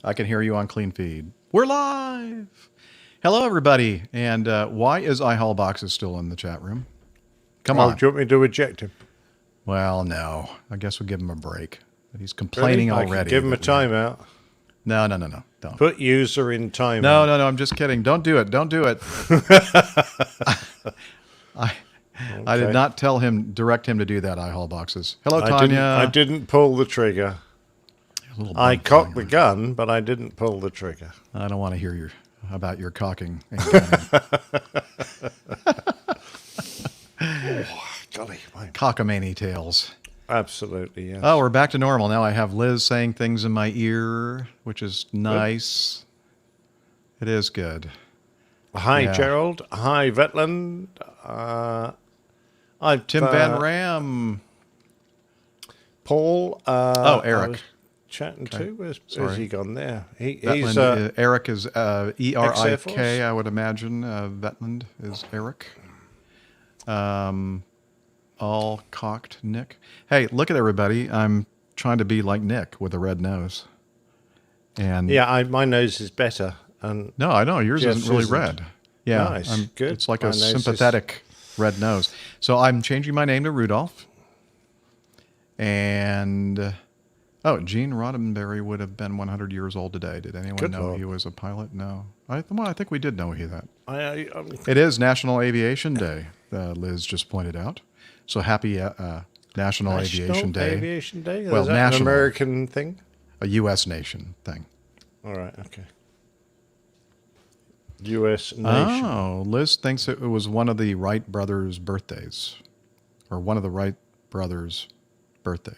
I can hear you on clean feed. We're live. Hello, everybody. And why is iHall Boxes still in the chat room? Come on. Do you want me to eject him? Well, no. I guess we'll give him a break. But he's complaining Really? already. Give him a timeout. No. Don't. Put user in timeout. No. I'm just kidding. Don't do it. I did not direct him to do that, iHall Boxes. Hello, Tanya. I didn't pull the trigger. I cocked the gun, but I didn't pull the trigger. I don't want to hear about your cocking and gunning. Golly, cockamamie tales. Absolutely, yes. Oh, we're back to normal. Now I have Liz saying things in my ear, which is nice. Good. It is good. Hi, Gerald. Hi, Vetland. Tim Van Ram. Paul. Eric. Chatting to. Where's he gone there? He's Eric is E-R-I-K, I would imagine. Vetland is Eric. All cocked Nick. Hey, look at everybody. I'm trying to be like Nick with a red nose. And my nose is better. And no, I know yours isn't really red. Yeah, nice. Good. It's like a sympathetic red nose. So I'm changing my name to Rudolph. And Gene Roddenberry would have been 100 years old today. Did anyone know he was a pilot? No. I think we did know that. It is National Aviation Day, Liz just pointed out. So happy National Aviation Day. Aviation Day? Well, is that an American thing? A U.S. nation thing. All right, okay. U.S. nation. Oh, Liz thinks it was one of the Wright brothers' birthdays. Or one of the Wright brothers' birthday.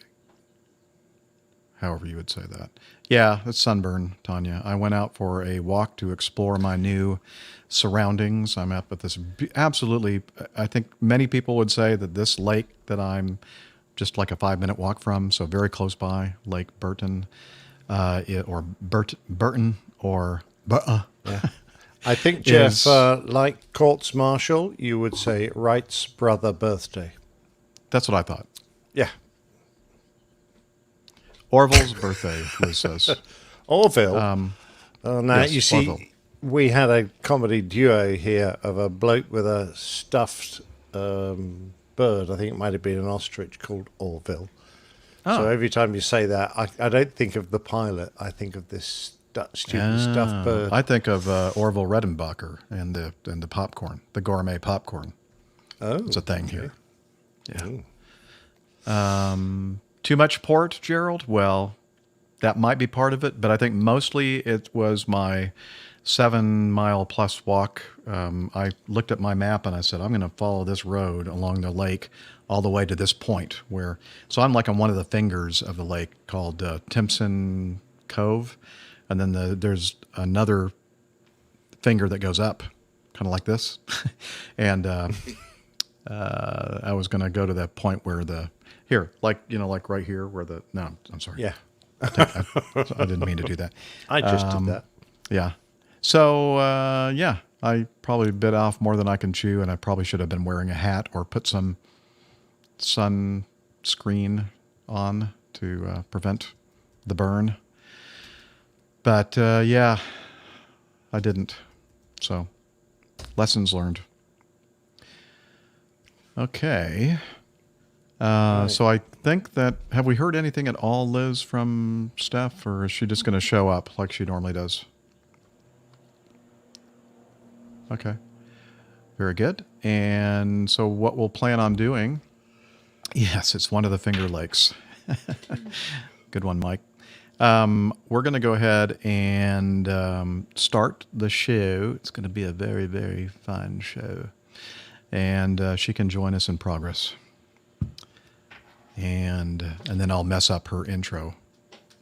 However you would say that. Yeah, it's sunburn, Tanya. I went out for a walk to explore my new surroundings. I'm up at this absolutely, I think many people would say that this lake that I'm just like a 5-minute walk from, so very close by, Lake Burton, or Burton, or Yeah. I think, Jeff, like courts martial, you would say Wright's brother birthday. That's what I thought. Yeah. Orville's birthday, Liz says. Orville? Yes, you see, Orville. We had a comedy duo here of a bloke with a stuffed bird. I think it might have been an ostrich called Orville. Oh. So every time you say that, I don't think of the pilot. I think of this stupid stuffed bird. I think of Orville Redenbacher and the popcorn, the gourmet popcorn. Oh, it's a thing here. Yeah. Too much port, Gerald? Well, that might be part of it, but I think mostly it was my 7-mile-plus walk. I looked at my map and I said, I'm going to follow this road along the lake all the way to this point so I'm like on one of the fingers of the lake called Timpson Cove. And then there's another finger that goes up, kind of like this. And I was going to go to that point where like right here where no, I'm sorry. Yeah. I didn't mean to do that. I just did that. Yeah. So, I probably bit off more than I can chew, and I probably should have been wearing a hat or put some sunscreen on to prevent the burn. But, I didn't. So, lessons learned. Okay. Right. So I think that, have we heard anything at all, Liz, from Steph, or is she just going to show up like she normally does? Okay. Very good. And so what we'll plan on doing, yes, it's one of the Finger Lakes. Good one, Mike. We're going to go ahead and start the show. It's going to be a very, very fun show. And she can join us in progress. And then I'll mess up her intro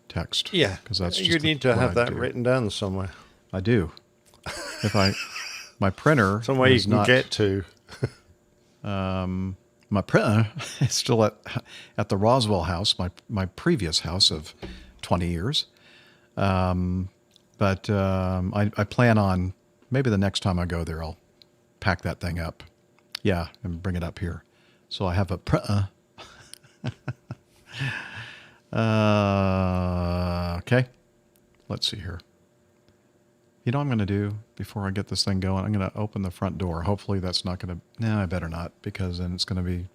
text. Yeah, because that's you need to have that written down somewhere. I do. If my printer somewhere you can get to. My printer is still at the Roswell house, my previous house of 20 years. But I plan on maybe the next time I go there, I'll pack that thing up. Yeah, and bring it up here. So I have a printer. Okay. let's see here. You know what I'm going to do before I get this thing going? I'm going to open the front door. Hopefully that's not going to... No, I better not, because then it's going to be...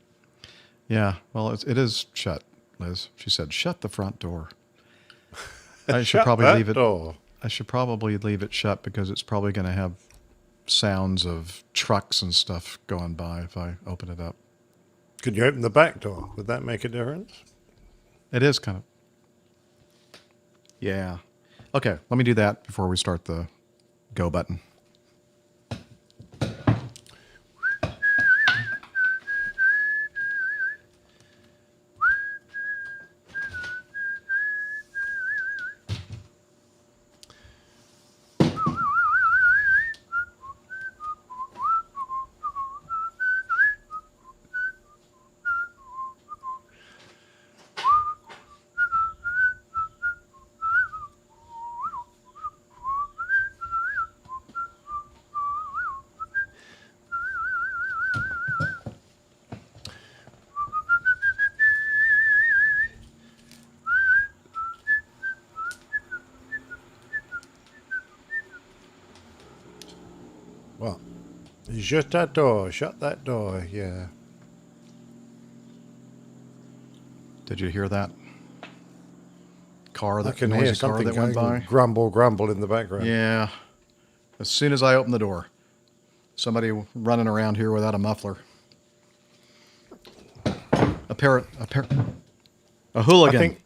Yeah, well, it is shut, Liz. She said, shut the front door. I should probably leave it... Door. I should probably leave it shut, because it's probably going to have sounds of trucks and stuff going by if I open it up. Could you open the back door? Would that make a difference? It is kind of... Yeah. Okay, let me do that before we start the go button. What? Shut that door. Shut that door. Yeah. Did you hear that? Car, I that can hear noisy car something that went going by? grumble, grumble in the background. Yeah. As soon as I opened the door, somebody running around here without a muffler. A hooligan. I think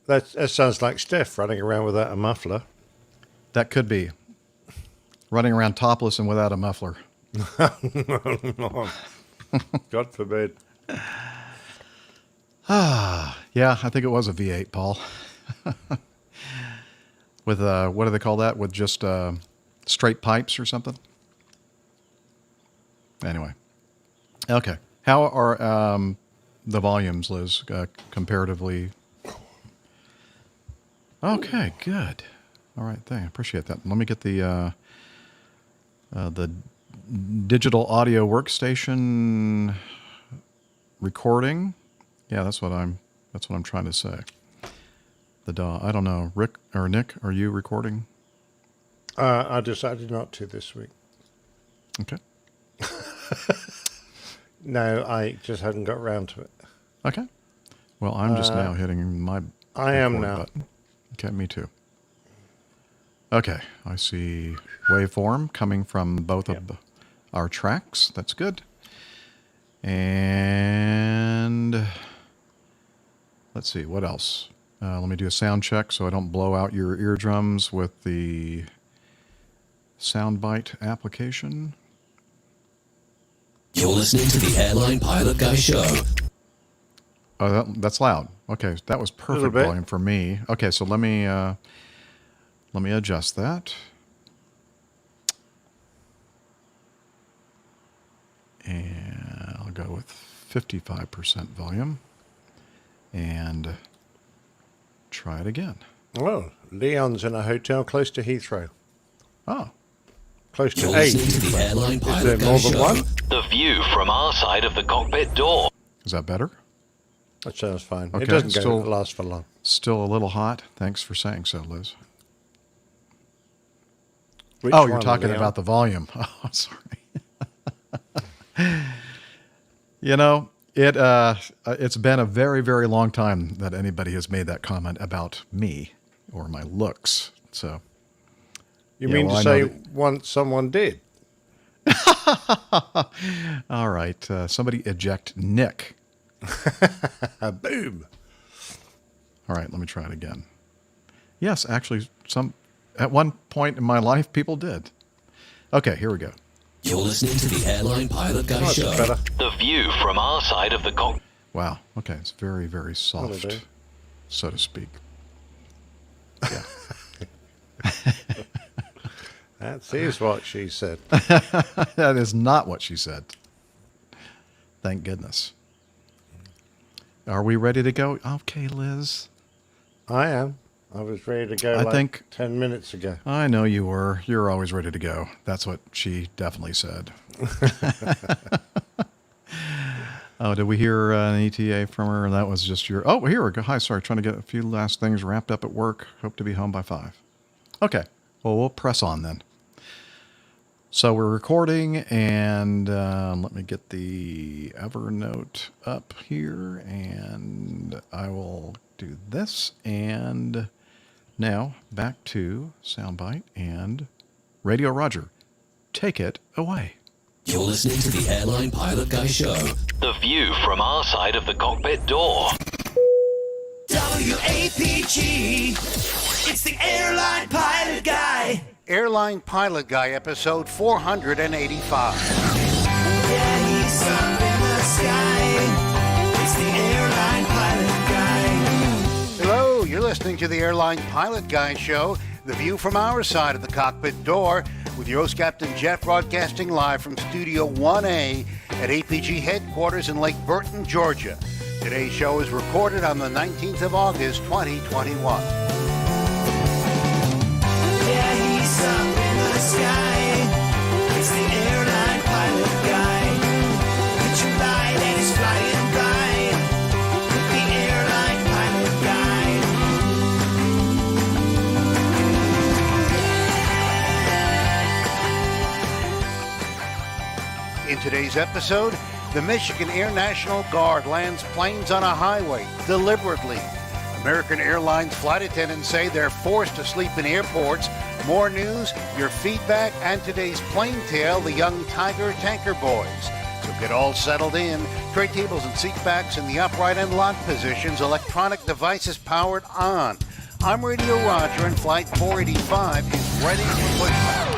that sounds like Steph running around without a muffler. That could be. Running around topless and without a muffler. God forbid. Yeah, I think it was a V8, Paul. With, what do they call that? With just straight pipes or something? Anyway. Okay. How are the volumes, Liz, comparatively? Okay, good. All right, I appreciate that. Let me get the digital audio workstation recording. Yeah, that's what I'm trying to say. The DAW. I don't know. Rick or Nick, are you recording? I decided not to this week. Okay. No, I just hadn't got around to it. Okay. Well, I'm just now hitting my I am record now. button. Okay, me too. Okay, I see waveform coming from both of our tracks. That's good. And let's see, what else? Let me do a sound check so I don't blow out your eardrums with the Soundbite application. You're listening to the Airline Pilot Guy Show. Oh, that's loud. Okay, that was perfect bit. volume for me. Okay, so let me adjust that. And I'll go with 55% volume. And try it again. Oh, Leon's in a hotel close to Heathrow. Oh, Close to You're 8. listening to the Airline Is Pilot there Guy more than Show. one? The view from our side of the cockpit door. is that better? That sounds fine. Okay, It doesn't still- last for long. Still a little hot. Thanks for saying so, Liz. Which Oh, you're one, talking Leon? about the volume. Oh, sorry. You know, it's been a very, very long time that anybody has made that comment about me or my looks. So, You Yeah, mean well, I to know say that- once someone did? all right, somebody eject Nick. Boom. All right, let me try it again. Yes, actually, at one point in my life, people did. Okay, here we go. You're listening to the Airline Pilot Guy Oh, that's Show. better. The view from our side of the cockpit. Wow. Okay, it's very, very That'll do. soft, so to speak. Yeah. That is what she said. That is not what she said. Thank goodness. Are we ready to go? Okay, Liz. I am. I was ready to go I like think- 10 minutes ago. I know you were. You're always ready to go. That's what she definitely said. Oh, did we hear an ETA from her? That was just your... Oh, here we go. Hi, sorry. Trying to get a few last things wrapped up at work. Hope to be home by 5. Okay. Well, we'll press on then. So we're recording, and let me get the Evernote up here, and I will do this. And now back to Soundbite and Radio Roger. Take it away. You're listening to the Airline Pilot Guy Show. The view from our side of the cockpit door. WAPG, it's the Airline Pilot Guy. Airline Pilot Guy, episode 485. Yeah, he's up in the sky. It's the Airline Pilot Guy. Hello, you're listening to the Airline Pilot Guy show, the view from our side of the cockpit door, with your host, Captain Jeff, broadcasting live from Studio 1A at APG headquarters in Lake Burton, Georgia. Today's show is recorded on the 19th of August, 2021. Yeah, he's up in the sky. It's the Airline Pilot Guy. Picture light and he's flying by. With the Airline Pilot Guy. In today's episode, the Michigan Air National Guard lands planes on a highway deliberately. American Airlines flight attendants say they're forced to sleep in airports. More news, your feedback, and today's plane tale, the young Tiger Tanker Boys. So get all settled in. Tray tables and seat backs in the upright and lock positions. Electronic devices powered on. I'm Radio Roger, and Flight 485 is ready for pushback.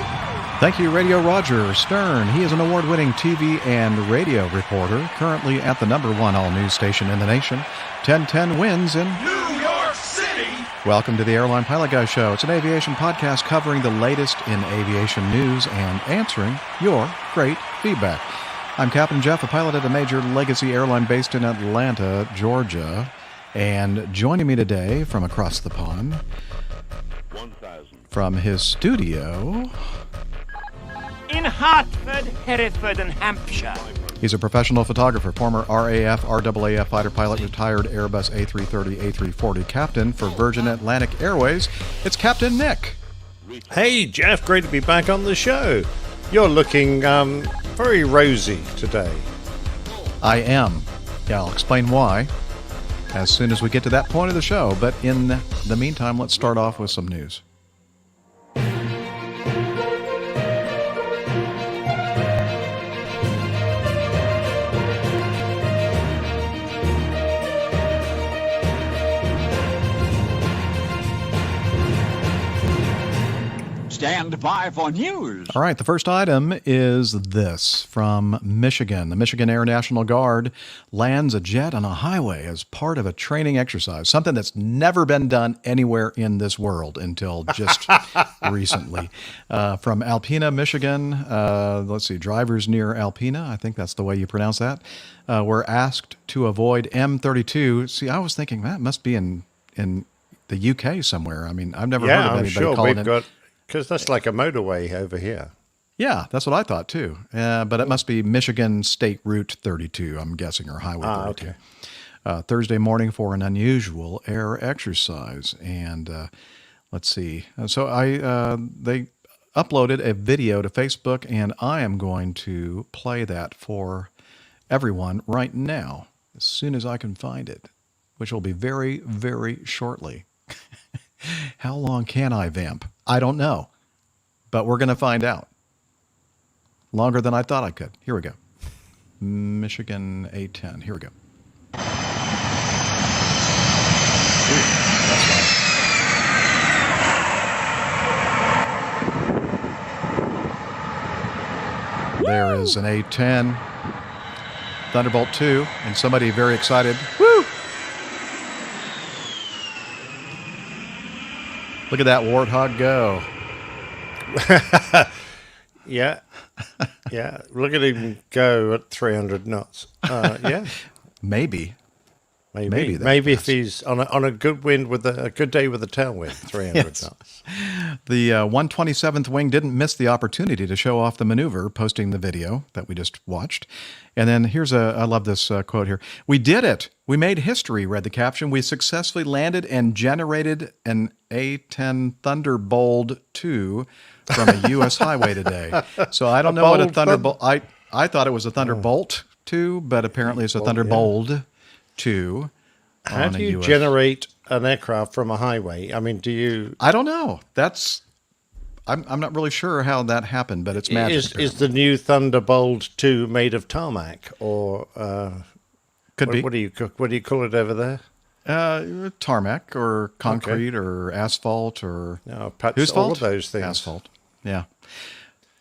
Thank you, Radio Roger Stern. He is an award-winning TV and radio reporter, currently at the #1 all-news station in the nation, 1010 Wins in New York City. Welcome to the Airline Pilot Guy Show. It's an aviation podcast covering the latest in aviation news and answering your great feedback. I'm Captain Jeff, a pilot at a major legacy airline based in Atlanta, Georgia. And joining me today from across the pond, from his studio, in Hartford, Hereford, and Hampshire. he's a professional photographer, former RAF, RAAF fighter pilot, retired Airbus A330, A340 captain for Virgin Atlantic Airways. It's Captain Nick. Hey, Jeff, great to be back on the show. You're looking very rosy today. I am. Yeah, I'll explain why as soon as we get to that point of the show. But in the meantime, let's start off with some news. Stand by for news. All right, the first item is this from Michigan. The Michigan Air National Guard lands a jet on a highway as part of a training exercise, something that's never been done anywhere in this world until just recently. From Alpena, Michigan, let's see, drivers near Alpena, I think that's the way you pronounce that, were asked to avoid M32. See, I was thinking that must be in the UK somewhere. I mean, I've never heard of I'm anybody sure calling we've it. got, because that's like a motorway over here. Yeah, that's what I thought too. But it must be Michigan State Route 32, I'm guessing, or Highway 32. Okay. Thursday morning for an unusual air exercise. And let's see. So they uploaded a video to Facebook, and I am going to play that for everyone right now, as soon as I can find it, which will be very, very shortly. How long can I vamp? I don't know, but we're going to find out. Longer than I thought I could. Here we go. Michigan A10. Here we go. Ooh, that's loud. There is an A10 Thunderbolt 2, and somebody very excited. Woo! Look at that warthog go. Yeah. Yeah. Look at him go at 300 knots. Yeah. Maybe. Maybe that if fast. he's on a good wind with a good day with a tailwind, 300 Yes. knots. The 127th Wing didn't miss the opportunity to show off the maneuver, posting the video that we just watched. And then I love this quote here. "We did it. We made history," read the caption. "We successfully landed and generated an A-10 Thunderbolt 2 from a U.S. highway today." So I don't know what a bold Thunderbolt... I thought it was a Thunderbolt 2, but apparently it's a Thunderbolt 2 How on do a you US. generate an aircraft from a highway? I mean, do you... I don't know. I'm not really sure how that happened, but it's magic. Is the new Thunderbolt 2 made of tarmac or Could be what do you call it over there? tarmac or concrete or asphalt or No, perhaps whose all fault? of those things. Asphalt. Yeah,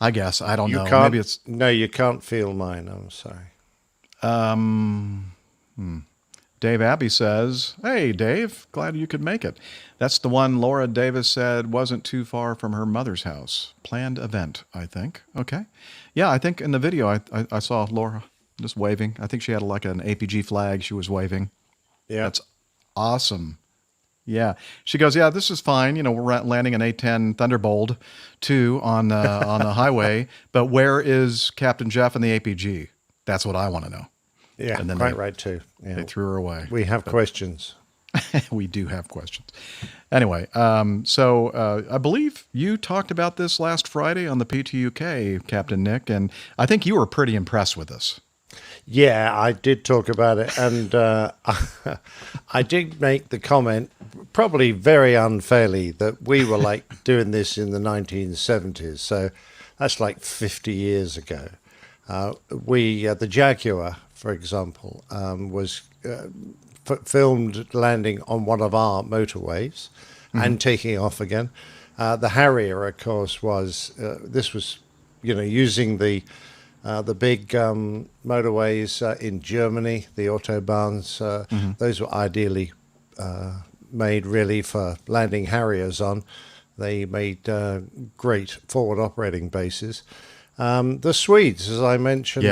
I guess I don't You know. can't. Maybe it's No, you can't feel mine. I'm sorry. Dave Abbey says, "Hey, Dave, glad you could make it." That's the one Laura Davis said wasn't too far from her mother's house. Planned event, I think. Okay. Yeah, I think in the video I saw Laura just waving. I think she had like an APG flag she was waving. Yeah, That's awesome. Yeah. She goes, "Yeah, this is fine. You know, we're landing an A-10 Thunderbolt 2 on the highway, but where is Captain Jeff and the APG? That's what I want to know." yeah, and then quite they- right too. Yeah. They threw her away. We have questions. We do have questions. Anyway, so I believe you talked about this last Friday on the PTUK, Captain Nick, and I think you were pretty impressed with this. Yeah, I did talk about it, and I did make the comment, probably very unfairly, that we were like doing this in the 1970s. So that's like 50 years ago. The Jaguar, for example, was filmed landing on one of our motorways and taking off again. The Harrier, of course, was using the big motorways in Germany, the autobahns. Those were ideally made really for landing Harriers on. They made great forward operating bases. The Swedes, as I mentioned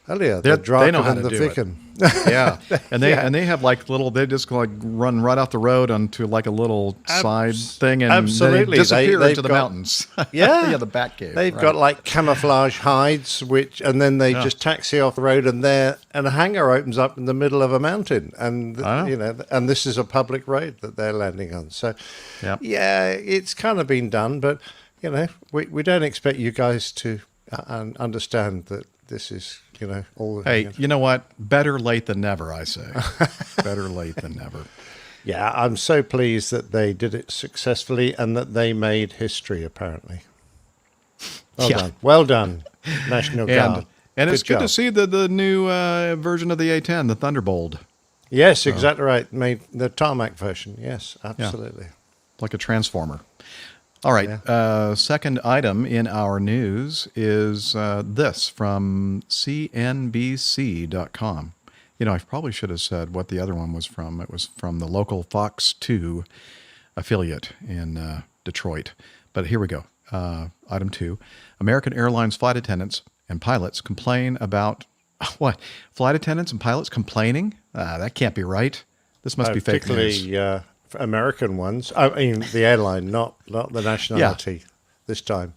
earlier, the They know how Draken and to the do it. Viken. Yeah, and they have like little. They just like run right off the road onto like a little side thing, and absolutely. they disappear They've into the got- mountains. Yeah, yeah, the Bat Cave. They've right. got like camouflage hides, and then they just taxi off the road, and a hangar opens up in the middle of a mountain, and and this is a public road that they're landing on. So, Yep. yeah, it's kind of been done, but we don't expect you guys to understand that this is all. Hey, you know what? Better late than never, I say. Better late than never. Yeah, I'm so pleased that they did it successfully and that they made history. Apparently, well done, National Guard. And it's good to job. see the new version of the A-10, the Thunderbolt, Yes, exactly right. Made the tarmac version. Yes, absolutely. like a transformer. All right. Second item in our news is this from CNBC.com. I probably should have said what the other one was from. It was from the local Fox 2 affiliate in Detroit. But here we go. Item 2. American Airlines flight attendants and pilots complain about what? Flight attendants and pilots complaining? That can't be right. This must be fake news. Particularly American ones. I mean, the airline, not the nationality this time.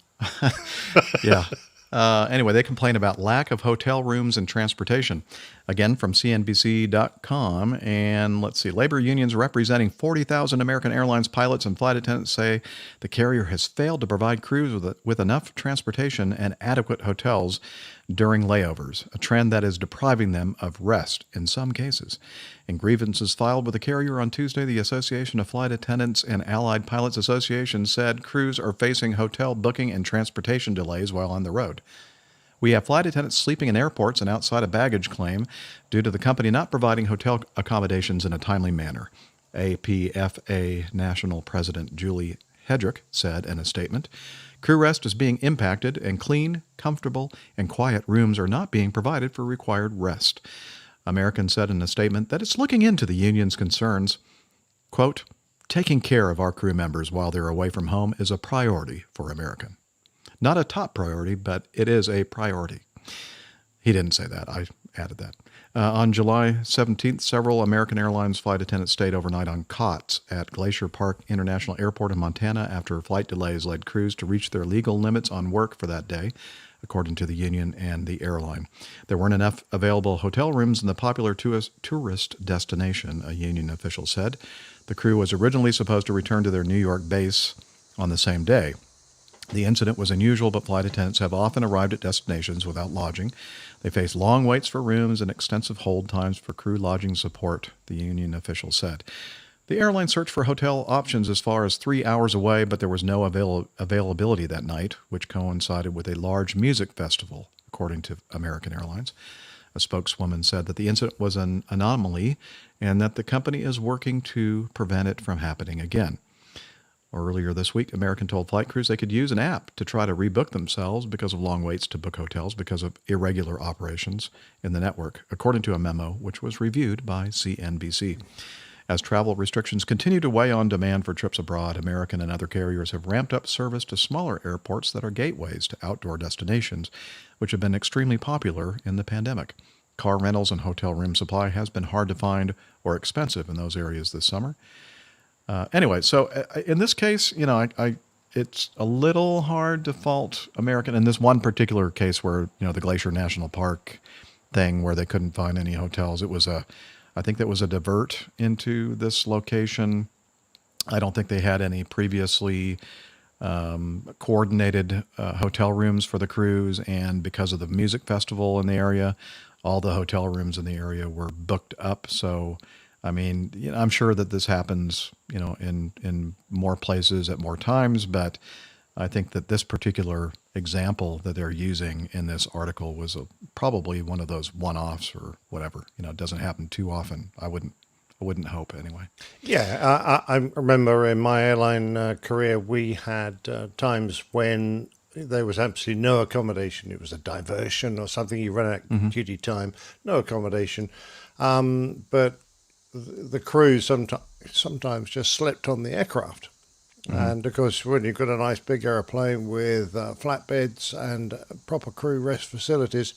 Yeah. Anyway, they complain about lack of hotel rooms and transportation. Again, from CNBC.com. And let's see, labor unions representing 40,000 American Airlines pilots and flight attendants say the carrier has failed to provide crews with enough transportation and adequate hotels during layovers, a trend that is depriving them of rest in some cases. In grievances filed with the carrier on Tuesday, the Association of Flight Attendants and Allied Pilots Association said crews are facing hotel booking and transportation delays while on the road. We have flight attendants sleeping in airports and outside a baggage claim due to the company not providing hotel accommodations in a timely manner, APFA National President Julie Hedrick said in a statement. Crew rest is being impacted, and clean, comfortable, and quiet rooms are not being provided for required rest. American said in a statement that it's looking into the union's concerns. Quote, taking care of our crew members while they're away from home is a priority for American. Not a top priority, but it is a priority. He didn't say that. I added that. On July 17th, several American Airlines flight attendants stayed overnight on cots at Glacier Park International Airport in Montana after flight delays led crews to reach their legal limits on work for that day, according to the union and the airline. There weren't enough available hotel rooms in the popular tourist destination, a union official said. The crew was originally supposed to return to their New York base on the same day. The incident was unusual, but flight attendants have often arrived at destinations without lodging. They face long waits for rooms and extensive hold times for crew lodging support, the union official said. The airline searched for hotel options as far as 3 hours away, but there was no availability that night, which coincided with a large music festival, according to American Airlines. A spokeswoman said that the incident was an anomaly and that the company is working to prevent it from happening again. Earlier this week, American told flight crews they could use an app to try to rebook themselves because of long waits to book hotels because of irregular operations in the network, according to a memo which was reviewed by CNBC. As travel restrictions continue to weigh on demand for trips abroad, American and other carriers have ramped up service to smaller airports that are gateways to outdoor destinations, which have been extremely popular in the pandemic. Car rentals and hotel room supply has been hard to find or expensive in those areas this summer. Anyway, so in this case, it's a little hard to fault American in this one particular case where, the Glacier National Park thing where they couldn't find any hotels. I think that was a divert into this location. I don't think they had any previously coordinated hotel rooms for the crews. And because of the music festival in the area, all the hotel rooms in the area were booked up. So, I'm sure that this happens, in more places at more times, but I think that this particular example that they're using in this article was probably one of those one-offs or whatever. It doesn't happen too often. I wouldn't hope anyway. Yeah, I remember in my airline career, we had times when there was absolutely no accommodation. It was a diversion or something. You run out duty time, no accommodation. But the crew sometimes just slept on the aircraft. And of course, when you've got a nice big airplane with flatbeds and proper crew rest facilities,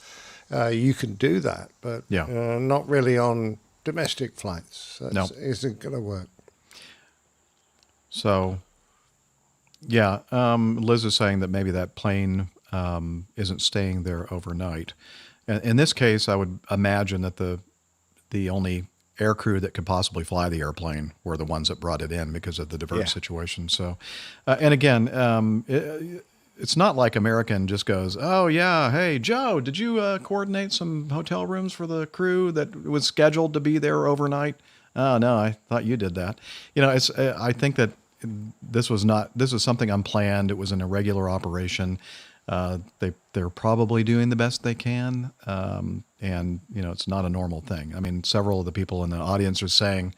you can do that. But not really on domestic flights. That isn't going to work. So, Liz is saying that maybe that plane isn't staying there overnight. In this case, I would imagine that the only air crew that could possibly fly the airplane were the ones that brought it in because of the divert situation. So, and again, it's not like American just goes, oh yeah, hey Joe, did you coordinate some hotel rooms for the crew that was scheduled to be there overnight? Oh no, I thought you did that. I think that this was something unplanned. It was an irregular operation. They're probably doing the best they can. And, it's not a normal thing. Several of the people in the audience are saying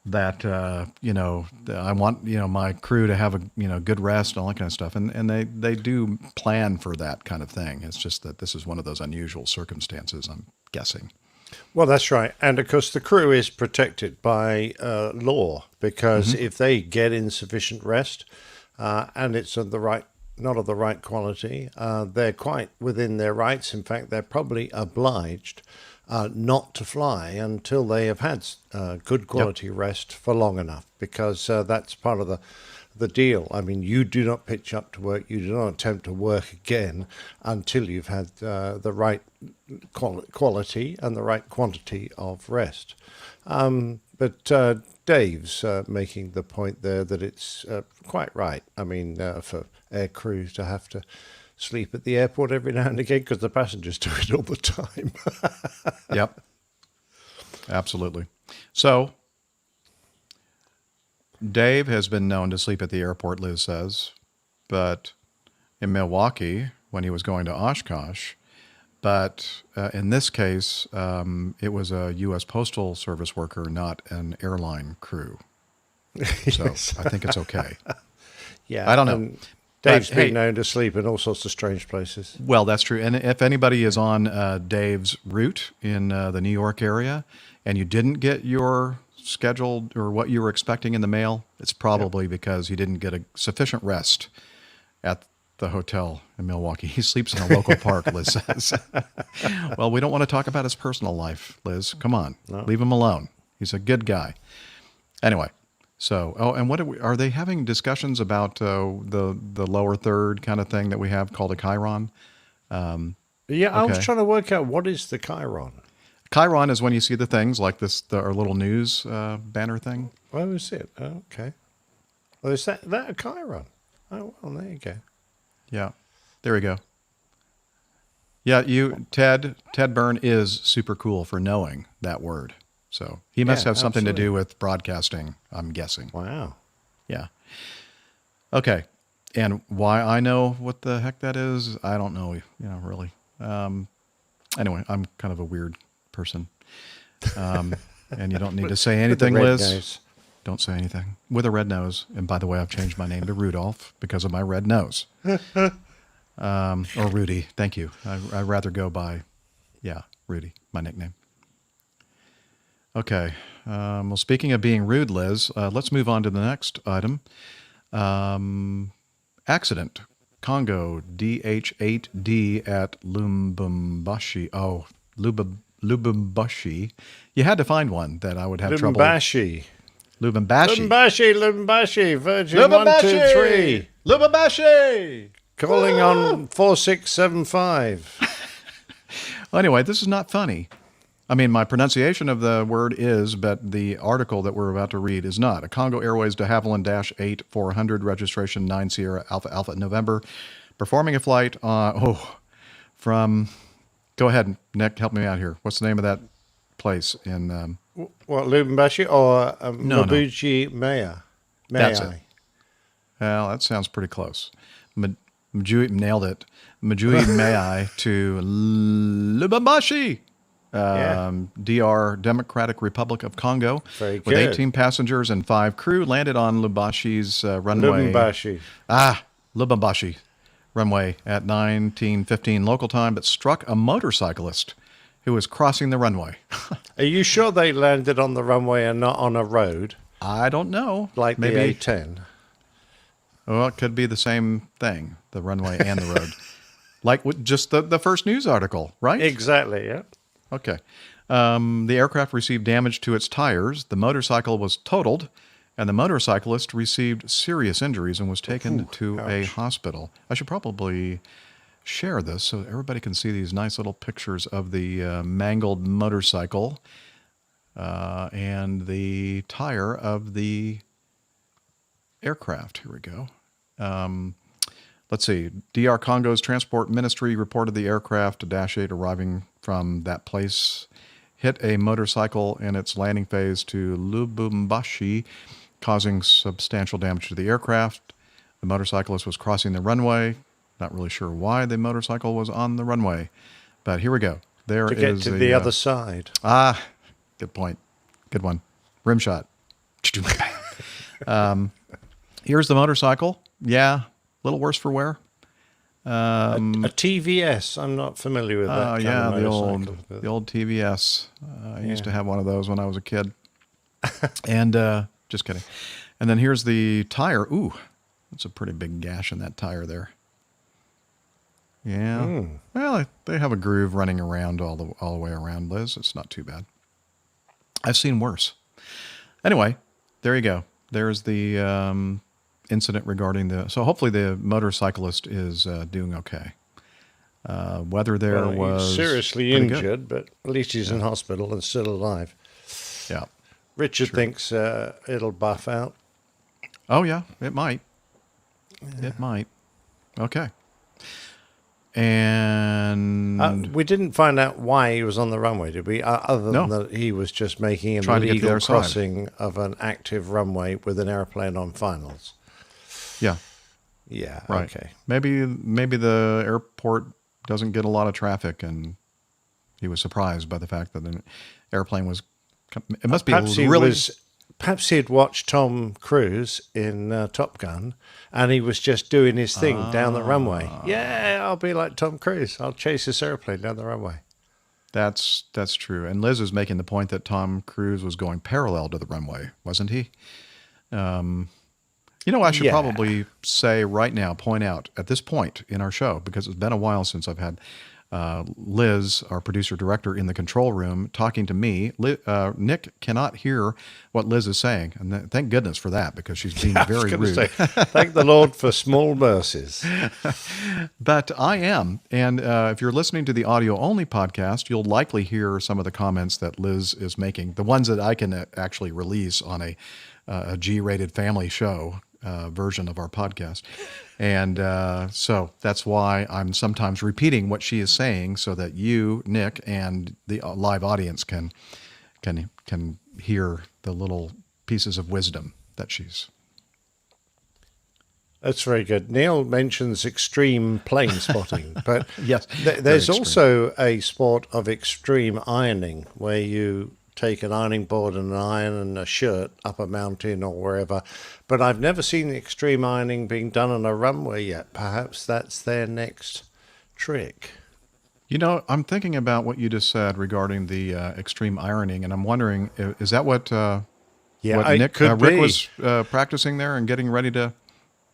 that, I want, my crew to have a, good rest and all that kind of stuff. And they do plan for that kind of thing. It's just that this is one of those unusual circumstances, I'm guessing. Well, that's right. And of course, the crew is protected by law because if they get insufficient rest and it's not of the right quality, they're quite within their rights. In fact, they're probably obliged not to fly until they have had good quality rest for long enough, because that's part of the deal. You do not pitch up to work. You do not attempt to work again until you've had the right quality and the right quantity of rest. But Dave's making the point there that it's quite right. For air crews to have to sleep at the airport every now and again because the passengers do it all the time. Yep. Absolutely. So Dave has been known to sleep at the airport, Liz says, but in Milwaukee when he was going to Oshkosh. But in this case, it was a U.S. Postal Service worker, not an airline crew. So I think it's okay. Yeah. I don't know. Dave's been known to sleep in all sorts of strange places. Well, that's true. And if anybody is on Dave's route in the New York area and you didn't get your scheduled or what you were expecting in the mail, it's probably because you didn't get a sufficient rest at the hotel in Milwaukee. He sleeps in a local park, Liz says. Well, we don't want to talk about his personal life, Liz. Come on. Leave him alone. He's a good guy. Anyway, so, and what are they having discussions about the lower third kind of thing that we have called a Chiron? Yeah, I was Okay. trying to work out what is the Chiron. Chiron is when you see the things like this, our little news banner thing. Where was it? Oh, okay. Well, is that a Chiron? Oh, well, there you go. Yeah, there we go. Yeah, Ted Byrne is super cool for knowing that word. So he must Yeah, have something to absolutely. do with broadcasting, I'm guessing. Wow. Yeah. Okay. And why I know what the heck that is, I don't know, really. Anyway, I'm kind of a weird person. And you don't need to say With the anything, red Liz. nose. Don't say anything. With a red nose. And by the way, I've changed my name to Rudolph because of my red nose. Or Rudy. Thank you. I'd rather go by, Rudy, my nickname. Okay. Well, speaking of being rude, Liz, let's move on to the next item. Accident. Congo DH-8D at Lubumbashi. Oh, Lubumbashi. You had to find one that I would have trouble. Lubumbashi. Lubumbashi. Lubumbashi. Virgin 123. Lubumbashi. Calling on 4675. Well, anyway, this is not funny. I mean, my pronunciation of the word is, but the article that we're about to read is not. A Congo Airways de Havilland Dash 8400 registration 9 Sierra Alpha Alpha November, performing a flight from. Go ahead, Nick, help me out here. What's the name of that place in? What, Lubumbashi or No. Mabuchi Maya? That's it. Well, that sounds pretty close. Majui nailed it. Majui Mai to Lubumbashi. DR, Democratic Republic of Congo, Very with good. 18 passengers and 5 crew, landed on Lubumbashi's runway. Lubumbashi runway at 19:15 local time, but struck a motorcyclist who was crossing the runway. Are you sure they landed on the runway and not on a road I don't know. like Maybe. the A10? Well, it could be the same thing, the runway and the road. Like with just the first news article, right? Exactly, yeah. Okay. The aircraft received damage to its tires. The motorcycle was totaled, and the motorcyclist received serious injuries and was taken to a hospital. I should probably share this so everybody can see these nice little pictures of the mangled motorcycle and the tire of the aircraft. Here we go. Let's see. DR Congo's Transport Ministry reported the aircraft, Dash 8, arriving from that place, hit a motorcycle in its landing phase to Lubumbashi, causing substantial damage to the aircraft. The motorcyclist was crossing the runway. Not really sure why the motorcycle was on the runway, but here we go. There To get is to the other side. Good point. Good one. Rim shot. Here's the motorcycle. Yeah, a little worse for wear. A TVS. I'm not familiar with that. Oh, kind yeah, of the motorcycle, but- old TVS. I used to have one of those when I was a kid. And just kidding. And then here's the tire. Ooh, that's a pretty big gash in that tire there. Yeah. Well, they have a groove running around all the way around, Liz. It's not too bad. I've seen worse. Anyway, there you go. There's the incident regarding the. So hopefully the motorcyclist is doing okay. Weather there Well, was he's seriously pretty good. injured, but at least he's in hospital and still alive. Yeah. Richard thinks it'll buff out. Oh yeah, it might. It might. Okay. And We didn't find out why he was on the runway, did we? Other than No. that he was just making an Trying to get to the illegal other side. crossing of an active runway with an airplane on finals. yeah, Yeah, right. okay. Maybe the airport doesn't get a lot of traffic, and he was surprised by the fact that an airplane was. It must be Perhaps he had watched Tom Cruise in Top Gun, and he was just doing his thing down the runway. Yeah, I'll be like Tom Cruise. I'll chase this airplane down the runway. That's true. And Liz was making the point that Tom Cruise was going parallel to the runway, wasn't he? You know, I should Yeah. probably say right now, point out at this point in our show, because it's been a while since I've had Liz, our producer director, in the control room talking to me. Nick cannot hear what Liz is saying, and thank goodness for that, because she's being I was very going rude. to say, thank the Lord for small mercies. But I am, and if you're listening to the audio-only podcast, you'll likely hear some of the comments that Liz is making, the ones that I can actually release on a G-rated family show version of our podcast. And so that's why I'm sometimes repeating what she is saying, so that you, Nick, and the live audience can hear the little pieces of wisdom that she's. That's very good. Neil mentions extreme plane spotting, but Yes, there's very extreme. also a sport of extreme ironing where you take an ironing board and an iron and a shirt up a mountain or wherever. But I've never seen the extreme ironing being done on a runway yet. Perhaps that's their next trick. You know, I'm thinking about what you just said regarding the extreme ironing, and I'm wondering, is that what Yeah, what it Nick could Rick be. was practicing there and getting ready to?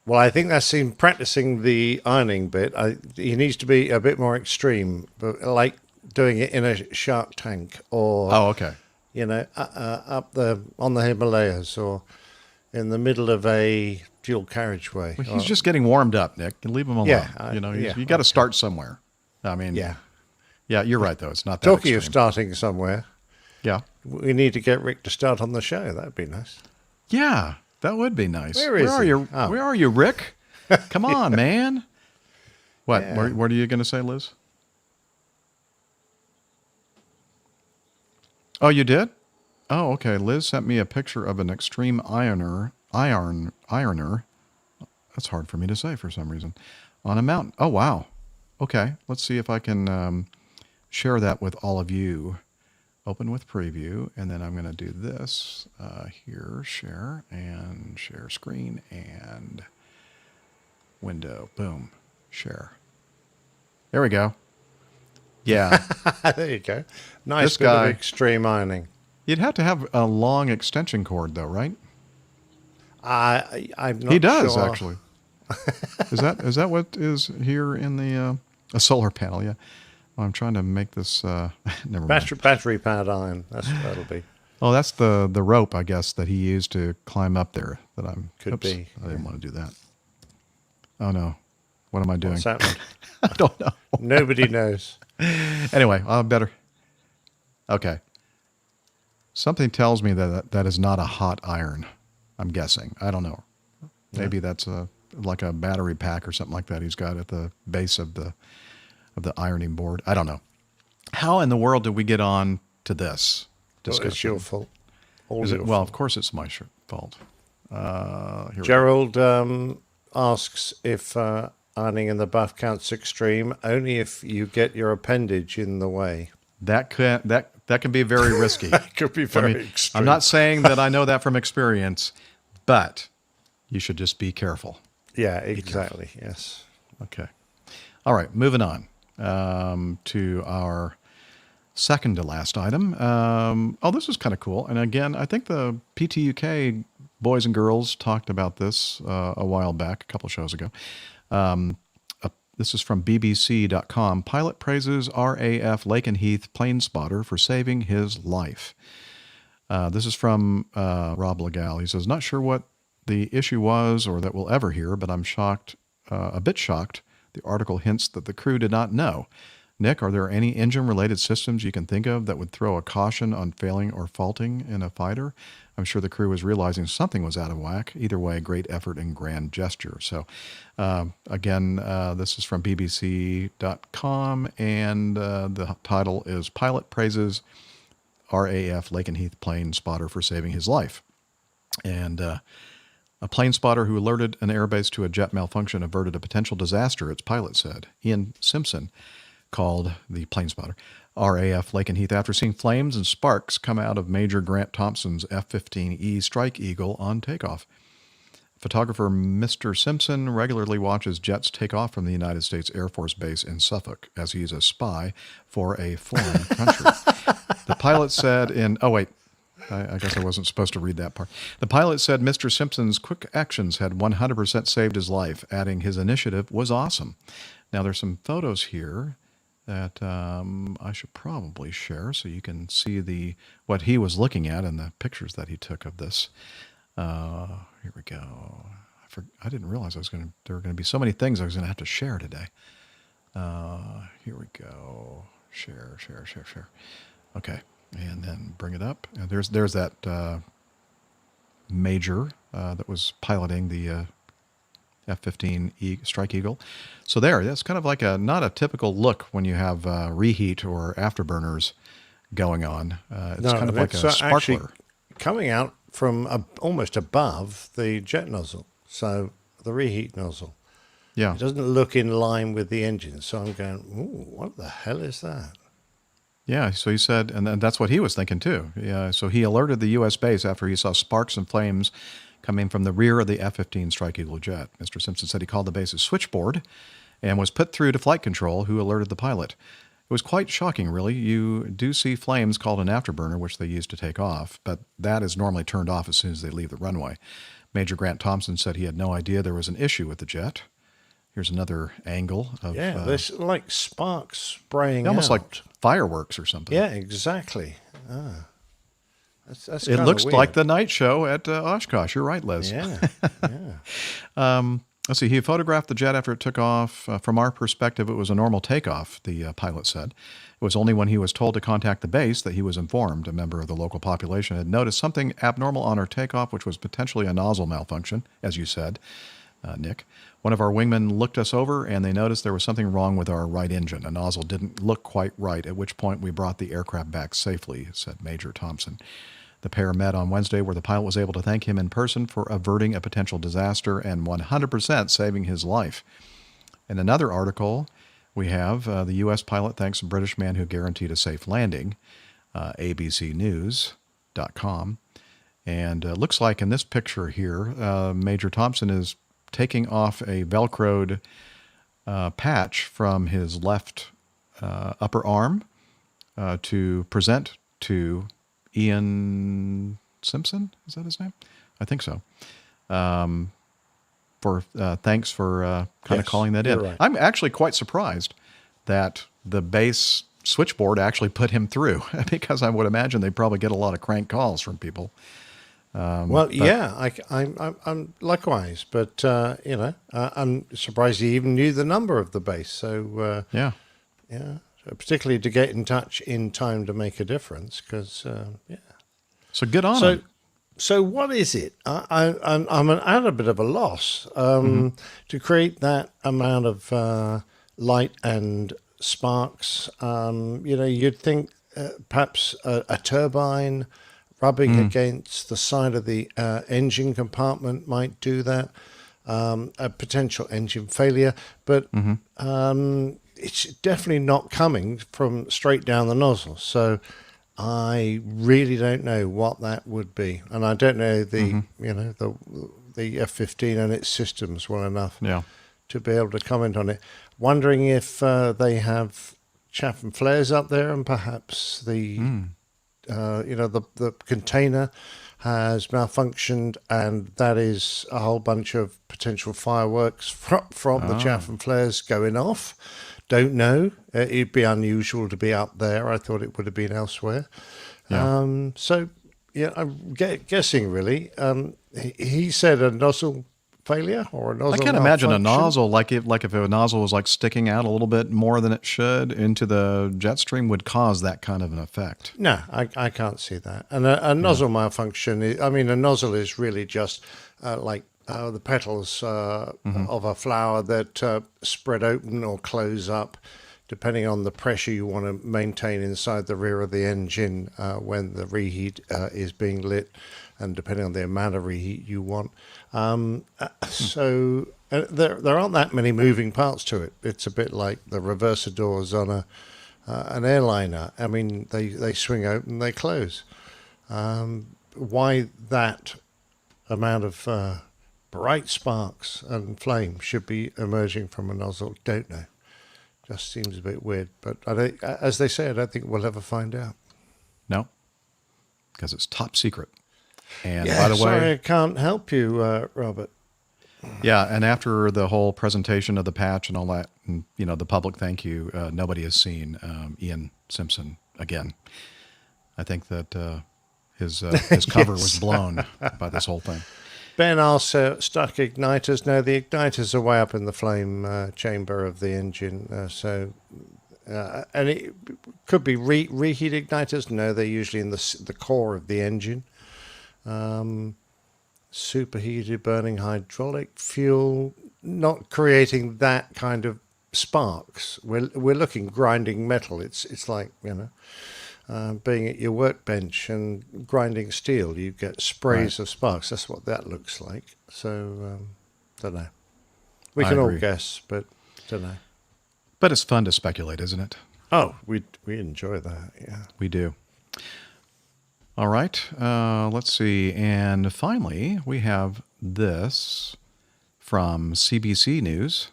Well, I think that's him practicing the ironing bit. He needs to be a bit more extreme, but like doing it in a shark tank or, Oh, okay. you know, on the Himalayas or in the middle of a dual carriageway. Well, he's just getting warmed up, Nick. You leave him alone. Yeah, You got to start somewhere. I mean, Yeah. yeah, you're right though. It's not that Talking of extreme. starting somewhere, Yeah, we need to get Rick to start on the show. That'd be nice. yeah, that would be nice. Where is are he? you? Oh. Where are you, Rick? Come on, man. What? Yeah. What are you going to say, Liz? Oh, you did? Oh, okay. Liz sent me a picture of an extreme ironer. That's hard for me to say for some reason. On a mountain. Oh, wow. Okay. Let's see if I can share that with all of you. Open with preview, and then I'm going to do this here, share, and share screen, and window. Boom. Share. There we go. Yeah. There you go. Nice This bit guy- of extreme ironing. You'd have to have a long extension cord, though, right? I'm not He does, sure. actually. Is that what is here in the a solar panel? Yeah. Well, I'm trying to make this. Never mind. Battery powered iron. That'll be. Oh, that's the rope, I guess, that he used to climb up there. That I'm. Could oops, be, I didn't want to do that. Oh no, what am I doing? What's happened? I don't know. Nobody knows. Anyway, I better. Okay. Something tells me that is not a hot iron. I'm guessing. I don't know. Maybe that's like a battery pack or something like that he's got at the base of the ironing board. I don't know. How in the world did we get on to this Well, discussion? it's your fault. All Is your it? Well, fault. of course it's my fault. Here we go. Gerald asks if ironing in the buff counts extreme only if you get your appendage in the way. That can be very risky. Could be I very mean, extreme. I'm not saying that I know that from experience, but you should just be careful. Yeah, exactly. Yes. Okay. All right, moving on to our second to last item. This was kind of cool. And again, I think the PTUK boys and girls talked about this a while back, a couple of shows ago. This is from BBC.com. Pilot praises RAF Lakenheath plane spotter for saving his life. This is from Rob Legal. He says, not sure what the issue was or that we'll ever hear, but I'm shocked, a bit shocked. The article hints that the crew did not know. Nick, are there any engine-related systems you can think of that would throw a caution on failing or faulting in a fighter? I'm sure the crew was realizing something was out of whack. Either way, great effort and grand gesture. So, again, this is from BBC.com, and the title is Pilot Praises RAF Lakenheath Plane Spotter for Saving His Life. And a plane spotter who alerted an airbase to a jet malfunction averted a potential disaster, its pilot said. Ian Simpson called the plane spotter RAF Lakenheath after seeing flames and sparks come out of Major Grant Thompson's F-15E Strike Eagle on takeoff. Photographer Mr. Simpson regularly watches jets take off from the United States Air Force Base in Suffolk as he's a spy for a foreign country. The pilot said in... Oh, wait. I guess I wasn't supposed to read that part. The pilot said Mr. Simpson's quick actions had 100% saved his life, adding his initiative was awesome. Now, there's some photos here that I should probably share so you can see what he was looking at and the pictures that he took of this. Here we go. I didn't realize there were going to be so many things I was going to have to share today. Here we go. Share. Okay, and then bring it up. There's that Major that was piloting the F-15 Strike Eagle. So that's kind of like not a typical look when you have reheat or afterburners going on. It's kind of like a sparkler. Coming out from almost above the jet nozzle, so the reheat nozzle. Yeah. It doesn't look in line with the engine, so I'm going, ooh, what the hell is that? Yeah, so he said, and that's what he was thinking too. Yeah, so he alerted the U.S. base after he saw sparks and flames coming from the rear of the F-15 Strike Eagle jet. Mr. Simpson said he called the base's switchboard and was put through to flight control, who alerted the pilot. It was quite shocking, really. You do see flames called an afterburner, which they use to take off, but that is normally turned off as soon as they leave the runway. Major Grant Thompson said he had no idea there was an issue with the jet. Here's another angle of... Yeah, there's like sparks spraying almost out. like fireworks or something. Yeah, exactly. That's it looks weird. like the night show at Oshkosh. You're right, Liz. Yeah, yeah. Let's see. He photographed the jet after it took off. From our perspective, it was a normal takeoff, the pilot said. It was only when he was told to contact the base that he was informed. A member of the local population had noticed something abnormal on our takeoff, which was potentially a nozzle malfunction, as you said, Nick. One of our wingmen looked us over, and they noticed there was something wrong with our right engine. A nozzle didn't look quite right, at which point we brought the aircraft back safely, said Major Thompson. The pair met on Wednesday, where the pilot was able to thank him in person for averting a potential disaster and 100% saving his life. In another article, we have the U.S. pilot thanks a British man who guaranteed a safe landing, abcnews.com. And it looks like in this picture here, Major Thompson is taking off a Velcroed patch from his left upper arm to present to Ian Simpson. Is that his name? I think so. For thanks for kind of calling that in. Right. I'm actually quite surprised that the base switchboard actually put him through because I would imagine they probably get a lot of crank calls from people. I'm likewise, but I'm surprised he even knew the number of the base. So yeah, particularly to get in touch in time to make a difference, because So good on him. So what is it? I'm at a bit of a loss to create that amount of light and sparks. You'd think perhaps a turbine rubbing against the side of the engine compartment might do that. A potential engine failure, but it's definitely not coming from straight down the nozzle. So I really don't know what that would be, and I don't know the F-15 and its systems well enough to be able to comment on it. Wondering if they have chaff and flares up there, and perhaps the container has malfunctioned, and that is a whole bunch of potential fireworks from the chaff and flares going off. Don't know. It'd be unusual to be up there. I thought it would have been elsewhere. Yeah. I'm guessing really. He said a nozzle failure or a nozzle I can't imagine a malfunction. nozzle like if a nozzle was like sticking out a little bit more than it should into the jet stream would cause that kind of an effect. No, I can't see that. And a nozzle malfunction, a nozzle is really just like the petals of a flower that spread open or close up, depending on the pressure you want to maintain inside the rear of the engine when the reheat is being lit, and depending on the amount of reheat you want. So there aren't that many moving parts to it. It's a bit like the reverser doors on an airliner. I mean, they swing open, they close. Why that amount of bright sparks and flame should be emerging from a nozzle, don't know. Just seems a bit weird. But as they say, I don't think we'll ever find out. No. because it's top secret. And Yeah, by the sorry, way, I can't help you, Robert. yeah, and after the whole presentation of the patch and all that, and, the public thank you, nobody has seen Ian Simpson again. I think that his cover was blown by this whole thing. Ben also stuck igniters. No, the igniters are way up in the flame chamber of the engine. And it could be reheat igniters. No, they're usually in the core of the engine. Superheated burning hydraulic fuel, not creating that kind of sparks. We're looking grinding metal. It's like, being at your workbench and grinding steel, you get sprays of sparks. That's what that looks like. So, don't know. We I can all agree. guess, but don't know. But it's fun to speculate, isn't it? Oh, we enjoy that, yeah. We do. All right. Let's see. And finally, we have this from CBC News.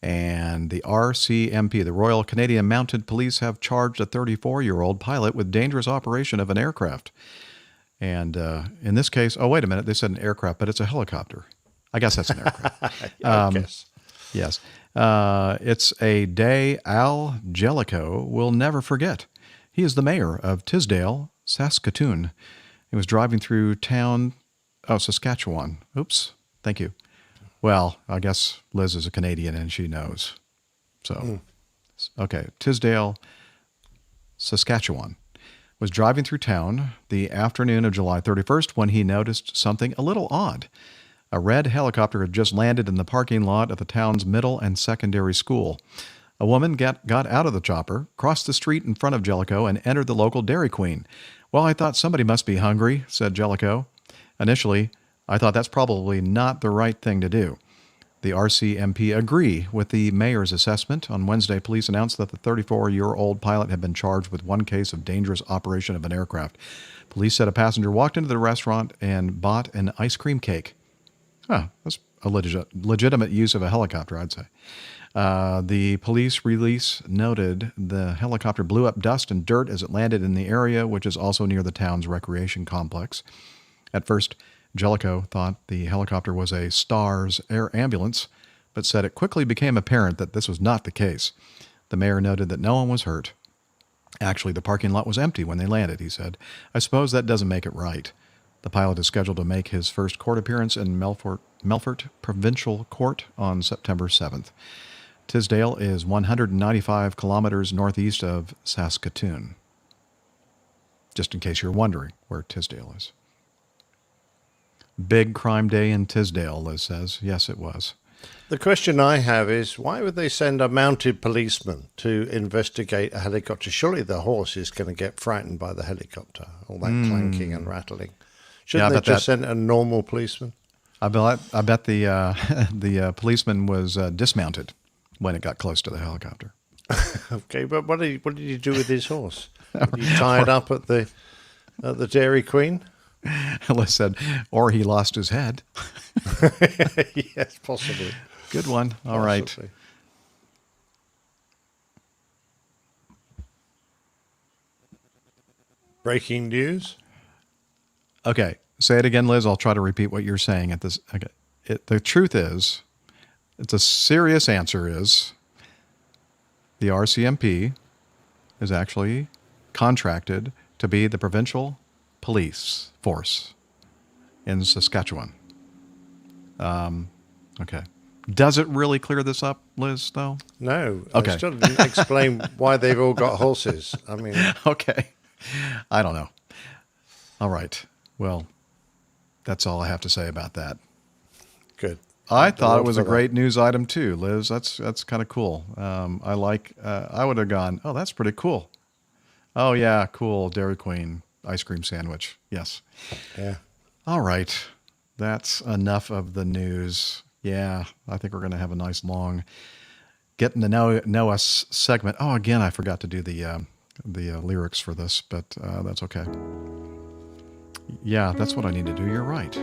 And the RCMP, the Royal Canadian Mounted Police, have charged a 34-year-old pilot with dangerous operation of an aircraft. And in this case, oh, wait a minute. They said an aircraft, but it's a helicopter. I guess that's an aircraft. I guess. Yes. It's a day Al Jellicoe will never forget. He is the mayor of Tisdale, Saskatoon. He was driving through town, Saskatchewan. Oops. Thank you. Well, I guess Liz is a Canadian and she knows. So, okay. Tisdale, Saskatchewan. Was driving through town the afternoon of July 31st when he noticed something a little odd. A red helicopter had just landed in the parking lot of the town's middle and secondary school. A woman got out of the chopper, crossed the street in front of Jellicoe, and entered the local Dairy Queen. Well, I thought somebody must be hungry, said Jellicoe. Initially, I thought that's probably not the right thing to do. The RCMP agree with the mayor's assessment. On Wednesday, police announced that the 34-year-old pilot had been charged with one case of dangerous operation of an aircraft. Police said a passenger walked into the restaurant and bought an ice cream cake. That's a legitimate use of a helicopter, I'd say. The police release noted the helicopter blew up dust and dirt as it landed in the area, which is also near the town's recreation complex. At first, Jellicoe thought the helicopter was a STARS air ambulance, but said it quickly became apparent that this was not the case. The mayor noted that no one was hurt. Actually, the parking lot was empty when they landed, he said. I suppose that doesn't make it right. The pilot is scheduled to make his first court appearance in Melfort Provincial Court on September 7th. Tisdale is 195 kilometers northeast of Saskatoon. Just in case you're wondering where Tisdale is. Big crime day in Tisdale, Liz says. Yes, it was. The question I have is, why would they send a mounted policeman to investigate a helicopter? Surely the horse is going to get frightened by the helicopter, all that clanking and rattling. Shouldn't they just send a normal policeman? I bet the policeman was dismounted when it got close to the helicopter. Okay, but what did he do with his horse? Did he tie it up at the Dairy Queen? Liz said, or he lost his head. Yes, possibly. Good one. All right. Possibly. Breaking news. Okay. Say it again, Liz. I'll try to repeat what you're saying at this. Okay. The truth is, it's a serious answer is the RCMP is actually contracted to be the provincial police force in Saskatchewan. Okay. Does it really clear this up, Liz, though? No. Okay. I still didn't explain why they've all got horses. I mean, Okay. I don't know. All right. Well, that's all I have to say about that. good. I thought it was a for that. great news item too, Liz. That's kind of cool. I would have gone, oh, that's pretty cool. Oh yeah, cool. Dairy Queen ice cream sandwich. Yes. Yeah. All right. That's enough of the news. Yeah, I think we're going to have a nice long getting to know us segment. Oh, again, I forgot to do the lyrics for this, but that's okay. Yeah, that's what I need to do. You're right.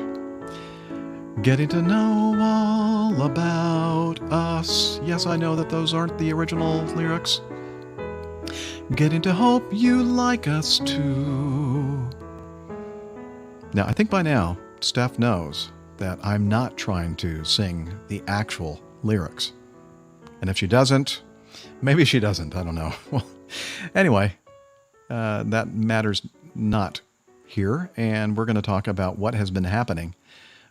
Getting to know all about us. Yes, I know that those aren't the original lyrics. Getting to hope you like us too. Now, I think by now, Steph knows that I'm not trying to sing the actual lyrics. And if she doesn't, maybe she doesn't. I don't know. Well, anyway, that matters not here. And we're going to talk about what has been happening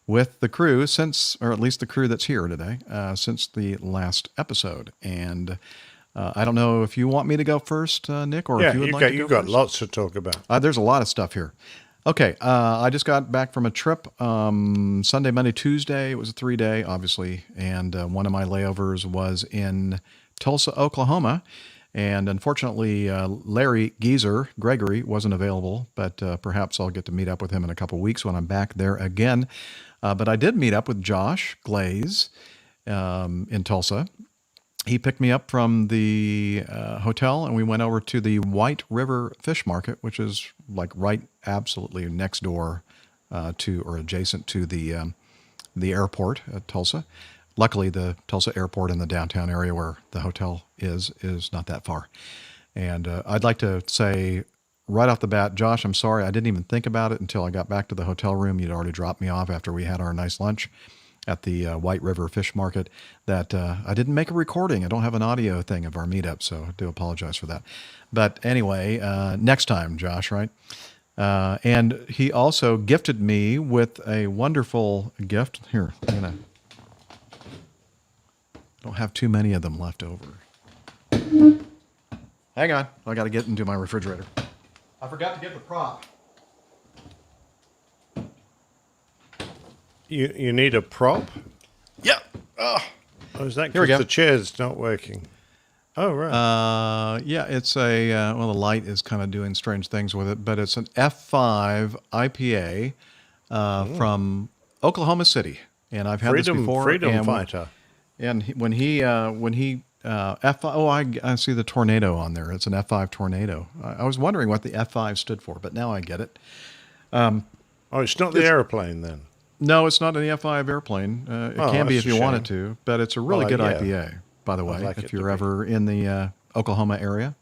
with the crew since, or at least the crew that's here today, since the last episode. And I don't know if you want me to go first, Nick, or if you would like to go you've got first. lots to talk about. There's a lot of stuff here. Okay, I just got back from a trip Sunday, Monday, Tuesday. It was a 3-day, obviously, and one of my layovers was in Tulsa, Oklahoma. And unfortunately, Larry Gregory wasn't available, but perhaps I'll get to meet up with him in a couple weeks when I'm back there again. But I did meet up with Josh Glaze in Tulsa. He picked me up from the hotel, and we went over to the White River Fish Market, which is like right absolutely next door to or adjacent to the airport at Tulsa. Luckily, the Tulsa airport in the downtown area where the hotel is not that far. And I'd like to say right off the bat, Josh, I'm sorry. I didn't even think about it until I got back to the hotel room. You'd already dropped me off after we had our nice lunch at the White River Fish Market, that I didn't make a recording. I don't have an audio thing of our meetup, so I do apologize for that. But anyway, next time, Josh, right? And he also gifted me with a wonderful gift. Here, I don't have too many of them left over. Hang on, I got to get into my refrigerator. I forgot to get the prop. You need a prop? Yeah. Oh, is that Here we because go. the chair's not working? Oh, right. Yeah, it's a, well, the light is kind of doing strange things with it, but it's an F5 IPA from Oklahoma City. And I've had this before. Freedom and fighter. And when he F5, oh, I see the tornado on there. It's an F5 tornado. I was wondering what the F5 stood for, but now I get it. Oh, it's not the airplane then. No, it's not an F5 airplane. It can be if that's a you wanted shame. to, but it's a really good yeah. IPA, by the way, like it if to you're be. ever in the Oklahoma area.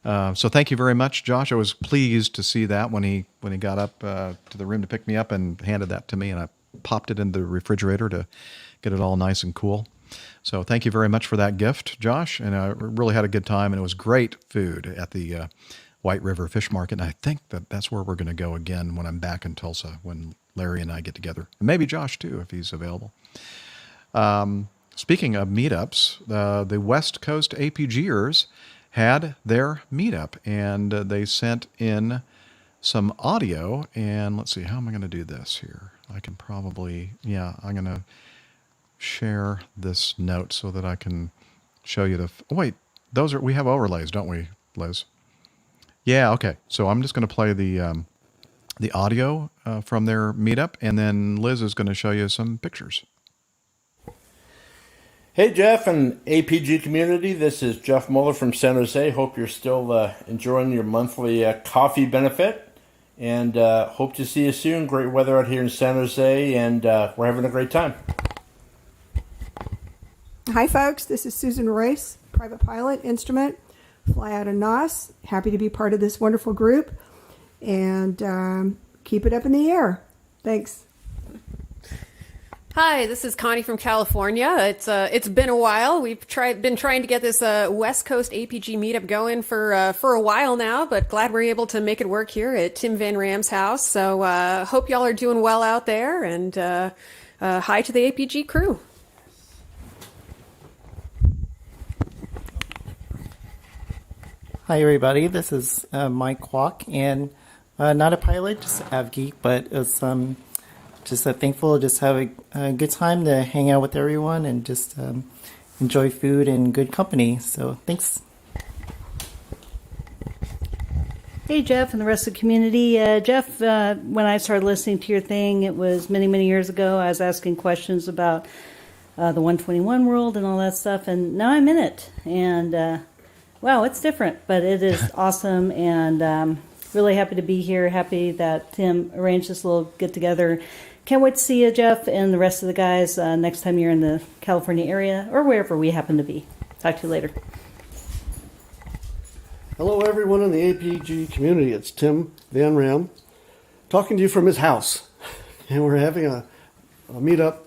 So thank you very much, Josh. I was pleased to see that when he got up to the room to pick me up and handed that to me, and I popped it in the refrigerator to get it all nice and cool. So thank you very much for that gift, Josh. And I really had a good time, and it was great food at the White River Fish Market. And I think that's where we're going to go again when I'm back in Tulsa, when Larry and I get together. And maybe Josh, too, if he's available. Speaking of meetups, the West Coast APGers had their meetup, and they sent in some audio. And let's see, how am I going to do this here? I can probably, I'm going to share this note so that I can show you wait, we have overlays, don't we, Liz? Yeah, okay. So I'm just going to play the audio from their meetup, and then Liz is going to show you some pictures. Hey Jeff and APG community, this is Jeff Muller from San Jose. Hope you're still enjoying your monthly coffee benefit, and hope to see you soon. Great weather out here in San Jose, and we're having a great time. Hi folks, this is Susan Royce, private pilot, instrument, fly out of NOS. Happy to be part of this wonderful group, and keep it up in the air. Thanks. Hi, this is Connie from California. It's been a while. We've been trying to get this West Coast APG meetup going for a while now, but glad we're able to make it work here at Tim Van Ram's house. So hope y'all are doing well out there, and hi to the APG crew. Hi everybody, this is Mike Kwok, and not a pilot, just an av geek, but it's just thankful to just have a good time to hang out with everyone and just enjoy food and good company. So thanks. Hey Jeff and the rest of the community. Jeff, when I started listening to your thing, it was many, many years ago. I was asking questions about the 121 world and all that stuff, and now I'm in it. And wow, it's different, but it is awesome, and really happy to be here. Happy that Tim arranged this little get-together. Can't wait to see you, Jeff, and the rest of the guys next time you're in the California area or wherever we happen to be. Talk to you later. Hello, everyone in the APG community. It's Tim Van Ram. talking to you from his house. And we're having a meetup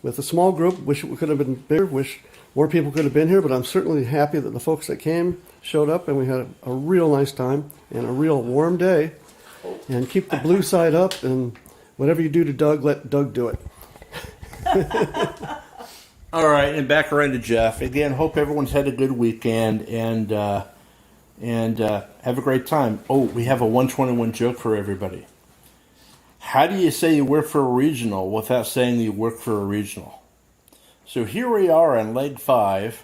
with a small group. Wish it could have been bigger. Wish more people could have been here, but I'm certainly happy that the folks that came showed up, and we had a real nice time and a real warm day. And keep the blue side up, and whatever you do to Doug, let Doug do it. All right, and back around to Jeff. Again, hope everyone's had a good weekend and have a great time. Oh, we have a 121 joke for everybody. How do you say you work for a regional without saying that you work for a regional? So here we are on leg 5.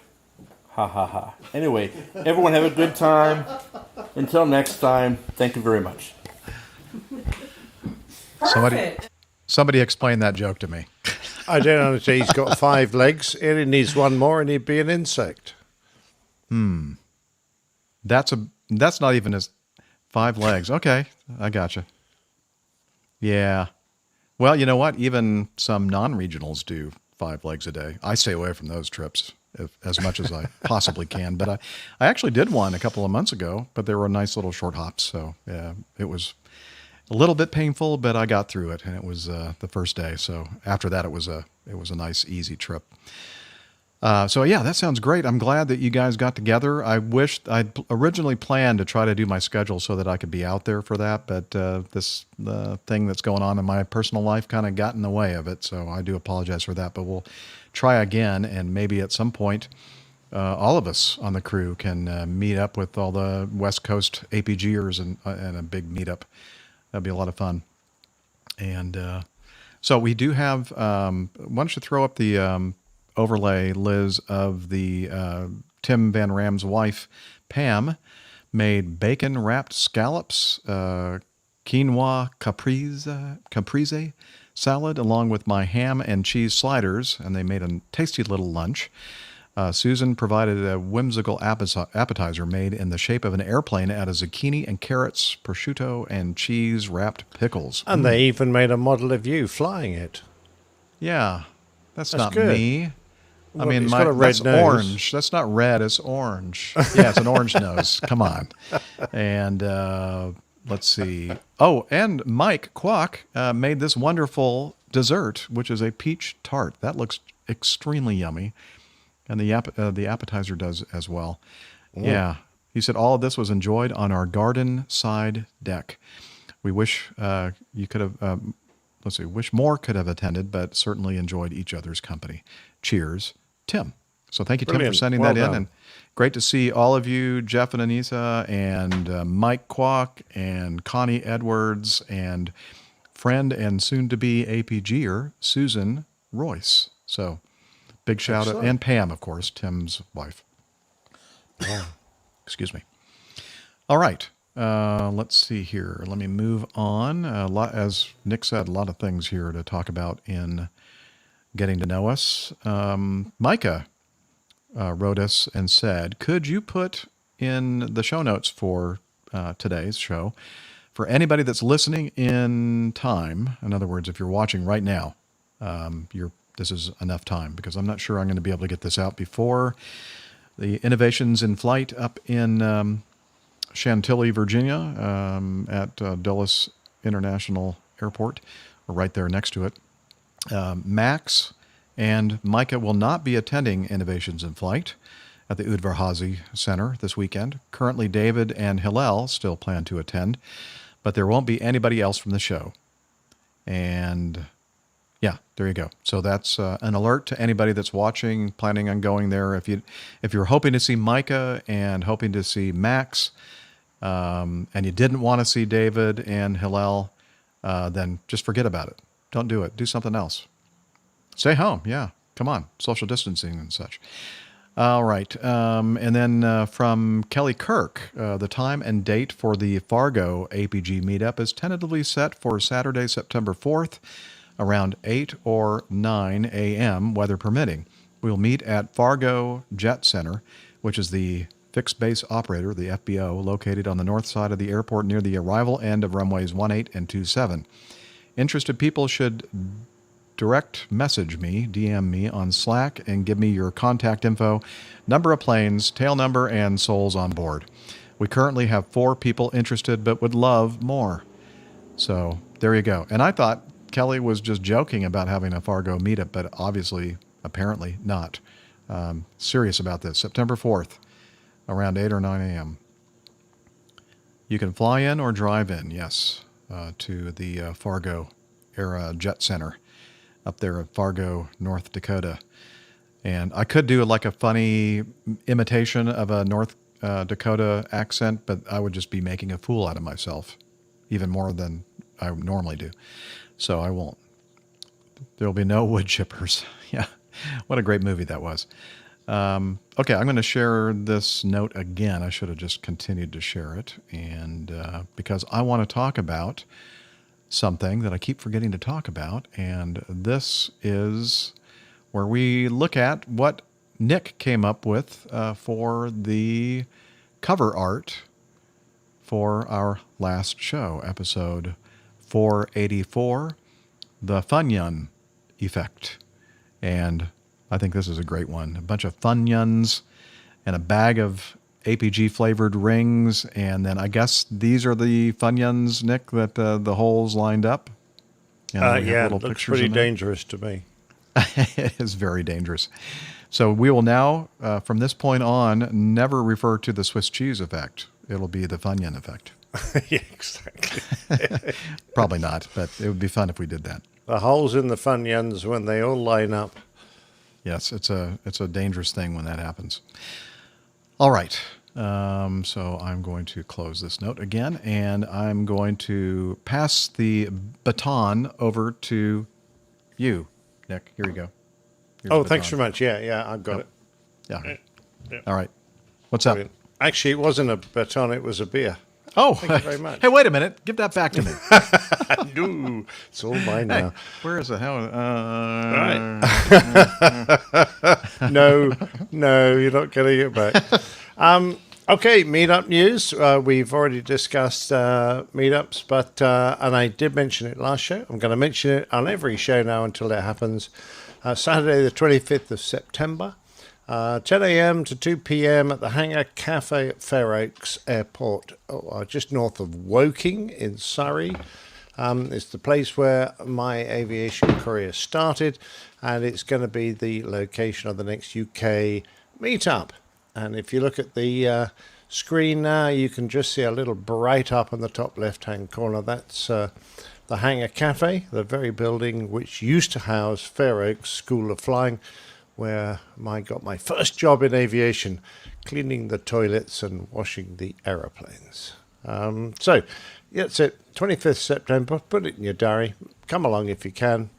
Ha ha ha. Anyway, everyone have a good time. Until next time, thank you very much. Somebody explain that joke to me. I don't understand. He's got 5 legs. He only needs one more, and he'd be an insect. That's not even his 5 legs. Okay, I gotcha. Yeah. Well, you know what? Even some non-regionals do 5 legs a day. I stay away from those trips as much as I possibly can. But I actually did one a couple of months ago, but they were nice little short hops. So yeah, it was a little bit painful, but I got through it, and it was the first day. So after that, it was a nice, easy trip. So yeah, that sounds great. I'm glad that you guys got together. I wish I'd originally planned to try to do my schedule so that I could be out there for that, but the thing that's going on in my personal life kind of got in the way of it. So I do apologize for that, but we'll try again, and maybe at some point, all of us on the crew can meet up with all the West Coast APGers and a big meetup. That'd be a lot of fun. And so we do have. Why don't you throw up the overlay, Liz, of the Tim Van Ram's wife, Pam, made bacon-wrapped scallops, quinoa caprese salad, along with my ham and cheese sliders, and they made a tasty little lunch. Susan provided a whimsical appetizer made in the shape of an airplane out of zucchini and carrots, prosciutto, and cheese-wrapped pickles. And they even made a model of you flying it. Yeah, that's not good. me. Well, I mean, it's got a red that's nose. orange. That's not red. It's orange. Yeah, it's an orange nose. Come on. And let's see. Oh, and Mike Kwok made this wonderful dessert, which is a peach tart. That looks extremely yummy. And the appetizer does as well. Yeah. He said all of this was enjoyed on our garden side deck. We wish you could have, wish more could have attended, but certainly enjoyed each other's company. Cheers, Tim. So thank you, Tim, Brilliant. for sending Well that in. done. And great to see all of you, Jeff and Anissa, and Mike Kwok, and Connie Edwards, and friend and soon-to-be APGer, Susan Royce. So big shout out. And Pam, of course, Tim's wife. Yeah. Excuse me. All right. Let's see here. Let me move on. As Nick said, a lot of things here to talk about in getting to know us. Micah wrote us and said, could you put in the show notes for today's show, for anybody that's listening in time, in other words, if you're watching right now, this is enough time, because I'm not sure I'm going to be able to get this out before the Innovations in Flight up in Chantilly, Virginia, at Dulles International Airport, or right there next to it. Max and Micah will not be attending Innovations in Flight at the Udvar-Hazy Center this weekend. Currently, David and Hillel still plan to attend, but there won't be anybody else from the show. And yeah, there you go. So that's an alert to anybody that's watching, planning on going there. If you're hoping to see Micah and hoping to see Max, and you didn't want to see David and Hillel, then just forget about it. Don't do it. Do something else. Stay home. Yeah, come on. Social distancing and such. All right. And then from Kelly Kirk, the time and date for the Fargo APG meetup is tentatively set for Saturday, September 4th, around 8 or 9 a.m., weather permitting. We'll meet at Fargo Jet Center, which is the fixed base operator, the FBO, located on the north side of the airport near the arrival end of runways 18 and 27. Interested people should direct message me, DM me on Slack, and give me your contact info, number of planes, tail number, and souls on board. We currently have 4 people interested, but would love more. So There you go. And I thought Kelly was just joking about having a Fargo meetup, but apparently not. Serious about this. September 4th, around 8 or 9 a.m. You can fly in or drive in, yes, to the Fargo Era Jet Center up there in Fargo, North Dakota. And I could do like a funny imitation of a North Dakota accent, but I would just be making a fool out of myself, even more than I normally do. So I won't. There'll be no wood chippers. Yeah, what a great movie that was. Okay, I'm going to share this note again. I should have just continued to share it, and because I want to talk about something that I keep forgetting to talk about, and this is where we look at what Nick came up with for the cover art for our last show, episode 484, The Funyun Effect. And I think this is a great one. A bunch of Funyuns and a bag of APG-flavored rings, and then I guess these are the Funyuns, Nick, that the holes lined up? Yeah, it looks pretty dangerous to me. It is very dangerous. So we will now, from this point on, never refer to the Swiss cheese effect. It'll be the Funyun effect. Yeah, exactly. Probably not, but it would be fun if we did that. The holes in the Funyuns when they all line up. Yes, it's a dangerous thing when that happens. All right. So I'm going to close this note again, and I'm going to pass the baton over to you, Nick. Here you go. Here's Thanks very much. Yeah, I've got it. Yeah. All right. What's up? Actually, it wasn't a baton, it was a beer. Oh, thank you very much. Hey, wait a minute. Give that back to me. No, it's all mine now. Hey, where is it? How? Right. No, you're not getting it back. Okay, meetup news. We've already discussed meetups, but and I did mention it last show. I'm going to mention it on every show now until it happens. Saturday, the 25th of September. 10 a.m. to 2 p.m. at the Hangar Cafe at Fair Oaks Airport, just north of Woking in Surrey. It's the place where my aviation career started, and it's going to be the location of the next UK meetup. And if you look at the screen now, you can just see a little bright up in the top left-hand corner. That's the Hangar Cafe, the very building which used to house Fair Oaks School of Flying, where I got my first job in aviation, cleaning the toilets and washing the aeroplanes. So, that's it. 25th September. Put it in your diary. Come along if you can.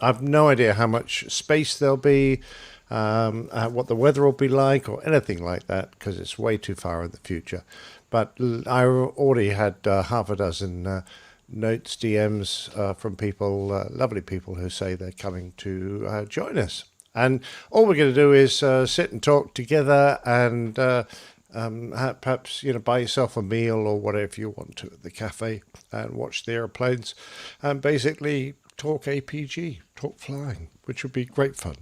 I've no idea how much space there'll be, what the weather will be like, or anything like that, because it's way too far in the future. But I already had half a dozen notes, DMs from people, lovely people who say they're coming to join us. And all we're going to do is sit and talk together and perhaps, buy yourself a meal or whatever you want to at the cafe and watch the airplanes and basically talk APG, talk flying, which would be great fun.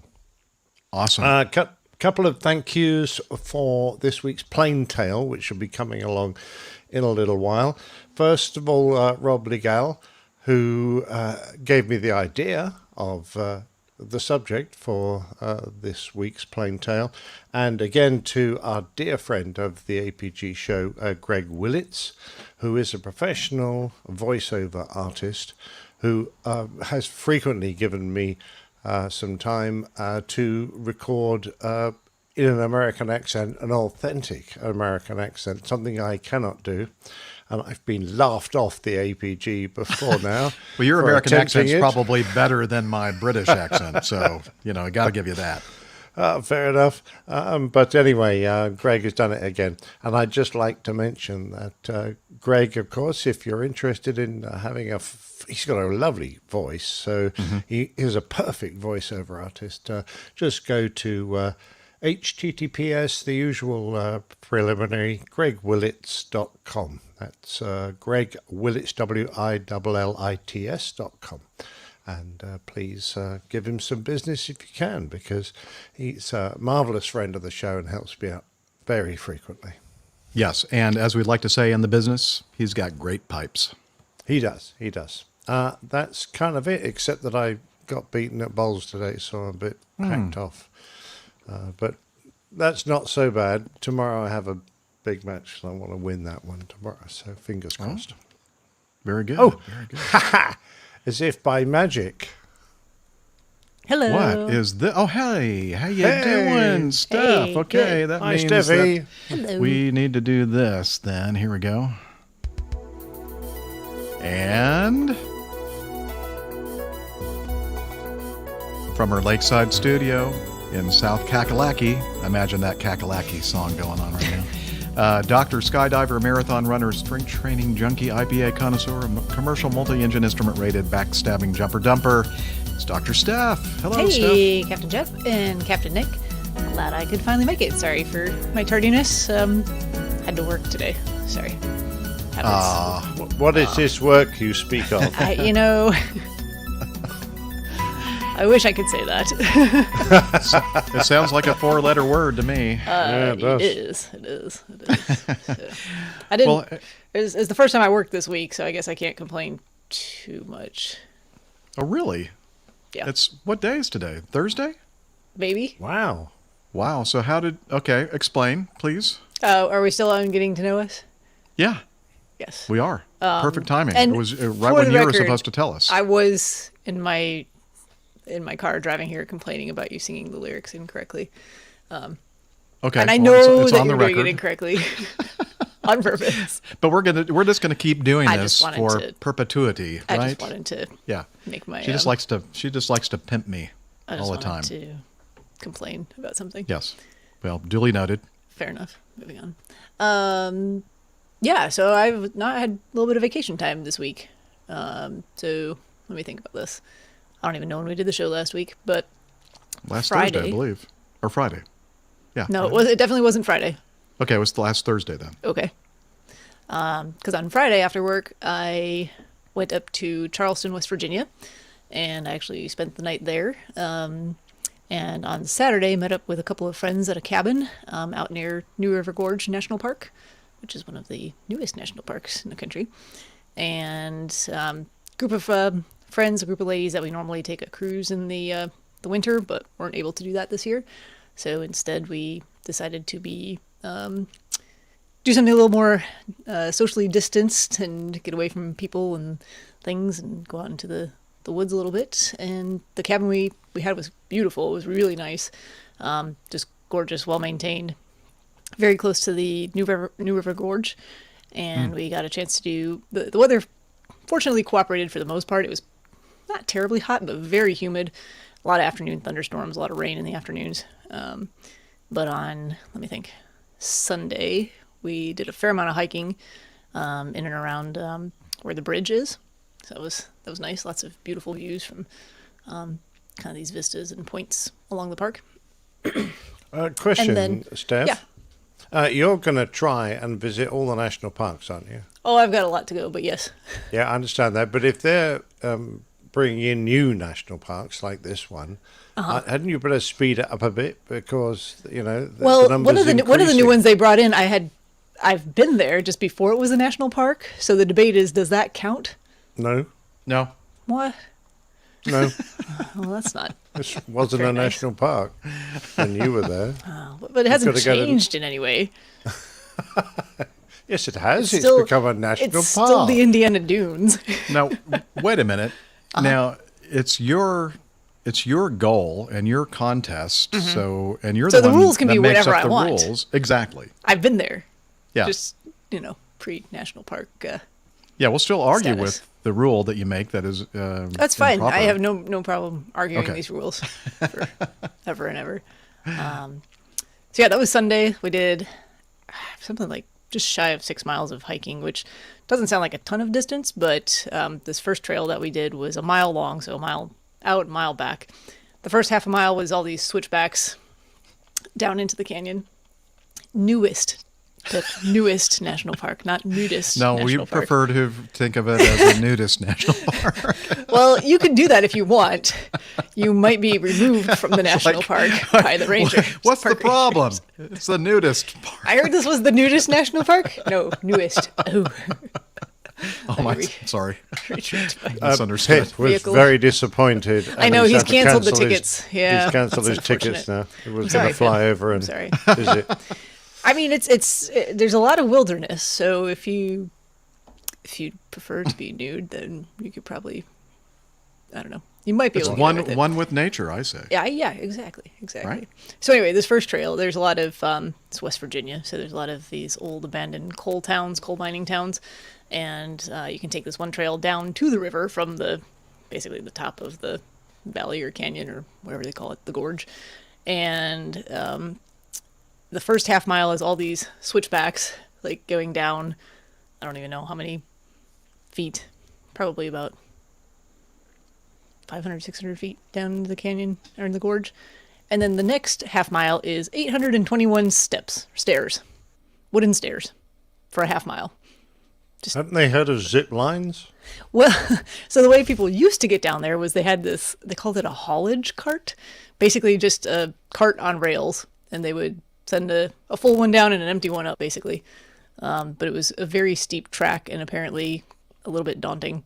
Awesome. Couple of thank yous for this week's Plane Tale, which will be coming along in a little while. First of all, Rob Legal, who gave me the idea of the subject for this week's Plain Tale, and again to our dear friend of the APG show, Greg Willits, who is a professional voiceover artist who has frequently given me some time to record in an American accent, an authentic American accent, something I cannot do. And I've been laughed off the APG before now. Well, your American accent's probably better than my British accent, so, I got to give you that. Fair enough. But anyway, Greg has done it again. And I'd just like to mention that Greg, of course, if you're interested in having he's got a lovely voice, so he is a perfect voiceover artist. Just go to HTTPS, the usual preliminary, gregwillits.com. That's Greg Willits, WILLITS.com. And please give him some business if you can, because he's a marvelous friend of the show and helps me out very frequently. Yes, and as we'd like to say in the business, he's got great pipes. He does. That's kind of it, except that I got beaten at bowls today, so I'm a bit hacked off. But that's not so bad. Tomorrow I have a big match, and I want to win that one tomorrow, so fingers crossed. Very good. Oh, very good. As if by magic. Hello. What is this? Oh, hey, how you Hey. doing, Steph? Hey, Okay, good. that Hi, means Steffi. that Hello. we need to do this. Then here we go. And from our lakeside studio in South Kakalaki, imagine that Kakalaki song going on right now. Doctor, skydiver, marathon runner, strength training junkie, IPA connoisseur, commercial multi-engine instrument rated, backstabbing jumper dumper. It's Dr. Steph. Hello, Hey, Steph. Captain Jeff and Captain Nick. Glad I could finally make it. Sorry for my tardiness. Had to work today. Sorry. Happens. What is this work you speak of? You know, I wish I could say that. It sounds like a four-letter word to me. Yeah, it does. It is. It is. I didn't. Well, it's the first time I worked this week, so I guess I can't complain too much. Oh, really? Yeah. It's what day is today? Thursday? Maybe. Wow. Wow. So how did? Okay, explain, please. Are we still on getting to know us? Yeah, Yes. we are. Perfect timing. and It was right for when the you were record, supposed to tell us. I was in my car driving here complaining about you singing the lyrics incorrectly. Okay, And I well, know it's that on you're the doing it record. incorrectly on purpose. But we're just gonna keep doing I this just wanted for to- perpetuity, I right? just wanted to Yeah. make my. She just likes to pimp me I just all the wanted time. to complain about something. Yes. Well, duly noted. Fair enough. Moving on. Yeah, so I've not had a little bit of vacation time this week. So let me think about this. I don't even know when we did the show last week, but Last Friday. Thursday, I believe, or Friday. Yeah. no, Friday. it definitely wasn't Friday. Okay, it was the last Thursday then. Okay. Because on Friday after work, I went up to Charleston, West Virginia, and I actually spent the night there. And on Saturday, met up with a couple of friends at a cabin out near New River Gorge National Park, which is one of the newest national parks in the country. And group of friends, a group of ladies that we normally take a cruise in the winter, but weren't able to do that this year. So instead, we decided to be do something a little more socially distanced and get away from people and things and go out into the woods a little bit. And the cabin we had was beautiful. It was really nice. Just gorgeous, well maintained. Very close to the New River Gorge. And we got a chance to do the weather fortunately cooperated for the most part. It was not terribly hot, but very humid. A lot of afternoon thunderstorms, a lot of rain in the afternoons. But on, let me think, Sunday, we did a fair amount of hiking in and around where the bridge is. So that was nice. Lots of beautiful views from kind of these vistas and points along the park. Question, And then- Steph. yeah. You're going to try and visit all the national parks, aren't you? Oh, I've got a lot to go, but yes. Yeah, I understand that. But if they're bringing in new national parks like this one, hadn't you better speed it up a bit because the Well, numbers one of the new increasing. ones they brought in, I've been there just before it was a national park. So the debate is, does that count? No, No. What? no, Well, that's not. this wasn't Very a nice. national park when you were there. But it hasn't gotta go to- changed in any way. Yes, it has. It's still- become a national It's park. still the Indiana Dunes. Now, wait a minute. Now, it's your goal and your contest. So, and you're So the the one rules can that be makes whatever up I the want. rules. Exactly. I've been there. Yeah. Just, pre-national park. Yeah, we'll still argue Status. with the rule that you make that is That's fine. improper. I have no problem arguing Okay. these rules for ever and ever. So yeah, that was Sunday. We did something like just shy of 6 miles of hiking, which doesn't sound like a ton of distance, but this first trail that we did was a mile long, so a mile out, mile back. The first half a mile was all these switchbacks down into the canyon. The newest national park, not nudist No, we national park. prefer to think of it as a nudist national park. Well, you can do that if you want. You might be removed from the national park by the ranger. What's the park problem? rangers. It's the nudist park. I heard this was the nudist national park. No, newest. Oh. Oh my, sorry. Retrieved by Misunderstood. Pip was vehicle. very disappointed. I and know, he's had to cancelled the cancel tickets. Yeah, he's cancelled his that's tickets now. unfortunate. He was I'm going sorry, to fly Pip. over I'm and sorry. visit. I mean, there's a lot of wilderness, so if you prefer to be nude, then you could probably, I don't know, you might be It's able to get away with it. one with nature, I say. Yeah, exactly. Right. So anyway, this first trail, there's a lot of it's West Virginia, so there's a lot of these old abandoned coal mining towns, and you can take this one trail down to the river from basically the top of the valley or canyon or whatever they call it, the gorge, and the first half mile is all these switchbacks, like going down, I don't even know how many feet, probably about 500, 600 feet down into the canyon or in the gorge. And then the next half mile is 821 stairs, wooden stairs for a half mile. Hadn't they heard of zip lines? Well, so the way people used to get down there was they had this, they called it a haulage cart, basically just a cart on rails, and they would send a full one down and an empty one up, basically. But it was a very steep track and apparently a little bit daunting.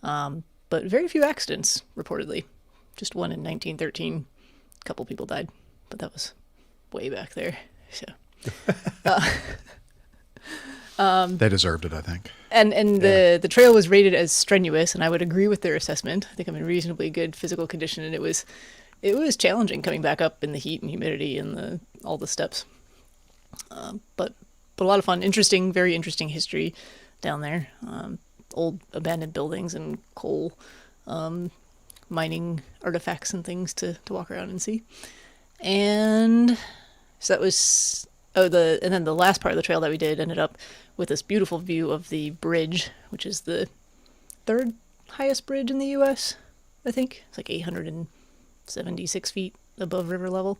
But very few accidents, reportedly. Just one in 1913. A couple people died, but that was way back there. So, they deserved it, I think. And the trail was rated as strenuous, and I would agree with their assessment. I think I'm in reasonably good physical condition, and it was challenging coming back up in the heat and humidity and all the steps. But a lot of fun, very interesting history down there. Old abandoned buildings and coal mining artifacts and things to walk around and see. And so that was and then the last part of the trail that we did ended up with this beautiful view of the bridge, which is the third highest bridge in the US, I think. It's like 876 feet above river level.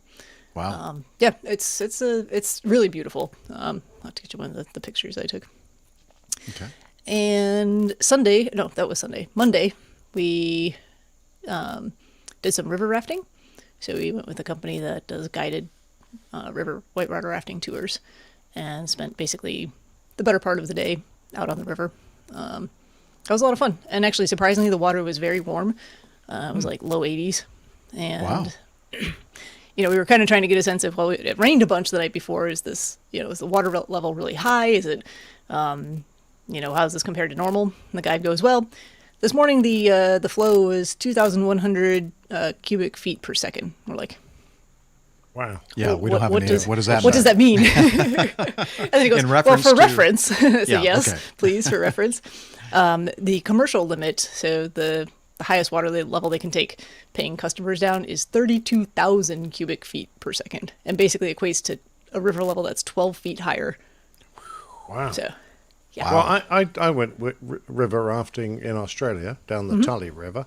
Wow. Yeah, it's really beautiful. I'll have to get you one of the pictures I took. Okay. And Monday, we did some river rafting. So we went with a company that does guided whitewater rafting tours and spent basically the better part of the day out on the river. That was a lot of fun. And actually, surprisingly, the water was very warm. It was like low 80s. And, wow. We were kind of trying to get a sense of, well, it rained a bunch the night before. Is this, is the water level really high? Is it, how's this compared to normal? And the guide goes, well, this morning the flow was 2,100 cubic feet per second. We're like, wow. Yeah, well, we don't have any. What does that mean? What does that mean? And then he goes, well, for reference. So yes, okay. Please, for reference. The commercial limit, so the highest water level they can take paying customers down is 32,000 cubic feet per second, and basically equates to a river level that's 12 feet higher. Wow. So, yeah. Well, I went river rafting in Australia down the Tully River,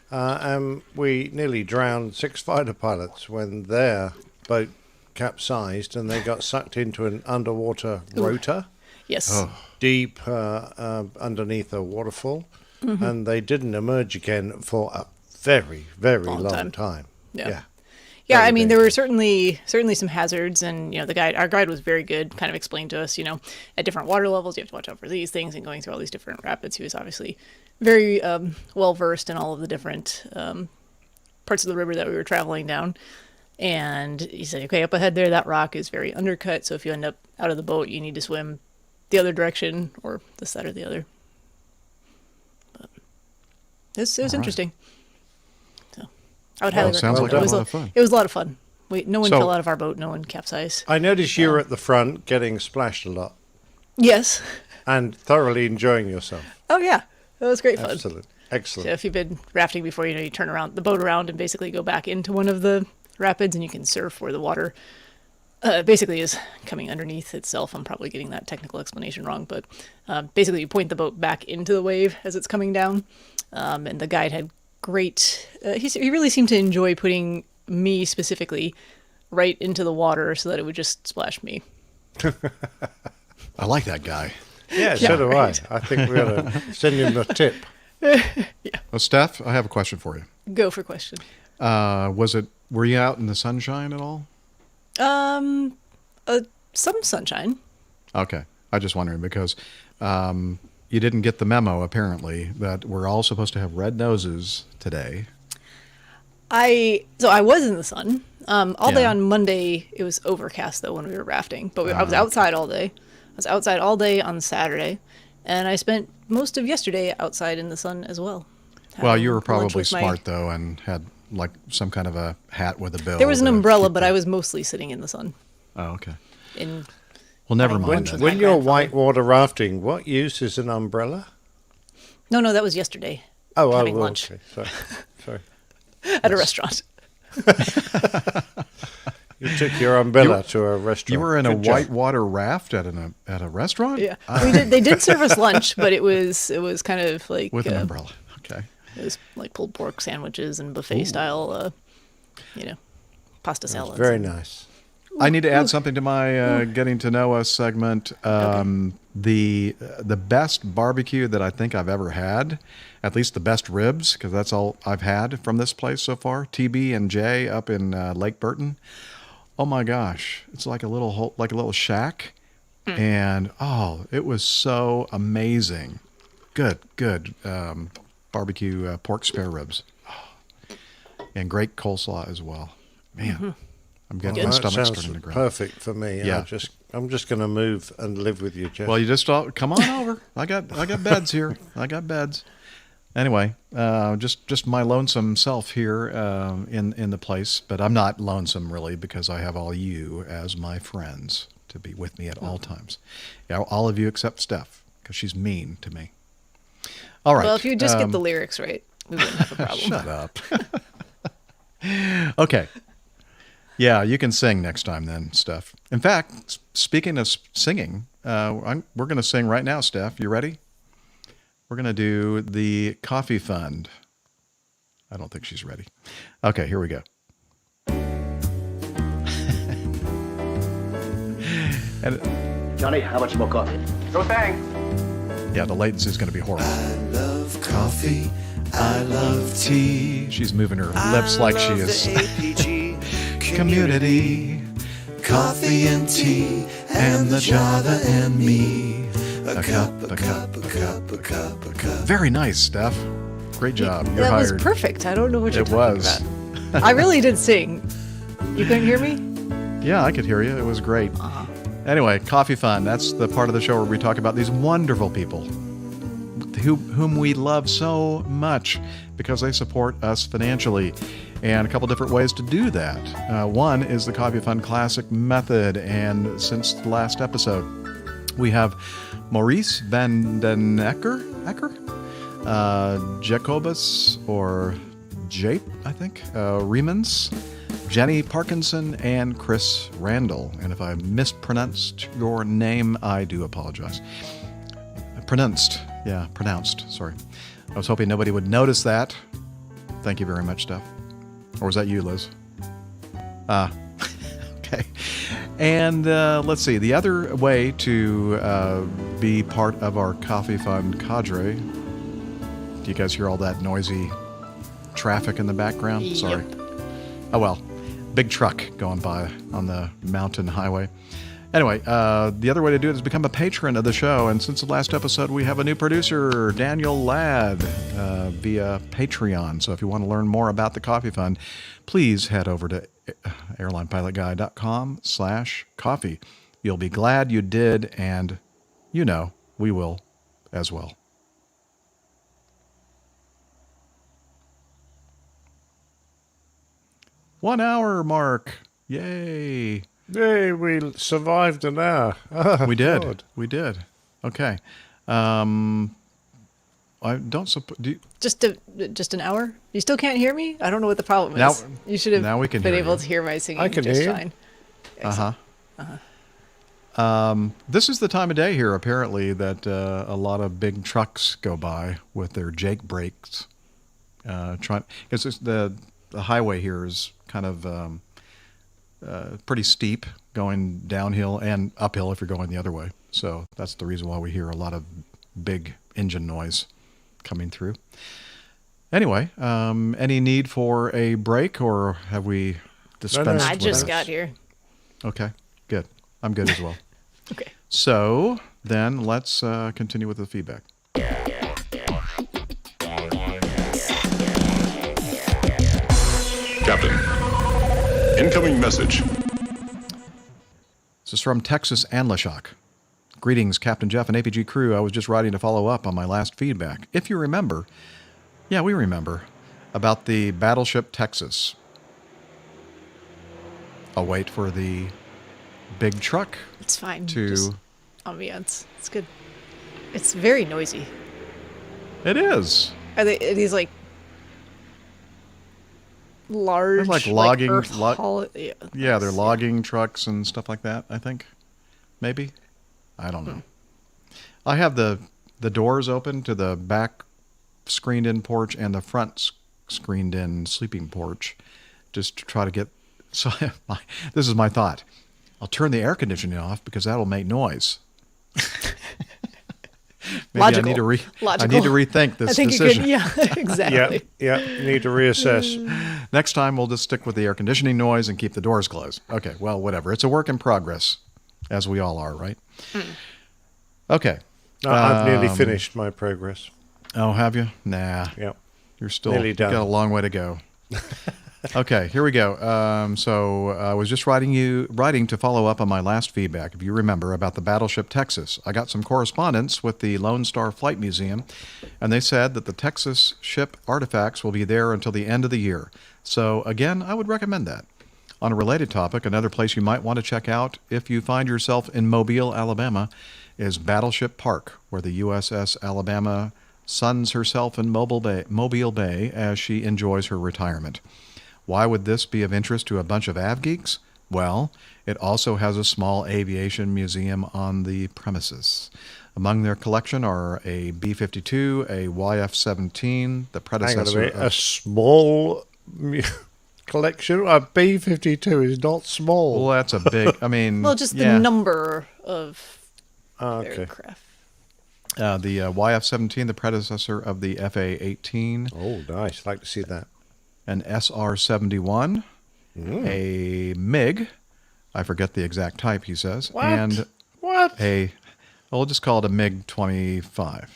and we nearly drowned 6 fighter pilots when their boat capsized and they got sucked into an underwater rotor. Yes. Deep underneath a waterfall, and they didn't emerge again for a very, very long time. Yeah. Very I mean, there dangerous. were certainly some hazards, and our guide was very good, kind of explained to us, at different water levels, you have to watch out for these things, and going through all these different rapids. He was obviously very well versed in all of the different parts of the river that we were traveling down. And he said, okay, up ahead there, that rock is very undercut, so if you end up out of the boat, you need to swim the other direction, or this side or the other. But it was interesting. So I would highly recommend sounds it. like It a was lot of fun. It was a lot of fun. No one So- fell out of our boat. No one capsized. I noticed you were at the front getting splashed a lot Yes. and thoroughly enjoying yourself. Oh yeah, that was great fun. Excellent. So Excellent. if you've been rafting before, you turn around the boat around and basically go back into one of the rapids, and you can surf where the water basically is coming underneath itself. I'm probably getting that technical explanation wrong, but basically you point the boat back into the wave as it's coming down. And the guide had great. He really seemed to enjoy putting me specifically right into the water so that it would just splash me. I like that guy. Yeah, so do right. I think we ought to send him a tip. Well, Steph, I have a question for you. Go for question. Were you out in the sunshine at all? Some sunshine. Okay. I just wondering because you didn't get the memo, apparently, that we're all supposed to have red noses today. I was in the sun all day Yeah. on Monday. It was overcast though when we were rafting, but I was outside all day. I was outside all day on Saturday, and I spent most of yesterday outside in the sun as well. Well, you were lunch probably with my- smart, though, and had like some kind of a hat with a bill. There was an to umbrella, keep but the- I was mostly sitting in the sun. Oh, okay. Well, never When, mind. when you're whitewater rafting, what use is an umbrella? No, that was yesterday. Oh, having well, lunch okay. Sorry. at a restaurant. You took your umbrella to a restaurant. You were in a Good job. whitewater raft at a restaurant? Yeah, they did serve us lunch, but it was kind of like With an umbrella. Okay. It was like pulled pork sandwiches and buffet style, pasta salads. Very nice. I need to add something to my getting to know us segment. The best barbecue that I think I've ever had, at least the best ribs, because that's all I've had from this place so far. TB&J up in Lake Burton. Oh my gosh, it's like a little shack, and it was so amazing. Good barbecue pork spare ribs, and great coleslaw as well. Man. I'm getting my That stomach sounds starting to grow. perfect for me. Yeah. I'm just going to move and live with you, Jeff. Well, you just come on over. I got beds here. I got beds. Anyway, just my lonesome self here in the place, but I'm not lonesome really because I have all you as my friends to be with me at all times. Yeah, all of you except Steph because she's mean to me. All right. Well, if you just get the lyrics right, we wouldn't have a problem. Shut up. Okay. Yeah, you can sing next time then, Steph. In fact, speaking of singing, we're going to sing right now, Steph. You ready? We're going to do the Coffee Fund. I don't think she's ready. Okay, here we go. And, Johnny, how much more coffee? No thanks. yeah, the latency is going to be horrible. I love coffee. I love tea. She's moving her lips like she is. APG Community, coffee and tea, and the Java and me. A cup, a cup, a cup, a cup, a cup. Very nice, Steph. Great job. You're that hired. was perfect. I don't know what you're It talking was. about. I really did sing. You couldn't hear me? Yeah, I could hear you. It was great. Anyway, Coffee Fun. That's the part of the show where we talk about these wonderful people whom we love so much because they support us financially. And a couple different ways to do that. One is the Coffee Fund Classic Method. And since the last episode, we have Maurice Van den Ecker, Jacobus, or Jape, I think, Riemans, Jenny Parkinson, and Chris Randall. And if I mispronounced your name, I do apologize. Pronounced. Sorry. I was hoping nobody would notice that. Thank you very much, Steph. Or was that you, Liz? Okay. And let's see. The other way to be part of our Coffee Fund cadre. Do you guys hear all that noisy traffic in the background? Yep. Sorry. Oh, well. Big truck going by on the mountain highway. Anyway, the other way to do it is become a patron of the show. And since the last episode, we have a new producer, Daniel Ladd, via Patreon. So if you want to learn more about the Coffee Fund, please head over to airlinepilotguy.com/coffee. You'll be glad you did, and we will as well. One hour mark. Yay. Yay, we survived an hour. Oh, We did. God. We did. Okay. I don't suppose. Just an hour? You still can't hear me? I don't know what the problem Now- is. You should have now we can been hear able you. to hear my singing I can just hear you. fine. This is the time of day here, apparently, that a lot of big trucks go by with their Jake brakes. Because the highway here is kind of pretty steep, going downhill and uphill if you're going the other way. So that's the reason why we hear a lot of big engine noise coming through. Anyway, any need for a break, or have we dispensed I with just it? got here. Okay, good. I'm good as well. Okay. So then let's continue with the feedback. Captain, incoming message. This is from Texas Anlashok. Greetings, Captain Jeff and APG crew. I was just writing to follow up on my last feedback. If you remember, yeah, we remember, about the battleship Texas. I'll wait for the big truck. It's fine. To Just ambiance. It's good. It's very noisy. It is. Are these like large, They're like logging, yeah, they're logging trucks and stuff like that, I think. Maybe. I don't know. I have the doors open to the back screened-in porch and the front screened-in sleeping porch, just to try to get. So this is my thought. I'll turn the air conditioning off because that'll make noise. Maybe Logical. I need to Logical. rethink this I think decision. You could, yeah, exactly. Yeah, you need to reassess. Next time we'll just stick with the air conditioning noise and keep the doors closed. Okay, well, whatever. It's a work in progress, as we all are, right? Okay. I've nearly finished my progress. Oh, have you? Nah. Yep. You're still Nearly done. got a long way to go. Okay, here we go. So I was just writing to follow up on my last feedback, if you remember, about the battleship Texas. I got some correspondence with the Lone Star Flight Museum, and they said that the Texas ship artifacts will be there until the end of the year. So again, I would recommend that. On a related topic, another place you might want to check out if you find yourself in Mobile, Alabama, is Battleship Park, where the USS Alabama suns herself in Mobile Bay as she enjoys her retirement. Why would this be of interest to a bunch of av geeks? Well, it also has a small aviation museum on the premises. Among their collection are a B-52, a YF-17, the predecessor. Hang on a minute, a small collection? A B-52 is not small. Well, that's a big, I mean... Well, just the number of The aircraft. YF-17, the predecessor of the FA-18. Oh, nice. I'd like to see that. An SR-71, a MiG, I forget the exact type, he says. What? And what? We'll just call it a MiG-25.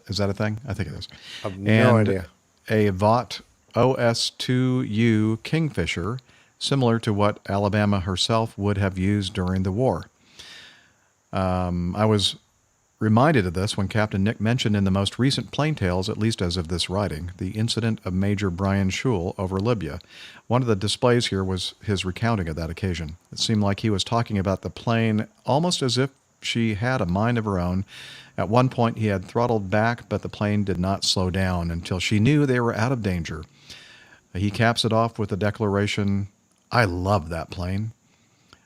Is that a thing? I think it is. I have no idea. A Vought OS-2U Kingfisher, similar to what Alabama herself would have used during the war. I was reminded of this when Captain Nick mentioned in the most recent Plain Tales, at least as of this writing, the incident of Major Brian Schul over Libya. One of the displays here was his recounting of that occasion. It seemed like he was talking about the plane almost as if she had a mind of her own. At one point he had throttled back, but the plane did not slow down until she knew they were out of danger. He caps it off with the declaration, "I love that plane."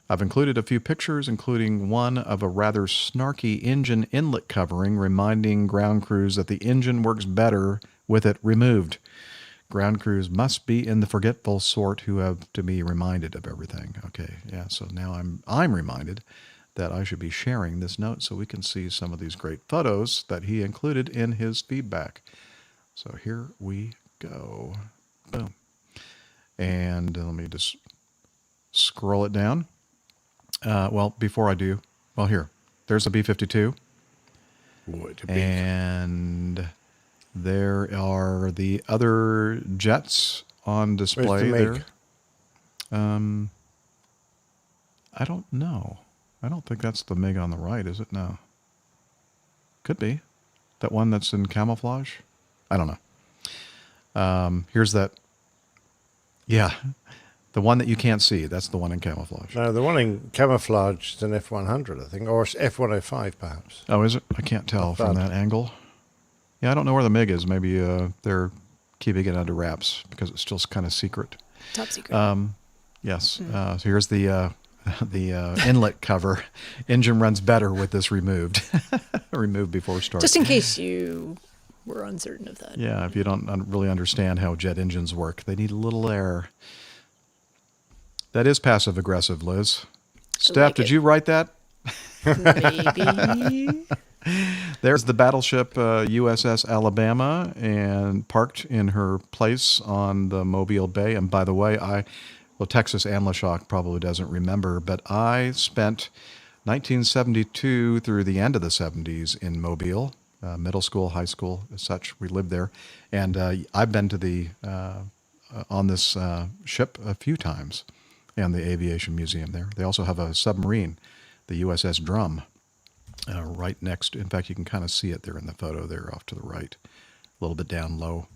I've included a few pictures, including one of a rather snarky engine inlet covering, reminding ground crews that the engine works better with it removed. Ground crews must be in the forgetful sort who have to be reminded of everything. Okay, yeah, so now I'm reminded that I should be sharing this note so we can see some of these great photos that he included in his feedback. So here we go. Boom. And let me just scroll it down. Before I do, here, there's a B-52. And there are the other jets on display there. I don't know. I don't think that's the MiG on the right, is it? No. Could be. That one that's in camouflage? I don't know. Here's that. Yeah. The one that you can't see, that's the one in camouflage. No, the one in camouflage is an F-100, I think, or F-105 perhaps. Oh, is it? I can't tell from that angle. Yeah, I don't know where the MiG is. Maybe they're keeping it under wraps because it's still kind of secret. Top secret. Yes. So here's the inlet cover. Engine runs better with this removed. Removed before start. Just in case you were uncertain of that. Yeah, if you don't really understand how jet engines work, they need a little air. That is passive-aggressive, Liz. Steph, did you write that? Maybe. There's the battleship USS Alabama, and parked in her place on the Mobile Bay. And by the way, Texas Anlashok probably doesn't remember, but I spent 1972 through the end of the 70s in Mobile, middle school, high school, as such. We lived there. And I've been to the on this ship a few times, and the Aviation Museum there. They also have a submarine, the USS Drum, right next. In fact, you can kind of see it there in the photo there off to the right, a little bit down low.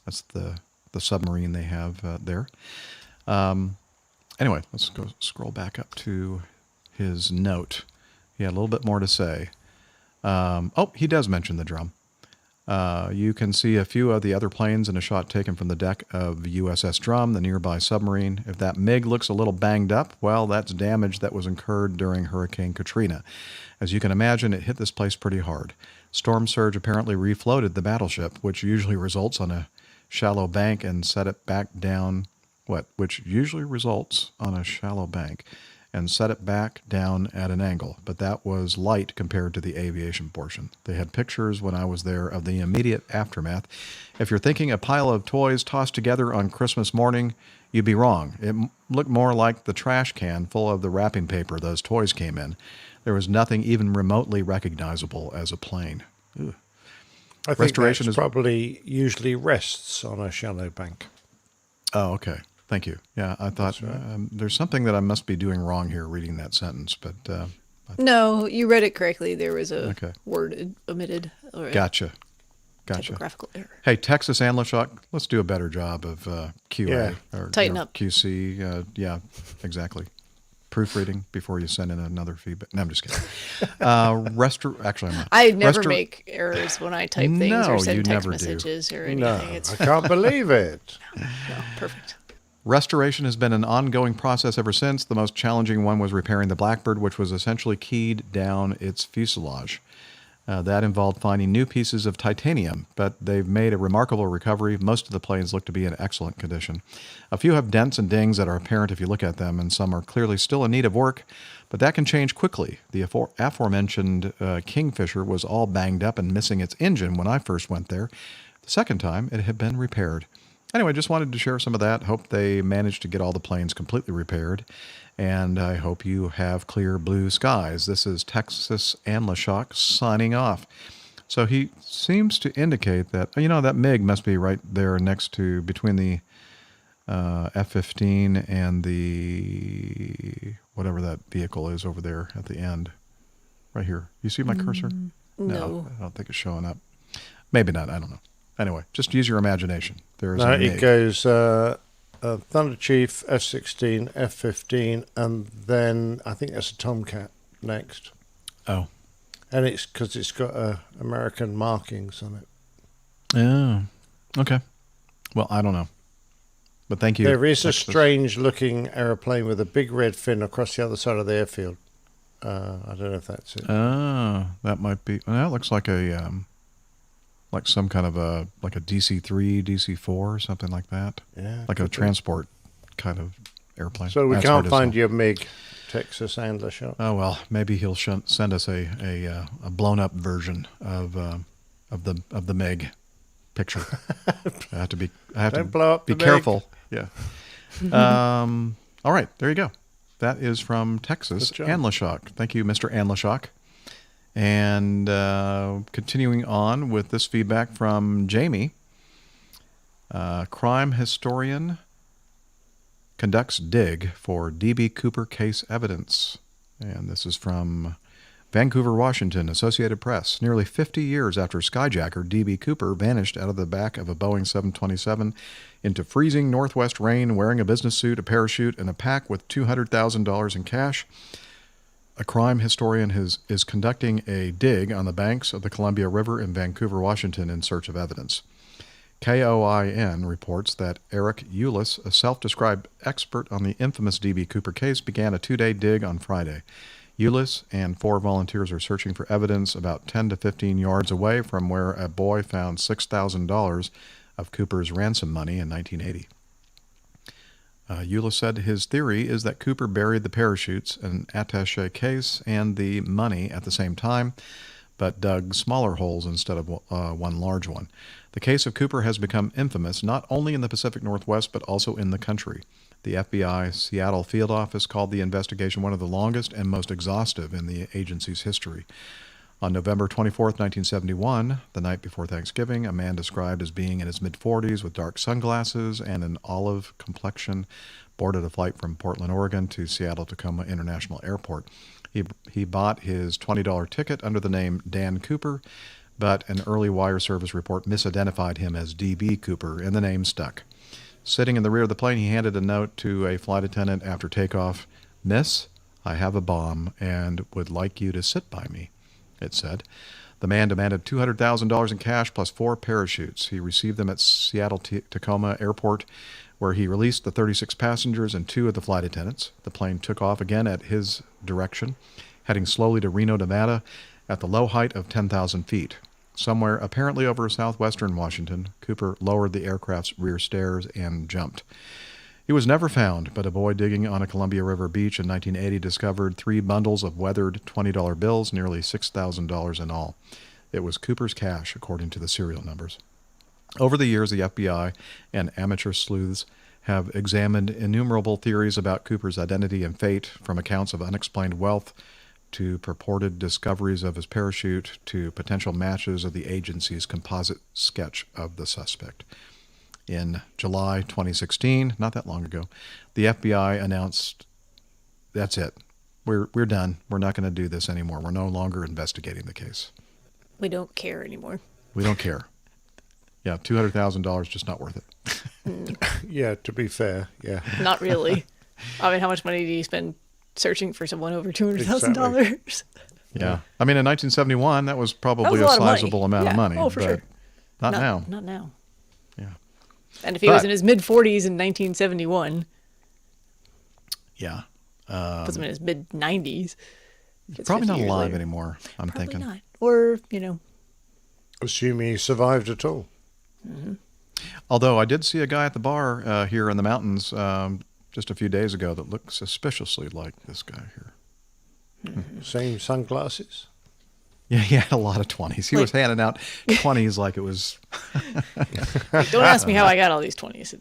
That's the submarine they have there. Anyway, let's go scroll back up to his note. He had a little bit more to say. He does mention the Drum. You can see a few of the other planes in a shot taken from the deck of USS Drum, the nearby submarine. If that MiG looks a little banged up, well, that's damage that was incurred during Hurricane Katrina. As you can imagine, it hit this place pretty hard. Storm surge apparently refloated the battleship, which usually results on a shallow bank, and set it back down. Which usually results on a shallow bank and set it back down at an angle, but that was light compared to the aviation portion. They had pictures when I was there of the immediate aftermath. If you're thinking a pile of toys tossed together on Christmas morning, you'd be wrong. It looked more like the trash can full of the wrapping paper those toys came in. There was nothing even remotely recognizable as a plane. Ugh. I think restoration probably usually rests on a shallow bank. Oh, okay. Thank you. Yeah, I thought there's something that I must be doing wrong here reading that sentence, but... no, you read it correctly. There was a word omitted. Or Gotcha. Typographical error. Hey, Texas and LaShock, let's do a better job of QA. Or, Tighten up. QC. Yeah, exactly. Proofreading before you send in another feedback. No, I'm just kidding. Actually, I'm not. I never make errors when I type things or send text messages or anything. No, I can't believe it. No, perfect. Restoration has been an ongoing process ever since. The most challenging one was repairing the Blackbird, which was essentially keyed down its fuselage. That involved finding new pieces of titanium, but they've made a remarkable recovery. Most of the planes look to be in excellent condition. A few have dents and dings that are apparent if you look at them, and some are clearly still in need of work, but that can change quickly. The aforementioned Kingfisher was all banged up and missing its engine when I first went there. The second time, it had been repaired. Anyway, just wanted to share some of that. Hope they managed to get all the planes completely repaired. And I hope you have clear blue skies. This is Texas and LaShock signing off. So he seems to indicate that, that MiG must be right there next to, between the F-15 and the, whatever that vehicle is over there at the end. Right here. You see my cursor? No. I don't think it's showing up. Maybe not. I don't know. Anyway, just use your imagination. There's no, it goes Thunder Chief, F-16, F-15, and then I think that's a Tomcat next. Oh. And it's because it's got American markings on it. Oh, okay. Well, I don't know. But thank you. There is a strange-looking aeroplane with a big red fin across the other side of the airfield. I don't know if that's it. Oh, that might be. Well, it looks like a... like some kind of a DC-3, DC-4 or something like that. Yeah. Like a transport kind of airplane. So we can't find your MiG, Texas and LaShock. Oh, well, maybe he'll send us a blown-up version of the MiG picture. I have to be careful. Yeah. All right, there you go. That is from Texas and LaShock. Thank you, Mr. and LaShock. And continuing on with this feedback from Jamie, crime historian conducts dig for D.B. Cooper case evidence. And this is from Vancouver, Washington, Associated Press. Nearly 50 years after skyjacker D.B. Cooper vanished out of the back of a Boeing 727 into freezing northwest rain wearing a business suit, a parachute, and a pack with $200,000 in cash, a crime historian is conducting a dig on the banks of the Columbia River in Vancouver, Washington, in search of evidence. KOIN reports that Eric Eulis, a self-described expert on the infamous D.B. Cooper case, began a 2-day dig on Friday. Eulis and 4 volunteers are searching for evidence about 10 to 15 yards away from where a boy found $6,000 of Cooper's ransom money in 1980. Eulis said his theory is that Cooper buried the parachutes, an attaché case, and the money at the same time, but dug smaller holes instead of one large one. The case of Cooper has become infamous not only in the Pacific Northwest but also in the country. The FBI Seattle field office called the investigation one of the longest and most exhaustive in the agency's history. On November 24th, 1971, the night before Thanksgiving, a man described as being in his mid-40s with dark sunglasses and an olive complexion boarded a flight from Portland, Oregon to Seattle-Tacoma International Airport. He bought his $20 ticket under the name Dan Cooper, but an early wire service report misidentified him as D.B. Cooper, and the name stuck. Sitting in the rear of the plane, he handed a note to a flight attendant after takeoff. "Miss, I have a bomb and would like you to sit by me," it said. The man demanded $200,000 in cash plus 4 parachutes. He received them at Seattle-Tacoma Airport, where he released the 36 passengers and 2 of the flight attendants. The plane took off again at his direction, heading slowly to Reno, Nevada, at the low height of 10,000 feet. Somewhere, apparently over southwestern Washington, Cooper lowered the aircraft's rear stairs and jumped. He was never found, but a boy digging on a Columbia River beach in 1980 discovered 3 bundles of weathered $20 bills, nearly $6,000 in all. It was Cooper's cash, according to the serial numbers. Over the years, the FBI and amateur sleuths have examined innumerable theories about Cooper's identity and fate, from accounts of unexplained wealth to purported discoveries of his parachute to potential matches of the agency's composite sketch of the suspect. In July 2016, not that long ago, the FBI announced, "That's it. We're done. We're not going to do this anymore. We're no longer investigating the case. We don't care anymore. We don't care." Yeah, $200,000 just not worth it. Yeah, to be fair, yeah. Not really. I mean, how much money do you spend searching for someone over $200,000? Yeah. I mean, in 1971, that was probably a sizable amount of money. Oh, for but sure. Not now. Not now. Yeah. And if he was in his mid-40s in 1971, yeah, puts him in his mid-90s. Probably not alive anymore, I'm thinking. Not. Or, assuming he survived at all. Mm-hmm. Although I did see a guy at the bar here in the mountains just a few days ago that looked suspiciously like this guy here. Mm-hmm. Same sunglasses? Yeah, he had a lot of 20s. He was handing out 20s like it was... Don't ask me how I got all these 20s.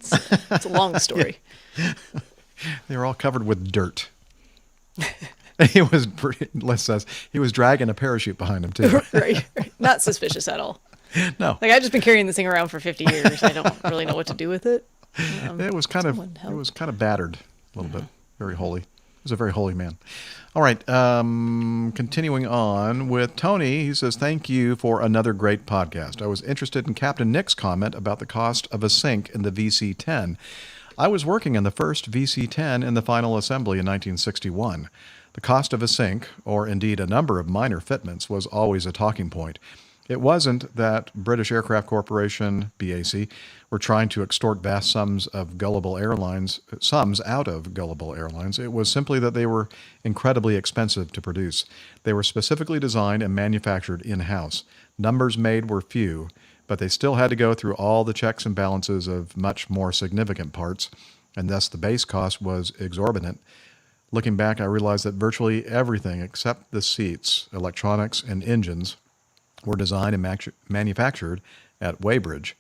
It's a long story. Yeah. They were all covered with dirt. He was, Les says, he was dragging a parachute behind him, too. Right. Not suspicious at all. No. Like, I've just been carrying this thing around for 50 years. I don't really know what to do with it. It was kind of battered a little bit. Very holy. He was a very holy man. All right. Continuing on with Tony. He says, "Thank you for another great podcast. I was interested in Captain Nick's comment about the cost of a sink in the VC-10. I was working in the first VC-10 in the final assembly in 1961. The cost of a sink, or indeed a number of minor fitments, was always a talking point. It wasn't that British Aircraft Corporation, BAC, were trying to extort vast sums out of gullible airlines. It was simply that they were incredibly expensive to produce. They were specifically designed and manufactured in-house. Numbers made were few, but they still had to go through all the checks and balances of much more significant parts, and thus the base cost was exorbitant. Looking back, I realized that virtually everything except the seats, electronics, and engines were designed and manufactured at Weybridge.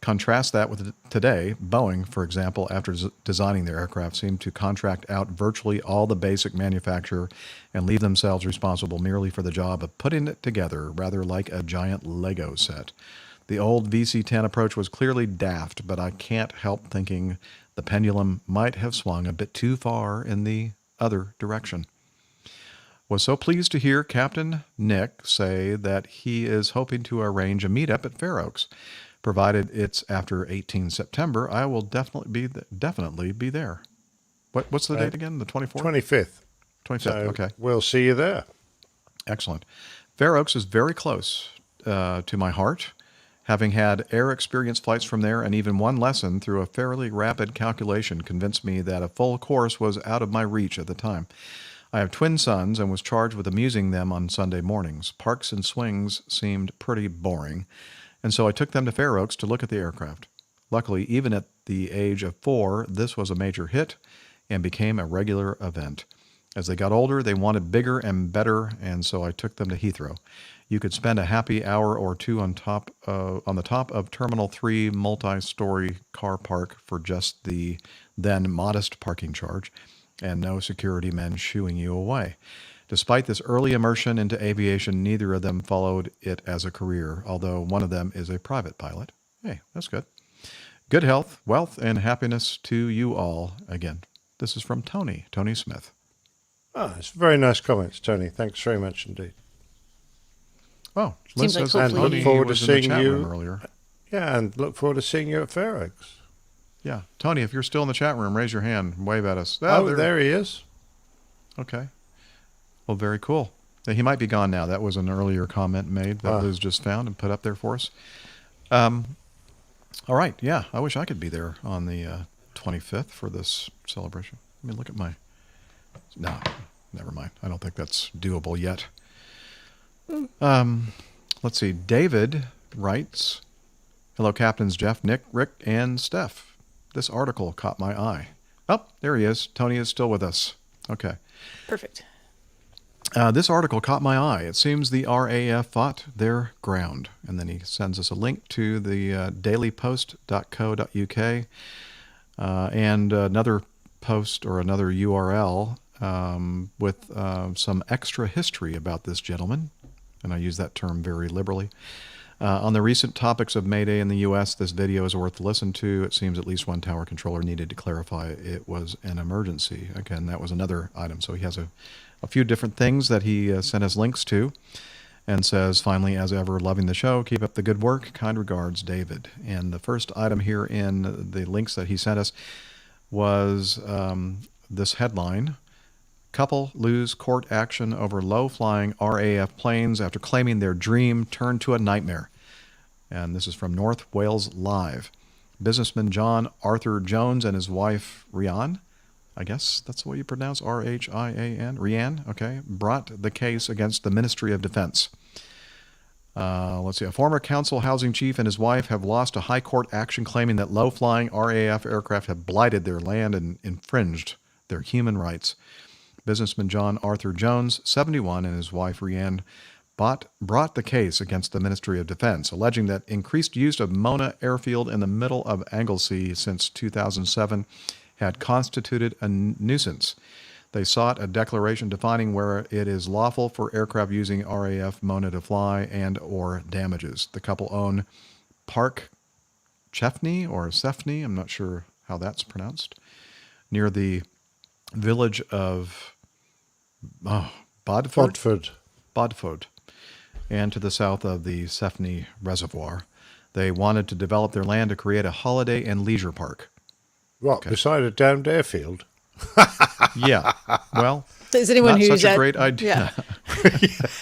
Contrast that with today. Boeing, for example, after designing their aircraft, seemed to contract out virtually all the basic manufacture and leave themselves responsible merely for the job of putting it together, rather like a giant Lego set. The old VC-10 approach was clearly daft, but I can't help thinking the pendulum might have swung a bit too far in the other direction. Was so pleased to hear Captain Nick say that he is hoping to arrange a meetup at Fair Oaks. Provided it's after 18 September, I will definitely be there. What's the date again? The 24th? 25th. 25th, So okay. We'll see you there. Excellent. Fair Oaks is very close to my heart. Having had air experience flights from there and even one lesson through a fairly rapid calculation convinced me that a full course was out of my reach at the time. I have twin sons and was charged with amusing them on Sunday mornings. Parks and swings seemed pretty boring, and so I took them to Fair Oaks to look at the aircraft. Luckily, even at the age of 4, this was a major hit and became a regular event. As they got older, they wanted bigger and better, and so I took them to Heathrow. You could spend a happy hour or two on the top of Terminal 3 multi-story car park for just the then modest parking charge, and no security men shooing you away. Despite this early immersion into aviation, neither of them followed it as a career, although one of them is a private pilot. Hey, that's good. Good health, wealth, and happiness to you all. Again, this is from Tony Smith. Oh, it's very nice comments, Tony. Thanks very much indeed. Oh, Seems like and hopefully look forward to was in the seeing chat room you earlier. Yeah, and look forward to seeing you at Fair Oaks. Yeah, Tony, if you're still in the chat room, raise your hand, wave at us. Oh, there he is. Okay. Well, very cool. He might be gone now. That was an earlier comment made that was just found and put up there for us. All right. Yeah, I wish I could be there on the 25th for this celebration. Let me look at my... No, never mind. I don't think that's doable yet. Let's see. David writes, hello, Captains Jeff, Nick, Rick, and Steph. This article caught my eye. Oh, there he is. Tony is still with us. Okay. Perfect. This article caught my eye. It seems the RAF fought their ground. And then he sends us a link to the dailypost.co.uk and another post or another URL with some extra history about this gentleman. And I use that term very liberally. On the recent topics of Mayday in the U.S., this video is worth a listen to. It seems at least one tower controller needed to clarify it was an emergency. Again, that was another item. So he has a few different things that he sent us links to and says, finally, as ever, loving the show. Keep up the good work. Kind regards, David. And the first item here in the links that he sent us was this headline. Couple lose court action over low-flying RAF planes after claiming their dream turned to a nightmare. And this is from North Wales Live. Businessman John Arthur Jones and his wife Rhian, I guess that's the way you pronounce R-H-I-A-N, Rhian, okay, brought the case against the Ministry of Defense. Let's see. A former council housing chief and his wife have lost a high court action claiming that low-flying RAF aircraft have blighted their land and infringed their human rights. Businessman John Arthur Jones, 71, and his wife Rhian brought the case against the Ministry of Defense, alleging that increased use of Mona Airfield in the middle of Anglesey since 2007 had constituted a nuisance. They sought a declaration defining where it is lawful for aircraft using RAF Mona to fly and or damages. The couple own Park Chefney or Sefney, I'm not sure how that's pronounced, near the village of Bodford, and to the south of the Sefney Reservoir. They wanted to develop their land to create a holiday and leisure park. What, beside a damned airfield? Yeah. Well, is anyone not who's such a great idea.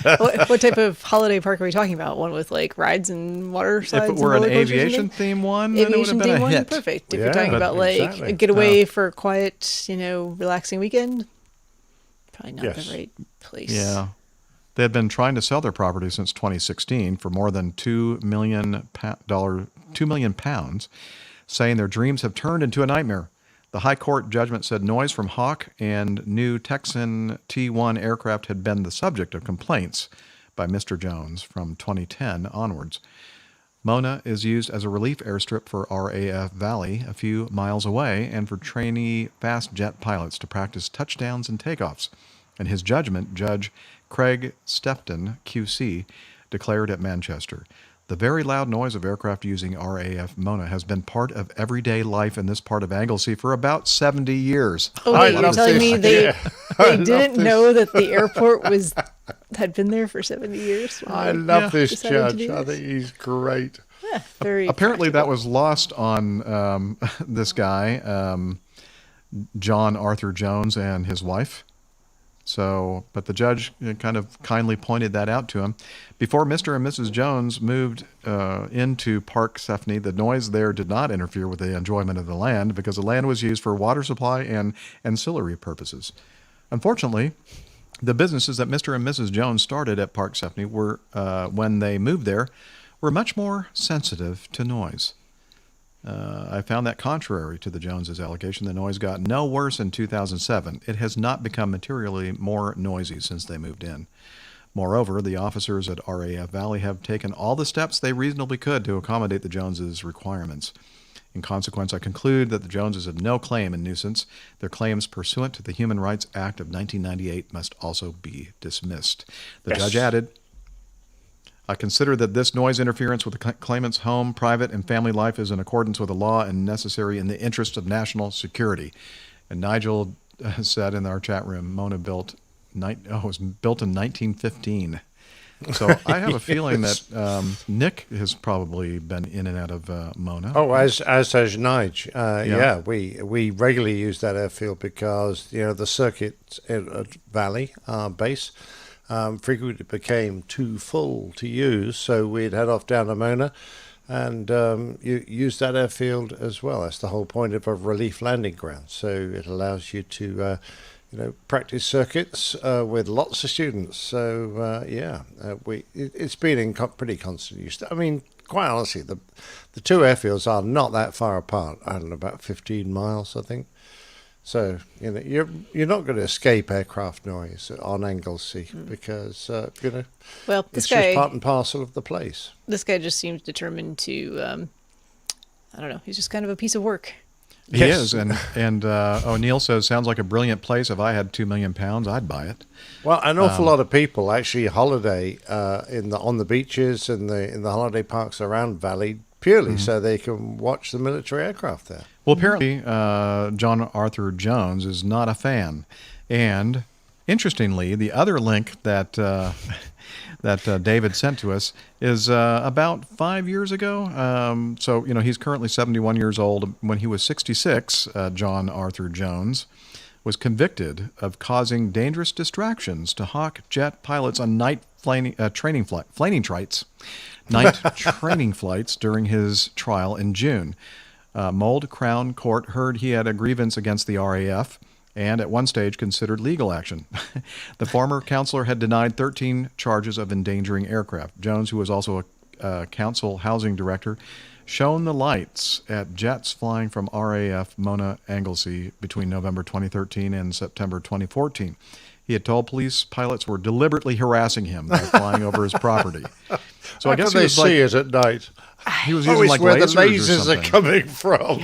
Yeah. what type of holiday park are we talking about? One with like rides and water slides? If it were an aviation theme one, then it would have been a hit. Perfect. If you're talking about like a getaway for a quiet, relaxing weekend, probably not the right place. Yeah. They had been trying to sell their property since 2016 for more than £2 million, saying their dreams have turned into a nightmare. The High Court judgment said noise from Hawk and new Texan T-1 aircraft had been the subject of complaints by Mr. Jones from 2010 onwards. Mona is used as a relief airstrip for RAF Valley a few miles away and for trainee fast jet pilots to practice touchdowns and takeoffs. In his judgment, Judge Craig Stepton, QC, declared at Manchester, the very loud noise of aircraft using RAF Mona has been part of everyday life in this part of Anglesey for about 70 years. Oh, wait, you're telling me they didn't know that the airport had been there for 70 years? I love this judge. I think he's great. Yeah, very apparently that was lost on this guy, John Arthur Jones, and his wife. So, but the judge kind of kindly pointed that out to him. Before Mr. and Mrs. Jones moved into Park Sefney, the noise there did not interfere with the enjoyment of the land because the land was used for water supply and ancillary purposes. Unfortunately, the businesses that Mr. and Mrs. Jones started at Park Sefney were, when they moved there, were much more sensitive to noise. I found that contrary to the Joneses' allegation, the noise got no worse in 2007. It has not become materially more noisy since they moved in. Moreover, the officers at RAF Valley have taken all the steps they reasonably could to accommodate the Joneses' requirements. In consequence, I conclude that the Joneses have no claim in nuisance. Their claims pursuant to the Human Rights Act of 1998 must also be dismissed. The judge added, I consider that this noise interference with the claimant's home, private, and family life is in accordance with the law and necessary in the interest of national security. And Nigel said in our chat room, Mona was built in 1915. So I have a feeling that Nick has probably been in and out of Mona. Oh, as has Nige. Yeah, we regularly use that airfield because the circuit at Valley, our base, frequently became too full to use, so we'd head off down to Mona and you use that airfield as well. That's the whole point of a relief landing ground. So it allows you to practice circuits with lots of students. So it's been in pretty constant use. I mean, quite honestly, the two airfields are not that far apart. I don't know, about 15 miles, I think. So you're not going to escape aircraft noise on Anglesey because well, it's just part and parcel of the place. This guy just seems determined to. I don't know. He's just kind of a piece of work. He is, and O'Neill says, sounds like a brilliant place. If I had £2 million, I'd buy it. Well, an awful lot of people actually holiday on the beaches and in the holiday parks around Valley purely so they can watch the military aircraft there. Well, apparently, John Arthur Jones is not a fan, and interestingly, the other link that that David sent to us is about 5 years ago. So, he's currently 71 years old. When he was 66, John Arthur Jones was convicted of causing dangerous distractions to Hawk jet pilots on night training flights during his trial in June. Mold Crown Court heard he had a grievance against the RAF and at one stage considered legal action. The former counselor had denied 13 charges of endangering aircraft. Jones, who was also a council housing director, shone the lights at jets flying from RAF Mona Anglesey between November 2013 and September 2014. He had told police pilots were deliberately harassing him by flying over his property. So I guess they see it at night. He was using like where the lasers are coming from.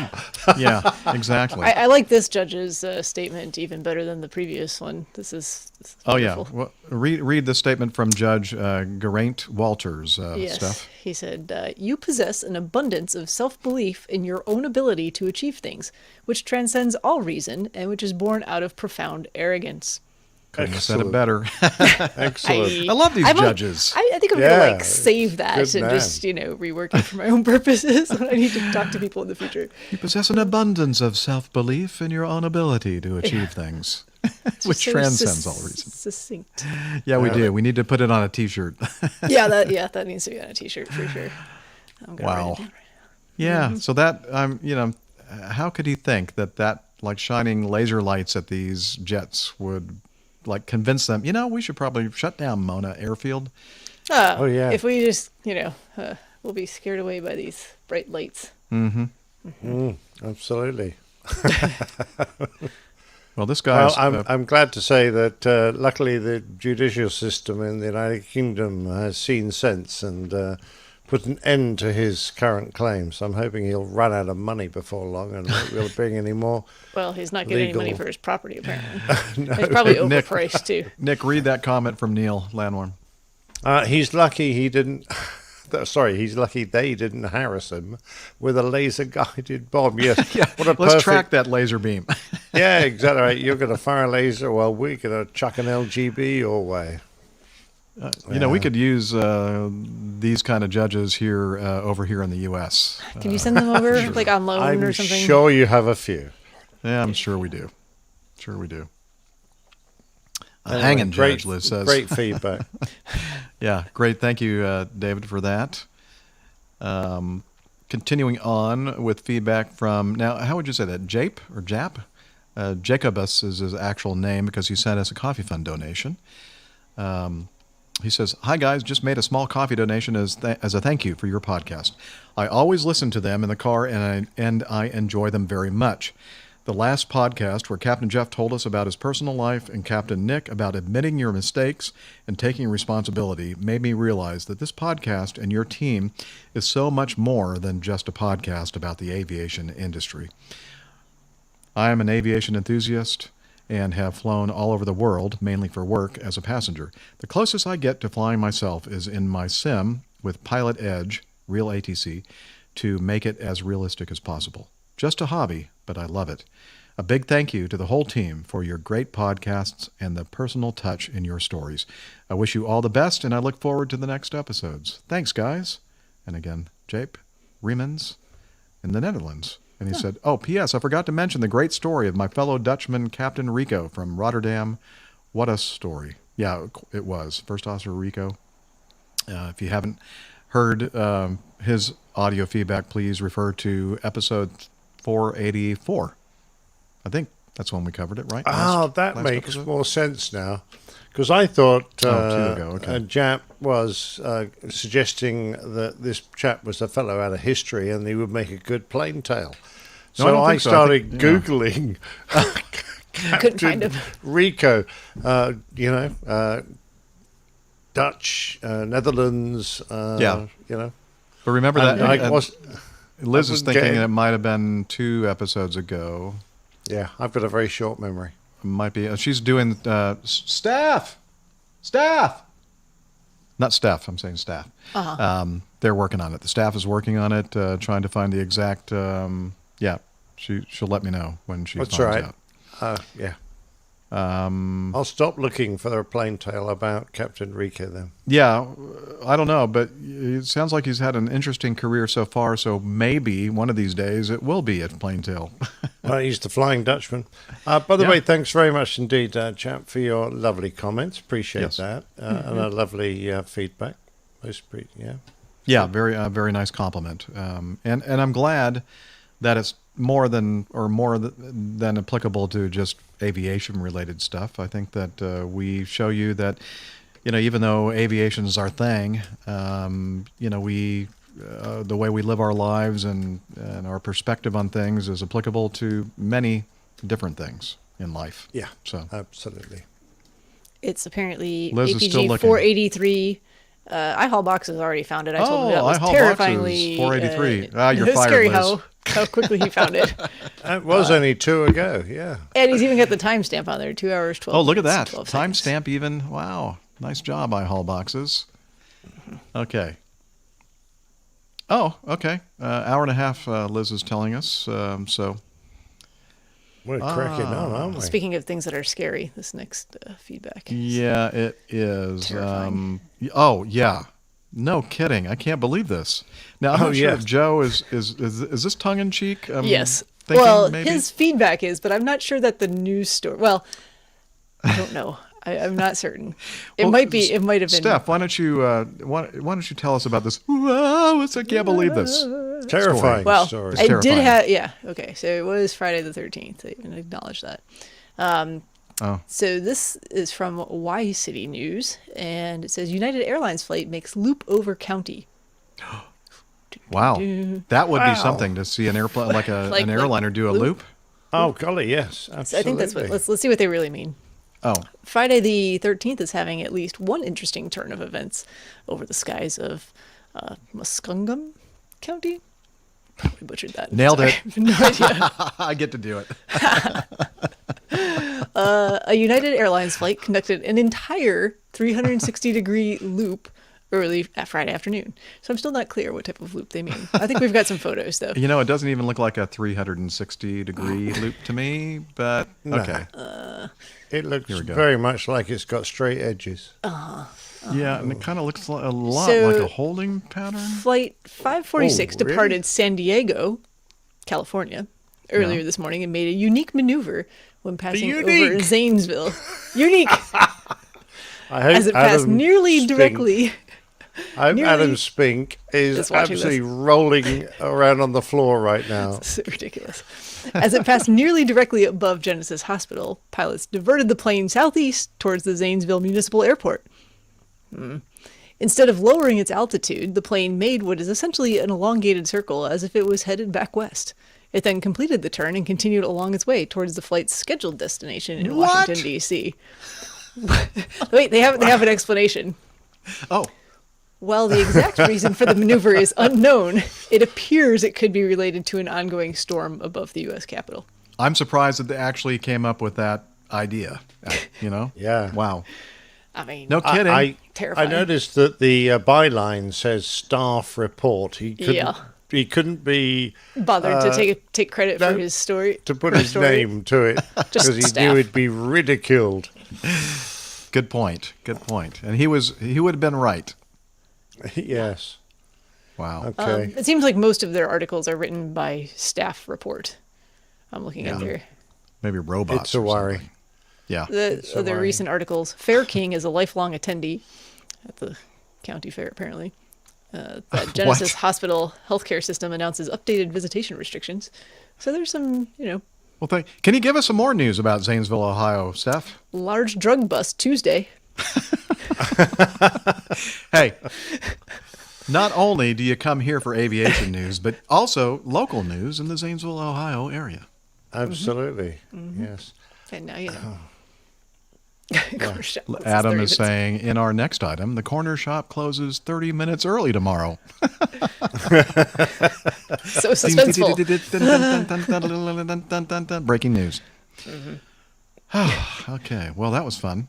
Yeah, exactly. I like this judge's statement even better than the previous one. This is wonderful. Well, read the statement from Judge Geraint Walters. Yes, Steph. he said, you possess an abundance of self-belief in your own ability to achieve things, which transcends all reason and which is born out of profound arrogance. Couldn't have said it better. Excellent. I love these judges. I think I'm going to save that and just, rework it for my own purposes when I need to talk to people in the future. You possess an abundance of self-belief in your own ability to achieve things, which transcends all reason. Succinct. Yeah, we do. We need to put it on a T-shirt. that needs to be on a T-shirt for sure. I'm gonna write it down. Yeah, so that, how could he think that like shining laser lights at these jets would like convince them, we should probably shut down Mona Airfield. Oh yeah. If we just, we'll be scared away by these bright lights. Absolutely. Well, this guy's... I'm glad to say that luckily the judicial system in the United Kingdom has seen sense and put an end to his current claims. I'm hoping he'll run out of money before long and won't be able to bring any more. Well, he's not getting any money for his property, apparently. He's probably overpriced, too. Nick, read that comment from Neil Landworm. He's lucky he didn't... he's lucky they didn't harass him with a laser-guided bomb. Yes, let's track that laser beam. Yeah, exactly right. You're going to fire a laser, well, we're going to chuck an LGB your way. We could use these kind of judges here over here in the U.S. Can you send them over, like on loan or something? I'm sure you have a few. Yeah, I'm sure we do. Hanging judge, Liz says. Great feedback. Yeah, great. Thank you, David, for that. Continuing on with feedback from, now, how would you say that? Jape or Jap? Jacobus is his actual name because he sent us a coffee fund donation. He says, hi guys, just made a small coffee donation as a thank you for your podcast. I always listen to them in the car and I enjoy them very much. The last podcast where Captain Jeff told us about his personal life and Captain Nick about admitting your mistakes and taking responsibility made me realize that this podcast and your team is so much more than just a podcast about the aviation industry. I am an aviation enthusiast and have flown all over the world, mainly for work as a passenger. The closest I get to flying myself is in my sim with Pilot Edge, real ATC, to make it as realistic as possible. Just a hobby, but I love it. A big thank you to the whole team for your great podcasts and the personal touch in your stories. I wish you all the best, and I look forward to the next episodes. Thanks, guys. And again, Jape Riemens in the Netherlands. And he said, oh, P.S., I forgot to mention the great story of my fellow Dutchman, Captain Rico from Rotterdam. What a story. Yeah, it was. First Officer Rico. If you haven't heard his audio feedback, please refer to episode 484. I think that's when we covered it, right? That makes episode? more sense now. Because I thought 2 ago, okay. Jap was suggesting that this chap was a fellow out of history and he would make a good plain tale. No, So I think so. started Googling Couldn't find him. Rico, Dutch, Netherlands, Yeah. you know. But remember And that I was- Liz I is was thinking getting- it might have been 2 episodes ago. Yeah, I've got a very short memory. Might be. She's doing staff. Not Steph. I'm saying staff. They're working on it. The staff is working on it, trying to find the exact. She'll let me know when she That's finds right. out. Yeah. I'll stop looking for a plain tale about Captain Rico then. Yeah, I don't know, but it sounds like he's had an interesting career so far. So maybe one of these days it will be at Plaintail. Well, he's the Flying Dutchman. By the Yeah. way, thanks very much indeed, chap, for your lovely comments. Appreciate Yes. that. And a lovely feedback. Yeah, very nice compliment. And I'm glad that it's more than applicable to just aviation related stuff. I think that we show you that, even though aviation is our thing, we the way we live our lives and our perspective on things is applicable to many different things in life. Yeah, so absolutely. It's apparently Liz is still APG looking. 483. iHaul Box has already found it. I told him that was iHaul terrifyingly Boxes, 483. You're it's fired, scary Liz. how quickly he found it. That was only 2 ago, yeah. And he's even got the timestamp on there, 2 hours, 12 Oh, look at minutes, that. 12 seconds. Timestamp even. Wow. Nice job, iHaul Boxes. Okay. Oh, okay. Hour and a half, Liz is telling us. So We're cracking on, aren't we? Speaking of things that are scary, this next feedback. yeah, it is. Terrifying. Oh, yeah. No kidding. I can't believe this. Now, I'm not sure yeah. if Joe is this tongue in cheek? Yes. Thinking Well, maybe? his feedback is, but I'm not sure that the news story. Well, I don't know. I'm not certain. It Well, might be. It might have been. Steph, why don't you tell us about this? Whoa, I can't believe this. Terrifying Well, story. I did terrifying. have. Yeah. Okay. So it was Friday the 13th. I even acknowledge that. So this is from Y City News, and it says United Airlines flight makes loop over county. Wow, that would be Wow. something to see an airplane like Like an airliner do a loop. Oh, golly, yes. Absolutely. So I think that's what. Let's see what they really mean. Oh, Friday the 13th is having at least one interesting turn of events over the skies of Muskingum County. Probably butchered that. Nailed Sorry. it. No idea. I get to do it. A United Airlines flight conducted an entire 360-degree loop early Friday afternoon. So I'm still not clear what type of loop they mean. I think we've got some photos, though. It doesn't even look like a 360-degree loop to me, but okay. It looks Here we go. very much like it's got straight edges. Yeah, and it kind of looks a lot So- like a holding pattern. Flight 546 Oh, really? departed San Diego, California, earlier Yeah. this morning and made a unique maneuver when passing over Unique? Zanesville. Unique! I hope As it passed Adam nearly Spink- directly. I hope nearly- Adam Spink is Just watching absolutely this. rolling around on the floor right now. So ridiculous. As it passed nearly directly above Genesis Hospital, pilots diverted the plane southeast towards the Zanesville Municipal Airport. Instead of lowering its altitude, the plane made what is essentially an elongated circle as if it was headed back west. It then completed the turn and continued along its way towards the flight's scheduled destination in What? Washington, D.C. Wait, they have an explanation. Oh. While the exact reason for the maneuver is unknown, it appears it could be related to an ongoing storm above the U.S. Capitol. I'm surprised that they actually came up with that idea. Yeah. Wow. I mean, No kidding. I terrifying. noticed that the byline says staff report. He couldn't be bothered to take credit for his story. to put his name to it because he knew he'd be ridiculed. Good point. And he would have been right. Yes. Wow. Okay. It seems like most of their articles are written by staff report. I'm looking at their Maybe robots. It's a worry. Yeah. the recent articles. Fair King is a lifelong attendee at the county fair, apparently. That Genesis Hospital healthcare system announces updated visitation restrictions. So there's some, Well, can you give us some more news about Zanesville, Ohio, Steph? large drug bust Tuesday. Hey, not only do you come here for aviation news, but also local news in the Zanesville, Ohio area. Absolutely. Yes. And now you know. Corner shop closes Adam 30 is saying, in our next item, the corner shop closes 30 minutes early tomorrow. So suspenseful. Breaking news. Okay, well, that was fun.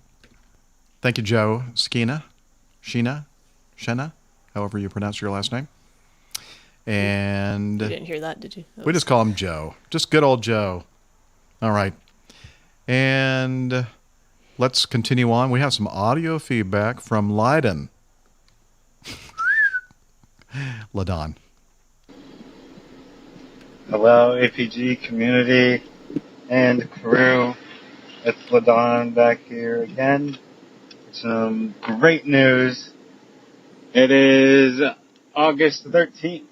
Thank you, Joe Sheena, however you pronounce your last name. And You didn't hear that, did you? we just call him Joe. Just good old Joe. All right. And let's continue on. We have some audio feedback from Leiden. LaDon. Hello, APG community and crew. It's LaDon back here again. Some great news. It is August 13th.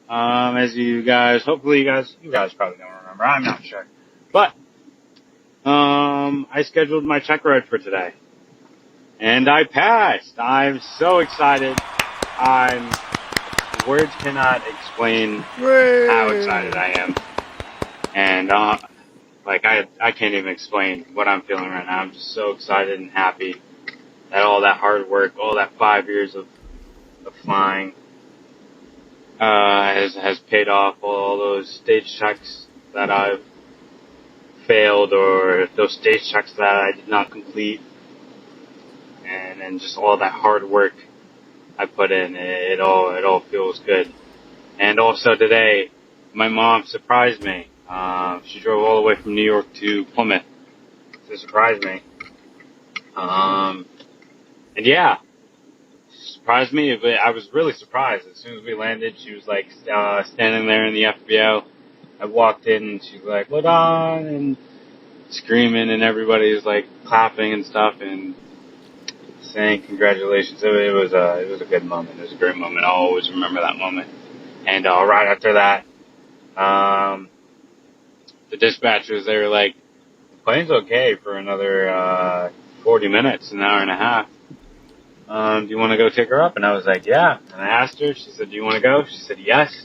As you guys, hopefully you guys probably don't remember. I'm not sure. But, I scheduled my check ride for today. And I passed. I'm so excited. Words cannot explain how excited I am. And, I can't even explain what I'm feeling right now. I'm just so excited and happy that all that hard work, all that 5 years of flying, has paid off. All those stage checks that I've failed, or those stage checks that I did not complete, and just all that hard work I put in, it all feels good. And also today, my mom surprised me. She drove all the way from New York to Plymouth to surprise me. And yeah, surprised me, but I was really surprised. As soon as we landed, she was like standing there in the FBO. I walked in and she was like, "LaDon," and screaming, and everybody was like clapping and stuff and saying congratulations. It was a good moment. It was a great moment. I'll always remember that moment. And right after that, the dispatchers, they were like, "The plane's okay for another 40 minutes, an hour and a half. Do you want to go take her up?" And I was like, "Yeah." And I asked her, she said, "Do you want to go?" She said, "Yes."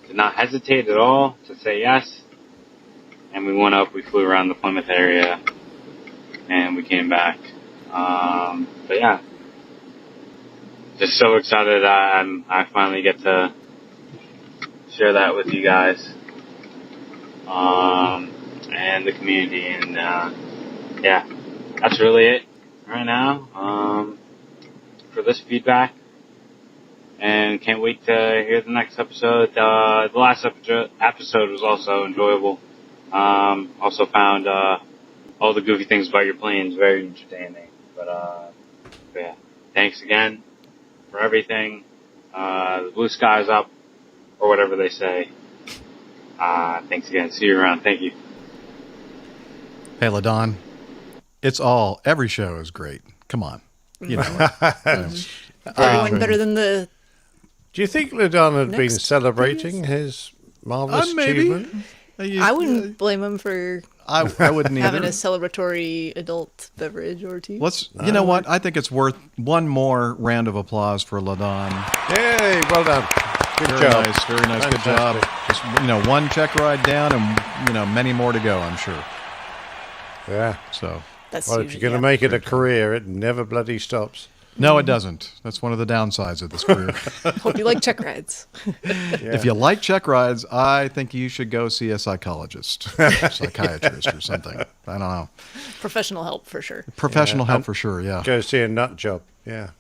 Did not hesitate at all to say yes. And we went up, we flew around the Plymouth area, and we came back. But yeah, just so excited I finally get to share that with you guys, and the community. And yeah, that's really it right now for this feedback. And can't wait to hear the next episode. The last episode was also enjoyable. Also found all the goofy things about your planes very entertaining. But yeah, thanks again for everything. The blue sky's up, or whatever they say. Thanks again. See you around. Thank you. Hey, LaDon. Every show is great. Come on. You know it. Everyone better than the... Do you think LaDon had been Next celebrating his marvelous achievement? I wouldn't blame him for I wouldn't either. having a celebratory adult beverage or two. You know what? I think it's worth one more round of applause for LaDon. Yay, well done. Good very job. nice, very nice. Good job. Fantastic. Just one check ride down, and many more to go, I'm sure. Yeah. So. Well, if you're going to make it a career, it never bloody stops. No, it doesn't. That's one of the downsides of this career. Hope you like check rides. If you like check rides, I think you should go see a psychiatrist, psychiatrist or something. I don't know. Professional help for sure. Professional help for sure, yeah. Go see a nut job. Yeah.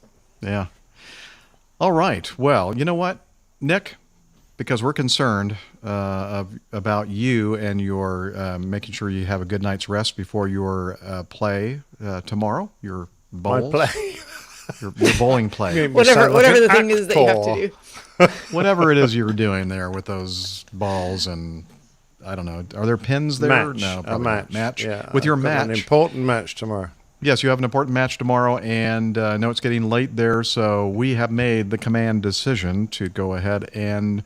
Yeah. All right. Well, you know what, Nick? Because we're concerned about you and your making sure you have a good night's rest before your play tomorrow, your bowls. My play? Your bowling play. Whatever the thing is that you have to do. Whatever it is you're doing there with those balls and, I don't know, are there pins there? Match. No, A probably not. Match. Yeah, with your I've got match. an important match tomorrow. Yes, you have an important match tomorrow, and I know it's getting late there, so we have made the command decision to go ahead and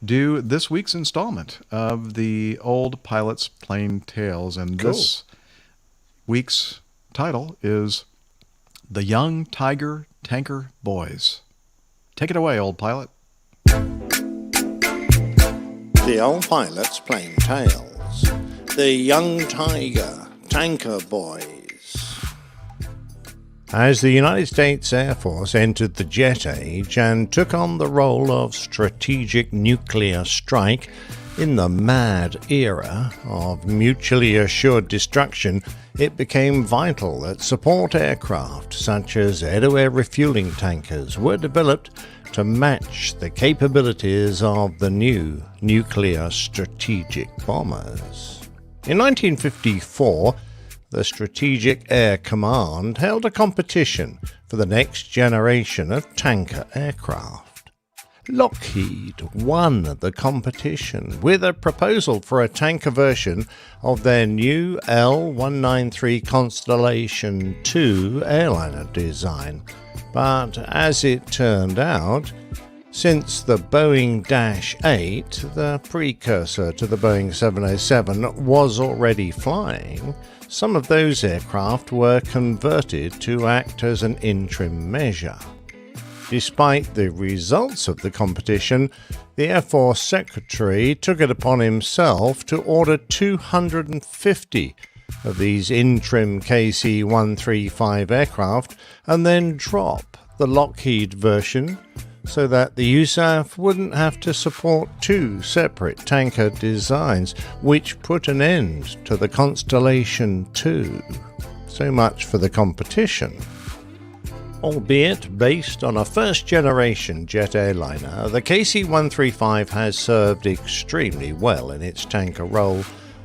do this week's installment of the Old Pilot's Plain Tales. And this week's title is The Young Tiger Tanker Boys. Take it away, Old Pilot. The Old Pilot's Plain Tales. The Young Tiger Tanker Boys. As the United States Air Force entered the jet age and took on the role of strategic nuclear strike in the mad era of mutually assured destruction, it became vital that support aircraft such as air-to-air refueling tankers were developed to match the capabilities of the new nuclear strategic bombers. In 1954, the Strategic Air Command held a competition for the next generation of tanker aircraft. Lockheed won the competition with a proposal for a tanker version of their new L-193 Constellation II airliner design. But as it turned out, since the Boeing Dash 8, the precursor to the Boeing 707, was already flying, some of those aircraft were converted to act as an interim measure. Despite the results of the competition, the Air Force Secretary took it upon himself to order 250 of these interim KC-135 aircraft and then drop the Lockheed version so that the USAF wouldn't have to support two separate tanker designs, which put an end to the Constellation II. So much for the competition. Albeit based on a first-generation jet airliner, the KC-135 has served extremely well in its tanker role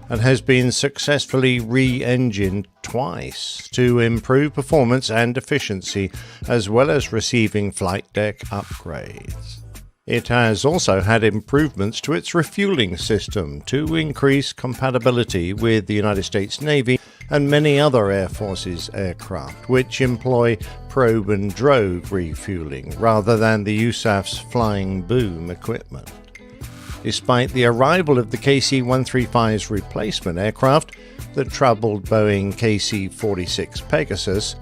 and has been successfully re-engined twice to improve performance and efficiency, as well as receiving flight deck upgrades. It has also had improvements to its refueling system to increase compatibility with the United States Navy and many other Air Force's aircraft, which employ probe and drogue refueling rather than the USAF's flying boom equipment. Despite the arrival of the KC-135's replacement aircraft, the troubled Boeing KC-46 Pegasus,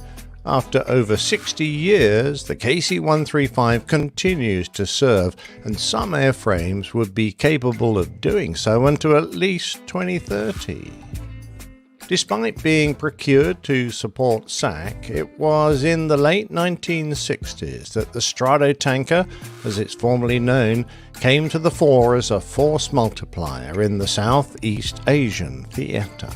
after over 60 years, the KC-135 continues to serve, and some airframes would be capable of doing so until at least 2030. Despite being procured to support SAC, it was in the late 1960s that the Stratotanker, as it's formerly known, came to the fore as a force multiplier in the Southeast Asian theatre.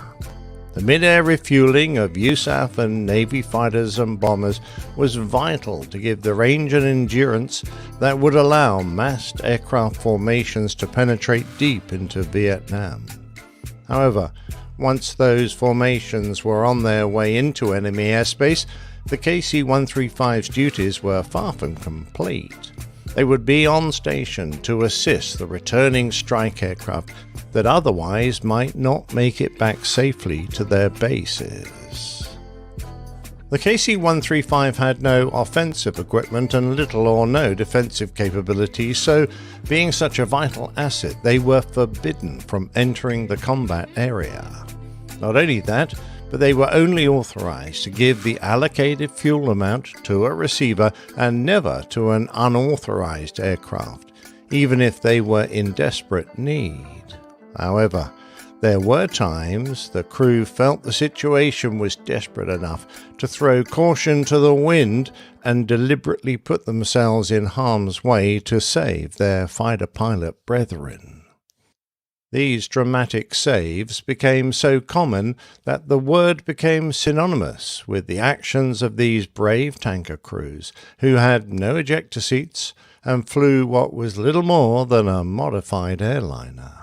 The mid-air refueling of USAF and Navy fighters and bombers was vital to give the range and endurance that would allow massed aircraft formations to penetrate deep into Vietnam. However, once those formations were on their way into enemy airspace, the KC-135's duties were far from complete. They would be on station to assist the returning strike aircraft that otherwise might not make it back safely to their bases. The KC-135 had no offensive equipment and little or no defensive capabilities, so being such a vital asset, they were forbidden from entering the combat area. Not only that, but they were only authorized to give the allocated fuel amount to a receiver and never to an unauthorized aircraft. even if they were in desperate need. However, there were times the crew felt the situation was desperate enough to throw caution to the wind and deliberately put themselves in harm's way to save their fighter pilot brethren. These dramatic saves became so common that the word became synonymous with the actions of these brave tanker crews who had no ejector seats and flew what was little more than a modified airliner.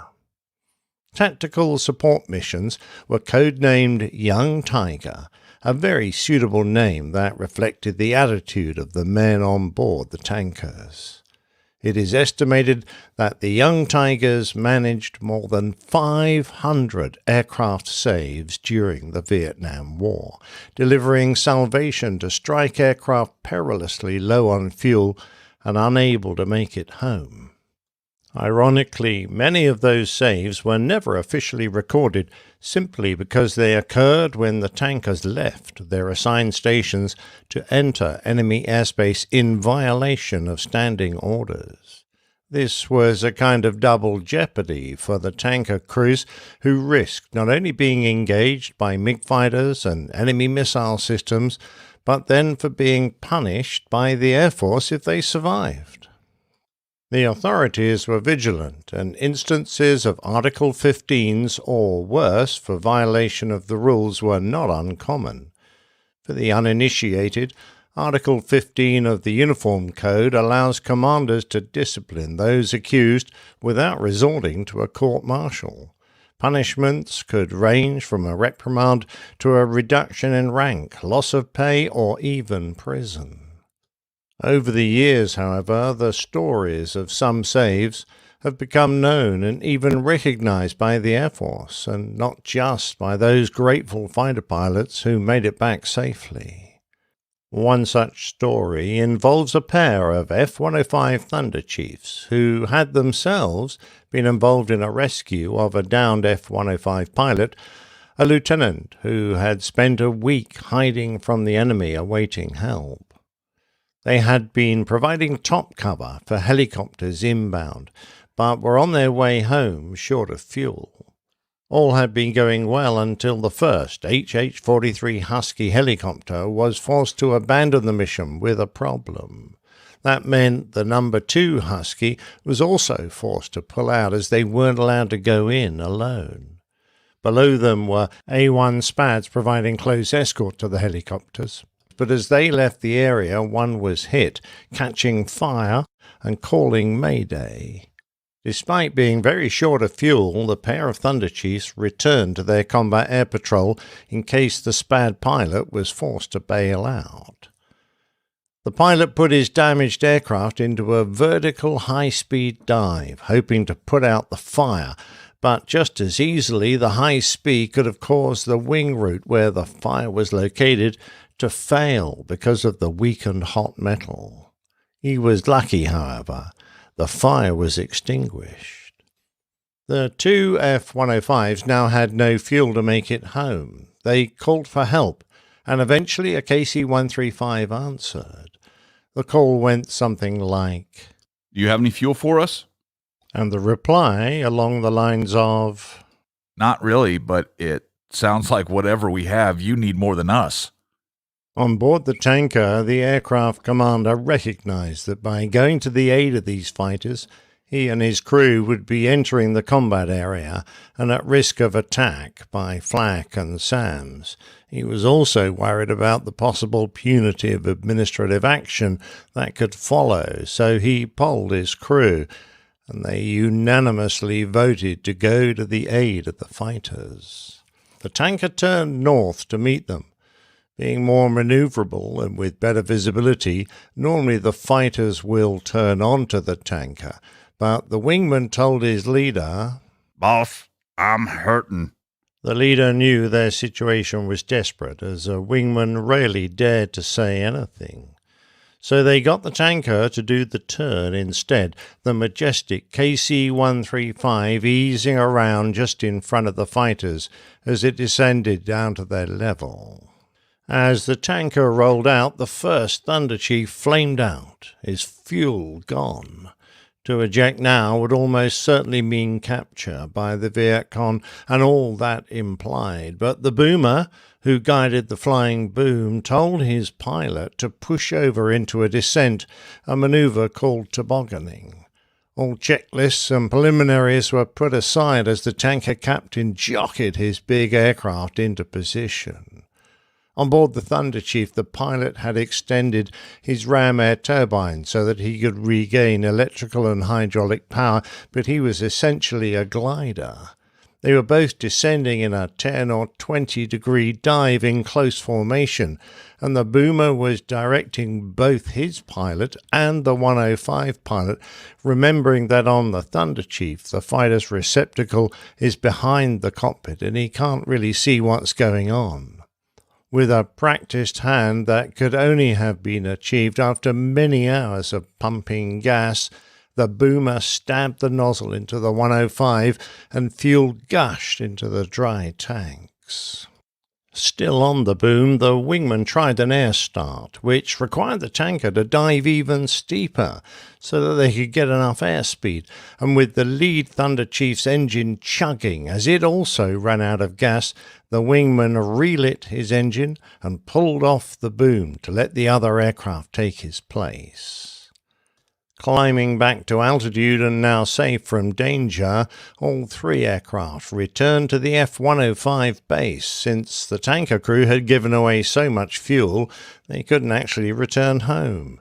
Tactical support missions were codenamed Young Tiger, a very suitable name that reflected the attitude of the men on board the tankers. It is estimated that the Young Tigers managed more than 500 aircraft saves during the Vietnam War, delivering salvation to strike aircraft perilously low on fuel and unable to make it home. Ironically, many of those saves were never officially recorded simply because they occurred when the tankers left their assigned stations to enter enemy airspace in violation of standing orders. This was a kind of double jeopardy for the tanker crews who risked not only being engaged by MiG fighters and enemy missile systems, but then for being punished by the Air Force if they survived. The authorities were vigilant, and instances of Article 15s or worse for violation of the rules were not uncommon. For the uninitiated, Article 15 of the Uniform Code allows commanders to discipline those accused without resorting to a court-martial. Punishments could range from a reprimand to a reduction in rank, loss of pay, or even prison. Over the years, however, the stories of some saves have become known and even recognized by the Air Force, and not just by those grateful fighter pilots who made it back safely. One such story involves a pair of F-105 Thunder Chiefs who had themselves been involved in a rescue of a downed F-105 pilot, a lieutenant who had spent a week hiding from the enemy awaiting help. They had been providing top cover for helicopters inbound, but were on their way home short of fuel. All had been going well until the first HH-43 Husky helicopter was forced to abandon the mission with a problem. That meant the number 2 Husky was also forced to pull out as they weren't allowed to go in alone. Below them were A-1 Spads providing close escort to the helicopters. But as they left the area, one was hit, catching fire and calling Mayday. Despite being very short of fuel, the pair of Thunder Chiefs returned to their combat air patrol in case the Spad pilot was forced to bail out. The pilot put his damaged aircraft into a vertical high-speed dive, hoping to put out the fire, but just as easily the high speed could have caused the wing route where the fire was located to fail because of the weakened hot metal. He was lucky, however. The fire was extinguished. The 2 F-105s now had no fuel to make it home. They called for help, and eventually a KC-135 answered. The call went something like, "Do you have any fuel for us?" And the reply along the lines of, "Not really, but it sounds like whatever we have, you need more than us." On board the tanker, the aircraft commander recognized that by going to the aid of these fighters, he and his crew would be entering the combat area and at risk of attack by flak and SAMs. He was also worried about the possible punitive administrative action that could follow, so he polled his crew, and they unanimously voted to go to the aid of the fighters. The tanker turned north to meet them. Being more maneuverable and with better visibility, normally the fighters will turn onto the tanker, but the wingman told his leader, "Boss, I'm hurting." The leader knew their situation was desperate, as a wingman rarely dared to say anything. So they got the tanker to do the turn instead, the majestic KC-135 easing around just in front of the fighters as it descended down to their level. As the tanker rolled out, the first Thunder Chief flamed out, his fuel gone. To eject now would almost certainly mean capture by the Viet Cong and all that implied, but the boomer who guided the flying boom told his pilot to push over into a descent, a maneuver called tobogganing. All checklists and preliminaries were put aside as the tanker captain jockeyed his big aircraft into position. On board the Thunder Chief, the pilot had extended his ram air turbine so that he could regain electrical and hydraulic power, but he was essentially a glider. They were both descending in a 10 or 20 degree dive in close formation, and the boomer was directing both his pilot and the 105 pilot, remembering that on the Thunder Chief the fighter's receptacle is behind the cockpit and he can't really see what's going on. With a practiced hand that could only have been achieved after many hours of pumping gas, the boomer stabbed the nozzle into the 105 and fuel gushed into the dry tanks. Still on the boom, the wingman tried an air start, which required the tanker to dive even steeper so that they could get enough airspeed, and with the lead Thunder Chief's engine chugging as it also ran out of gas, the wingman relit his engine and pulled off the boom to let the other aircraft take his place. Climbing back to altitude and now safe from danger, all three aircraft returned to the F-105 base since the tanker crew had given away so much fuel they couldn't actually return home.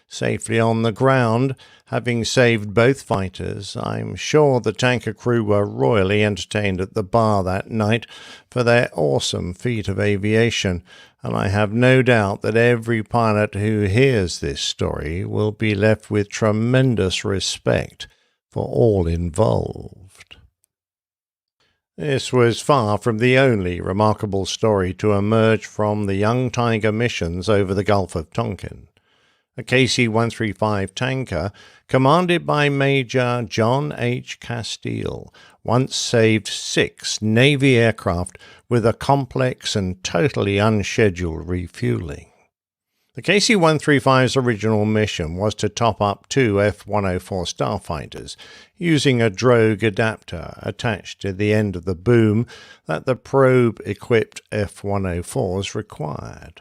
Safely on the ground, having saved both fighters, I'm sure the tanker crew were royally entertained at the bar that night for their awesome feat of aviation, and I have no doubt that every pilot who hears this story will be left with tremendous respect for all involved. This was far from the only remarkable story to emerge from the Young Tiger missions over the Gulf of Tonkin. A KC-135 tanker, commanded by Major John H. Castile, once saved 6 Navy aircraft with a complex and totally unscheduled refueling. The KC-135's original mission was to top up 2 F-104 starfighters using a drogue adapter attached to the end of the boom that the probe-equipped F-104s required.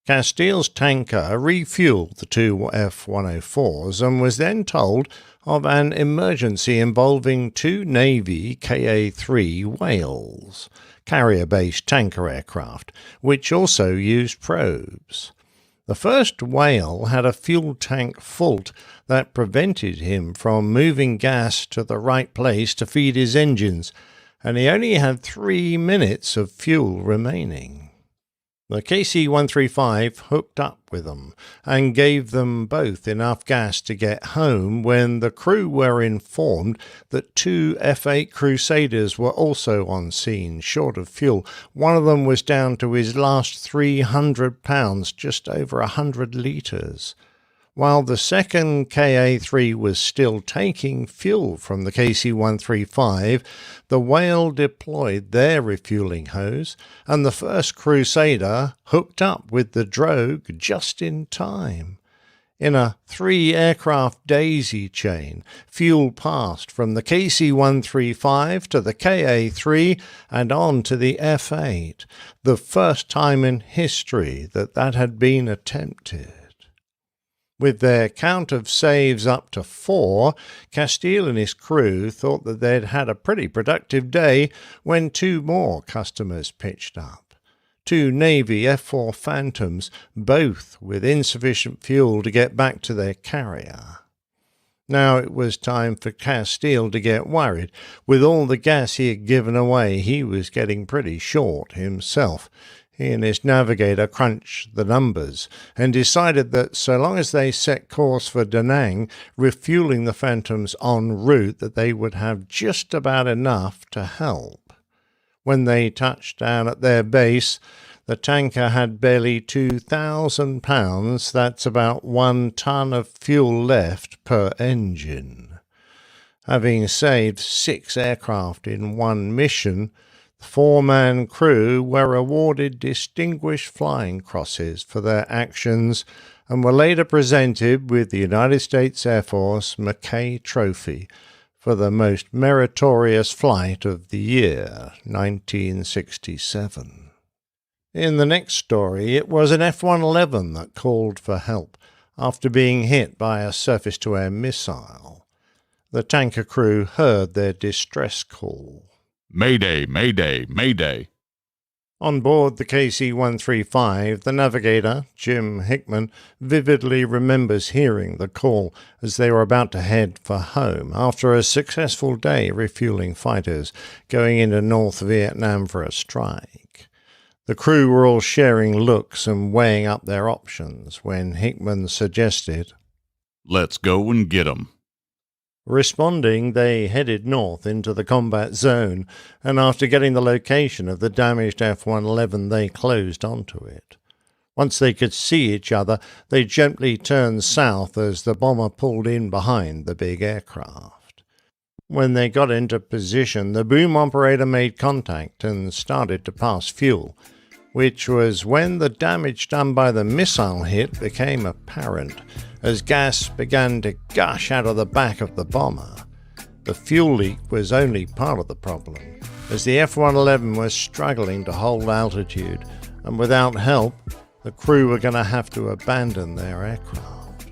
Castile's tanker refueled the 2 F-104s and was then told of an emergency involving 2 Navy Ka-3 Whales, carrier-based tanker aircraft, which also used probes. The first Whale had a fuel tank fault that prevented him from moving gas to the right place to feed his engines, and he only had 3 minutes of fuel remaining. The KC-135 hooked up with them and gave them both enough gas to get home when the crew were informed that 2 F-8 Crusaders were also on scene, short of fuel. One of them was down to his last 300 pounds, just over 100 litres. While the second Ka-3 was still taking fuel from the KC-135, the Whale deployed their refueling hose, and the first Crusader hooked up with the drogue just in time. In a 3-aircraft daisy chain, fuel passed from the KC-135 to the Ka-3 and on to the F-8, the first time in history that had been attempted. With their count of saves up to 4, Castile and his crew thought that they'd had a pretty productive day when 2 more customers pitched up. 2 Navy F-4 Phantoms, both with insufficient fuel to get back to their carrier. Now it was time for Castile to get worried. With all the gas he had given away, he was getting pretty short himself. He and his navigator crunched the numbers and decided that so long as they set course for Da Nang, refueling the Phantoms en route, that they would have just about enough to help. When they touched down at their base, the tanker had barely 2,000 pounds, that's about 1 ton of fuel left per engine. Having saved 6 aircraft in one mission, The 4-man crew were awarded Distinguished Flying Crosses for their actions and were later presented with the United States Air Force Mackay Trophy for the most meritorious flight of the year, 1967. In the next story, it was an F-111 that called for help after being hit by a surface-to-air missile. The tanker crew heard their distress call. Mayday, mayday, mayday. On board the KC-135, the navigator, Jim Hickman, vividly remembers hearing the call as they were about to head for home after a successful day refueling fighters going into North Vietnam for a strike. The crew were all sharing looks and weighing up their options when Hickman suggested, "Let's go and get 'em." Responding, they headed north into the combat zone, and after getting the location of the damaged F-111, they closed onto it. Once they could see each other, they gently turned south as the bomber pulled in behind the big aircraft. When they got into position, the boom operator made contact and started to pass fuel, which was when the damage done by the missile hit became apparent, as gas began to gush out of the back of the bomber. The fuel leak was only part of the problem, as the F-111 was struggling to hold altitude, and without help, the crew were going to have to abandon their aircraft.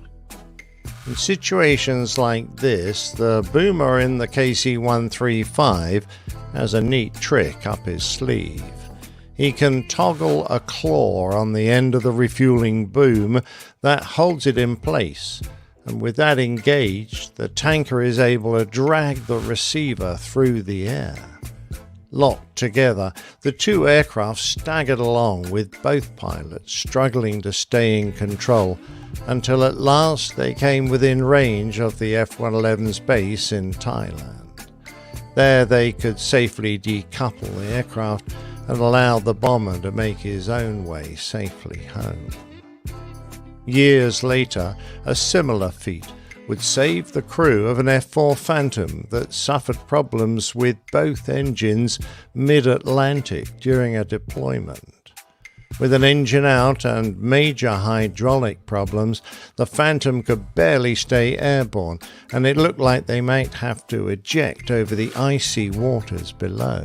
In situations like this, the boomer in the KC-135 has a neat trick up his sleeve. He can toggle a claw on the end of the refueling boom that holds it in place, and with that engaged, the tanker is able to drag the receiver through the air. Locked together, the two aircraft staggered along with both pilots struggling to stay in control until at last they came within range of the F-111's base in Thailand. There they could safely decouple the aircraft and allow the bomber to make his own way safely home. Years later, a similar feat would save the crew of an F-4 Phantom that suffered problems with both engines mid-Atlantic during a deployment. With an engine out and major hydraulic problems, the Phantom could barely stay airborne, and it looked like they might have to eject over the icy waters below.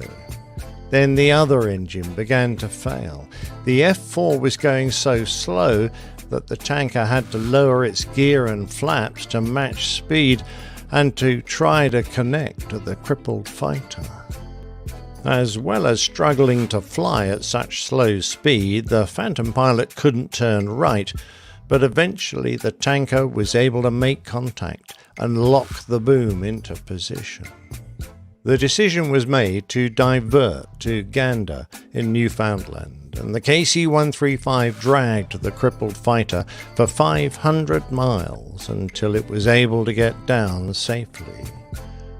Then the other engine began to fail. The F-4 was going so slow that the tanker had to lower its gear and flaps to match speed and to try to connect to the crippled fighter. As well as struggling to fly at such slow speed, the Phantom pilot couldn't turn right, but eventually the tanker was able to make contact and lock the boom into position. The decision was made to divert to Gander in Newfoundland, and the KC-135 dragged the crippled fighter for 500 miles until it was able to get down safely.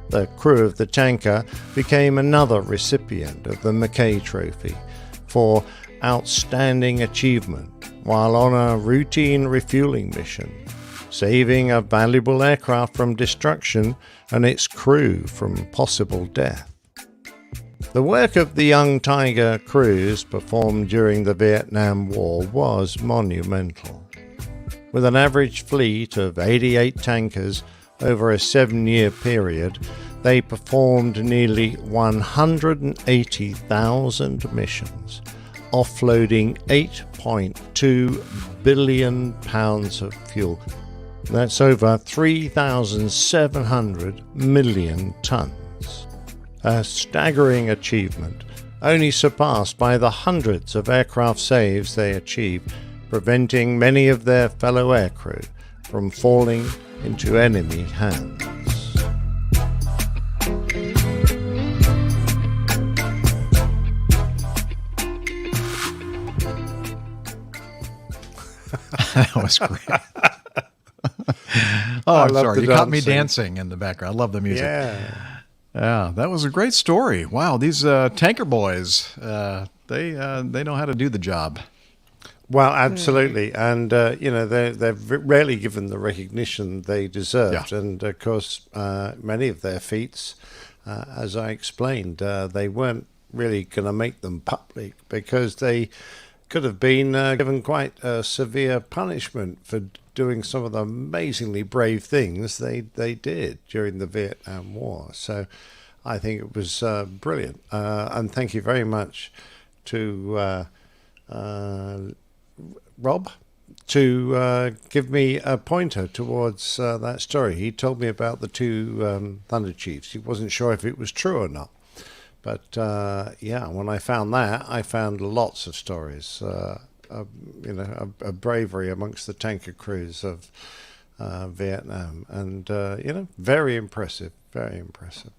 The crew of the tanker became another recipient of the Mackay Trophy for outstanding achievement while on a routine refueling mission, saving a valuable aircraft from destruction and its crew from possible death. The work of the Young Tiger crews performed during the Vietnam War was monumental. With an average fleet of 88 tankers over a 7-year period, they performed nearly 180,000 missions, offloading 8.2 billion pounds of fuel. That's over 3,700 million tons. A staggering achievement, only surpassed by the hundreds of aircraft saves they achieved, preventing many of their fellow aircrew from falling into enemy hands. That was great. I'm sorry. You caught me dancing in the background. I love the music. Yeah, that was a great story. Wow, these tanker boys, they know how to do the job. Well, absolutely. And, they're rarely given the recognition they deserved. Yeah. And, of course, many of their feats, as I explained, they weren't really going to make them public, because they could have been given quite a severe punishment for doing some of the amazingly brave things they did during the Vietnam War. So I think it was brilliant. And thank you very much to Rob to give me a pointer towards that story. He told me about the two Thunder Chiefs. He wasn't sure if it was true or not. But yeah, when I found that, I found lots of stories, of bravery amongst the tanker crews of Vietnam. And, very impressive, very impressive.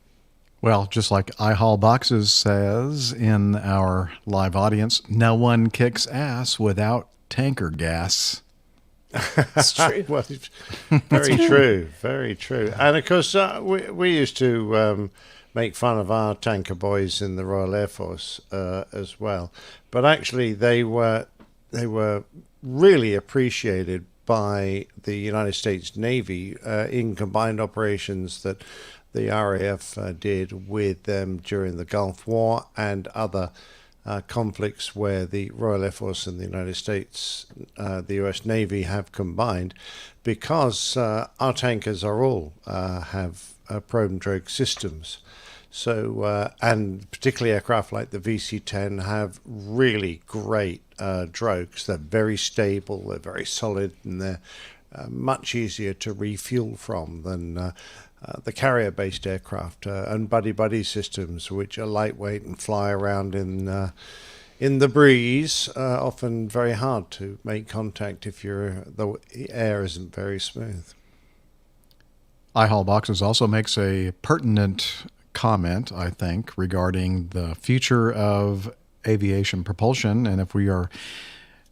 Well, just like I Haul Boxes says in our live audience, no one kicks ass without tanker gas. It's true. Well, very true, very true. And of course, we used to make fun of our tanker boys in the Royal Air Force as well. But actually, they were really appreciated by the United States Navy in combined operations that the RAF did with them during the Gulf War and other conflicts where the Royal Air Force and the United States, the US Navy have combined, because our tankers are all have probe and drogue systems. So, and particularly aircraft like the VC-10 have really great drogues. They're very stable, they're very solid, and they're much easier to refuel from than the carrier-based aircraft and buddy-buddy systems, which are lightweight and fly around in the breeze. Often very hard to make contact if the air isn't very smooth. I Haul Boxes also makes a pertinent comment, I think, regarding the future of aviation propulsion, and if we are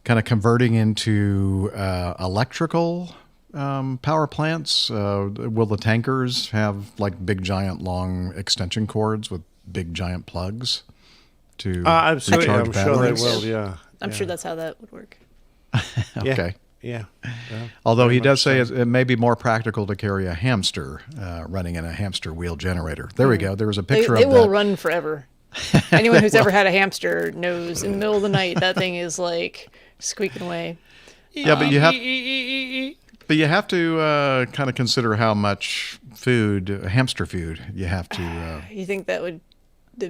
kind of converting into electrical power plants. Will the tankers have like big, giant, long extension cords with big, giant plugs to absolutely. recharge I'm batteries? sure they will. Yeah, I'm sure that's how that would work. Okay. Yeah. Although he does say it may be more practical to carry a hamster running in a hamster wheel generator. There we go. There was a picture They of will that. run forever. Anyone who's ever had a hamster knows in the middle of the night that thing is like squeaking away. Yeah, but you have to kind of consider how much food, hamster food, you have to. You think that'd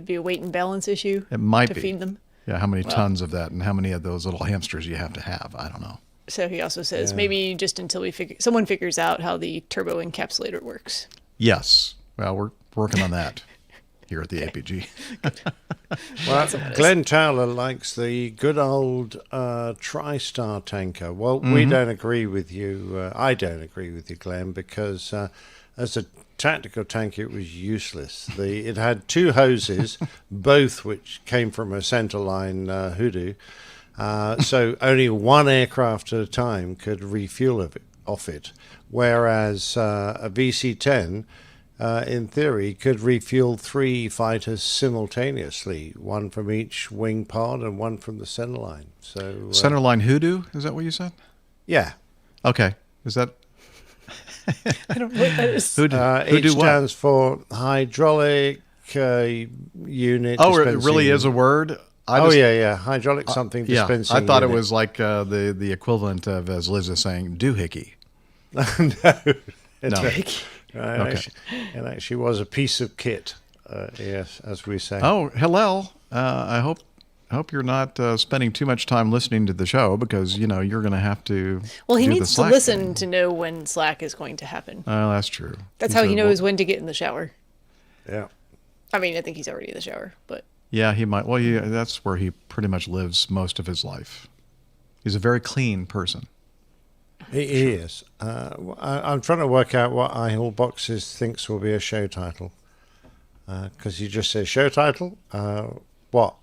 be a weight and balance issue? It might to be. feed them. Yeah, how many tons of that, and how many of those little hamsters you have to have? I don't know. So he also says maybe just until someone figures out how the turbo encapsulator works. Yes. Well, we're working on that here at the APG. Well, Glenn Towler likes the good old TriStar tanker. Well, we don't agree with you. I don't agree with you, Glenn, because as a tactical tanker, it was useless. It had two hoses, both which came from a centerline Hoodoo. So only one aircraft at a time could refuel off it, whereas a VC-10, in theory, could refuel three fighters simultaneously, one from each wing pod and one from the centerline. So centerline Hoodoo, is that what you said? Yeah. Okay. Is that? I don't know what that is. It stands for hydraulic unit. Oh, it really is a word? hydraulic something dispensing. I thought unit. it was like the equivalent of, as Liz is saying, doohickey. No. Okay. It actually was a piece of kit, yes, as we say. Oh, Hillel, I hope you're not spending too much time listening to the show, because you're going to have to. Well, he do the needs to Slack listen thing. to know when Slack is going to happen. Oh, that's true. That's how he knows when to get in the shower. Yeah. I mean, I think he's already in the shower, but. Yeah, he might. Well, that's where he pretty much lives most of his life. He's a very clean person. He is. I'm trying to work out what I Haul Boxes thinks will be a show title. Because he just says show title. What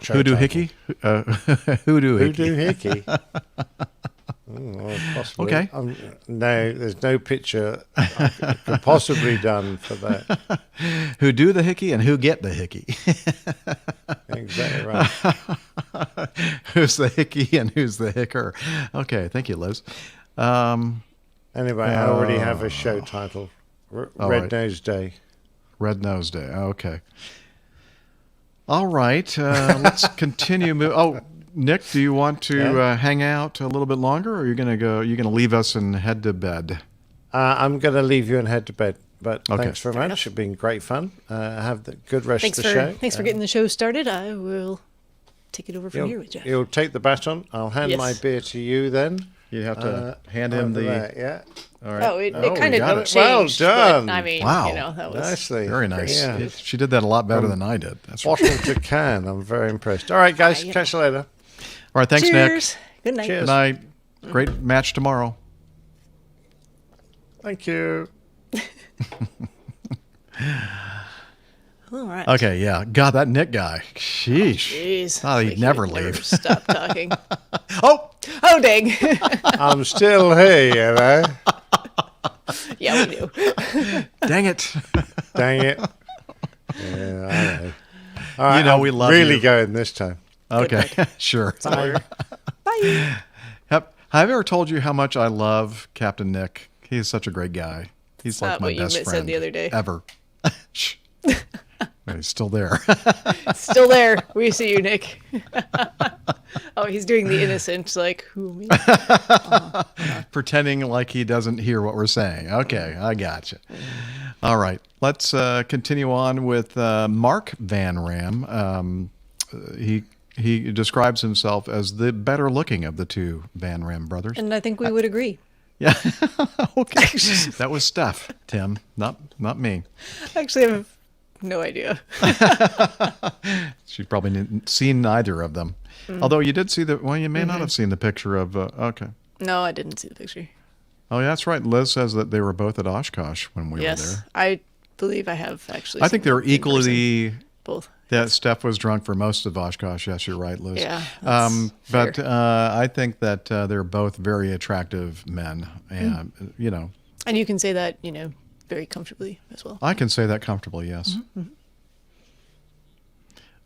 show Hoodoo title? Hickey? Hoodoo Hickey. Hoodoo Hickey. Possibly. Okay. No, there's no picture I could possibly done for that. Who do the hickey and who get the hickey? Exactly right. Who's the hickey and who's the hicker? Okay, thank you, Liz. Anyway, I already have a show title. Red right. Nose Day. Red Nose Day. Okay. All right, let's continue. Oh, Nick, do you want to hang out a little bit longer, or are you going to go? You're going to leave us and head to bed? I'm going to leave you and head to bed. But Okay. thanks very much. It's been great fun. Have the good rest Thanks of the for show. thanks for getting the show started. I will take it over from here with Jeff. You'll take the baton. I'll hand Yes. my beer to you then. You have to hand him over the. there, yeah. All right. Oh, it we kind of got it. changed. Well done. But, I mean, Wow. that was Nicely. Very nice. Yeah. She did that a lot better than I did. That's right. Washington can. I'm very impressed. All right, guys. Catch you later. All right. Thanks, Cheers. Nick. Good night. Cheers. Good night. Great match tomorrow. Thank you. All right. Okay. Yeah. God, that Nick guy. Sheesh. Jeez. Oh, he'd Like, never he'd leave. Stop talking. Oh. Oh, dang. I'm still here, you know. Yeah, we do. Dang it. Dang it. Yeah, I know. All right, You know I'm we love really you. going this time. Okay. Sure. Bye. Bye. Have I ever told you how much I love Captain Nick? He's such a great guy. He's like Not my what you best said friend the other day. ever. Shh. He's still there. Still there. We see you, Nick. Oh, he's doing the innocent, like, who, me? Pretending like he doesn't hear what we're saying. Okay, I gotcha. All right, let's continue on with Mark Van Ram. He describes himself as the better looking of the two Van Ram brothers. And I think we would agree. Yeah. Okay. That was Steph, Tim, not me. Actually, I have no idea. She's probably seen neither of them. Although you did see you may not have seen the picture of, okay. No, I didn't see the picture. Oh, yeah, that's right. Liz says that they were both at Oshkosh when we were Yes, there. I believe I have actually. I think they seen were them in person. equally. Both. Yeah, Steph was drunk for most of Oshkosh. Yes, you're right, Liz. Yeah, that's but I think that they're both very attractive men, and you know. And you can say that, very comfortably as well. I can say that comfortably. Yes. Mhm.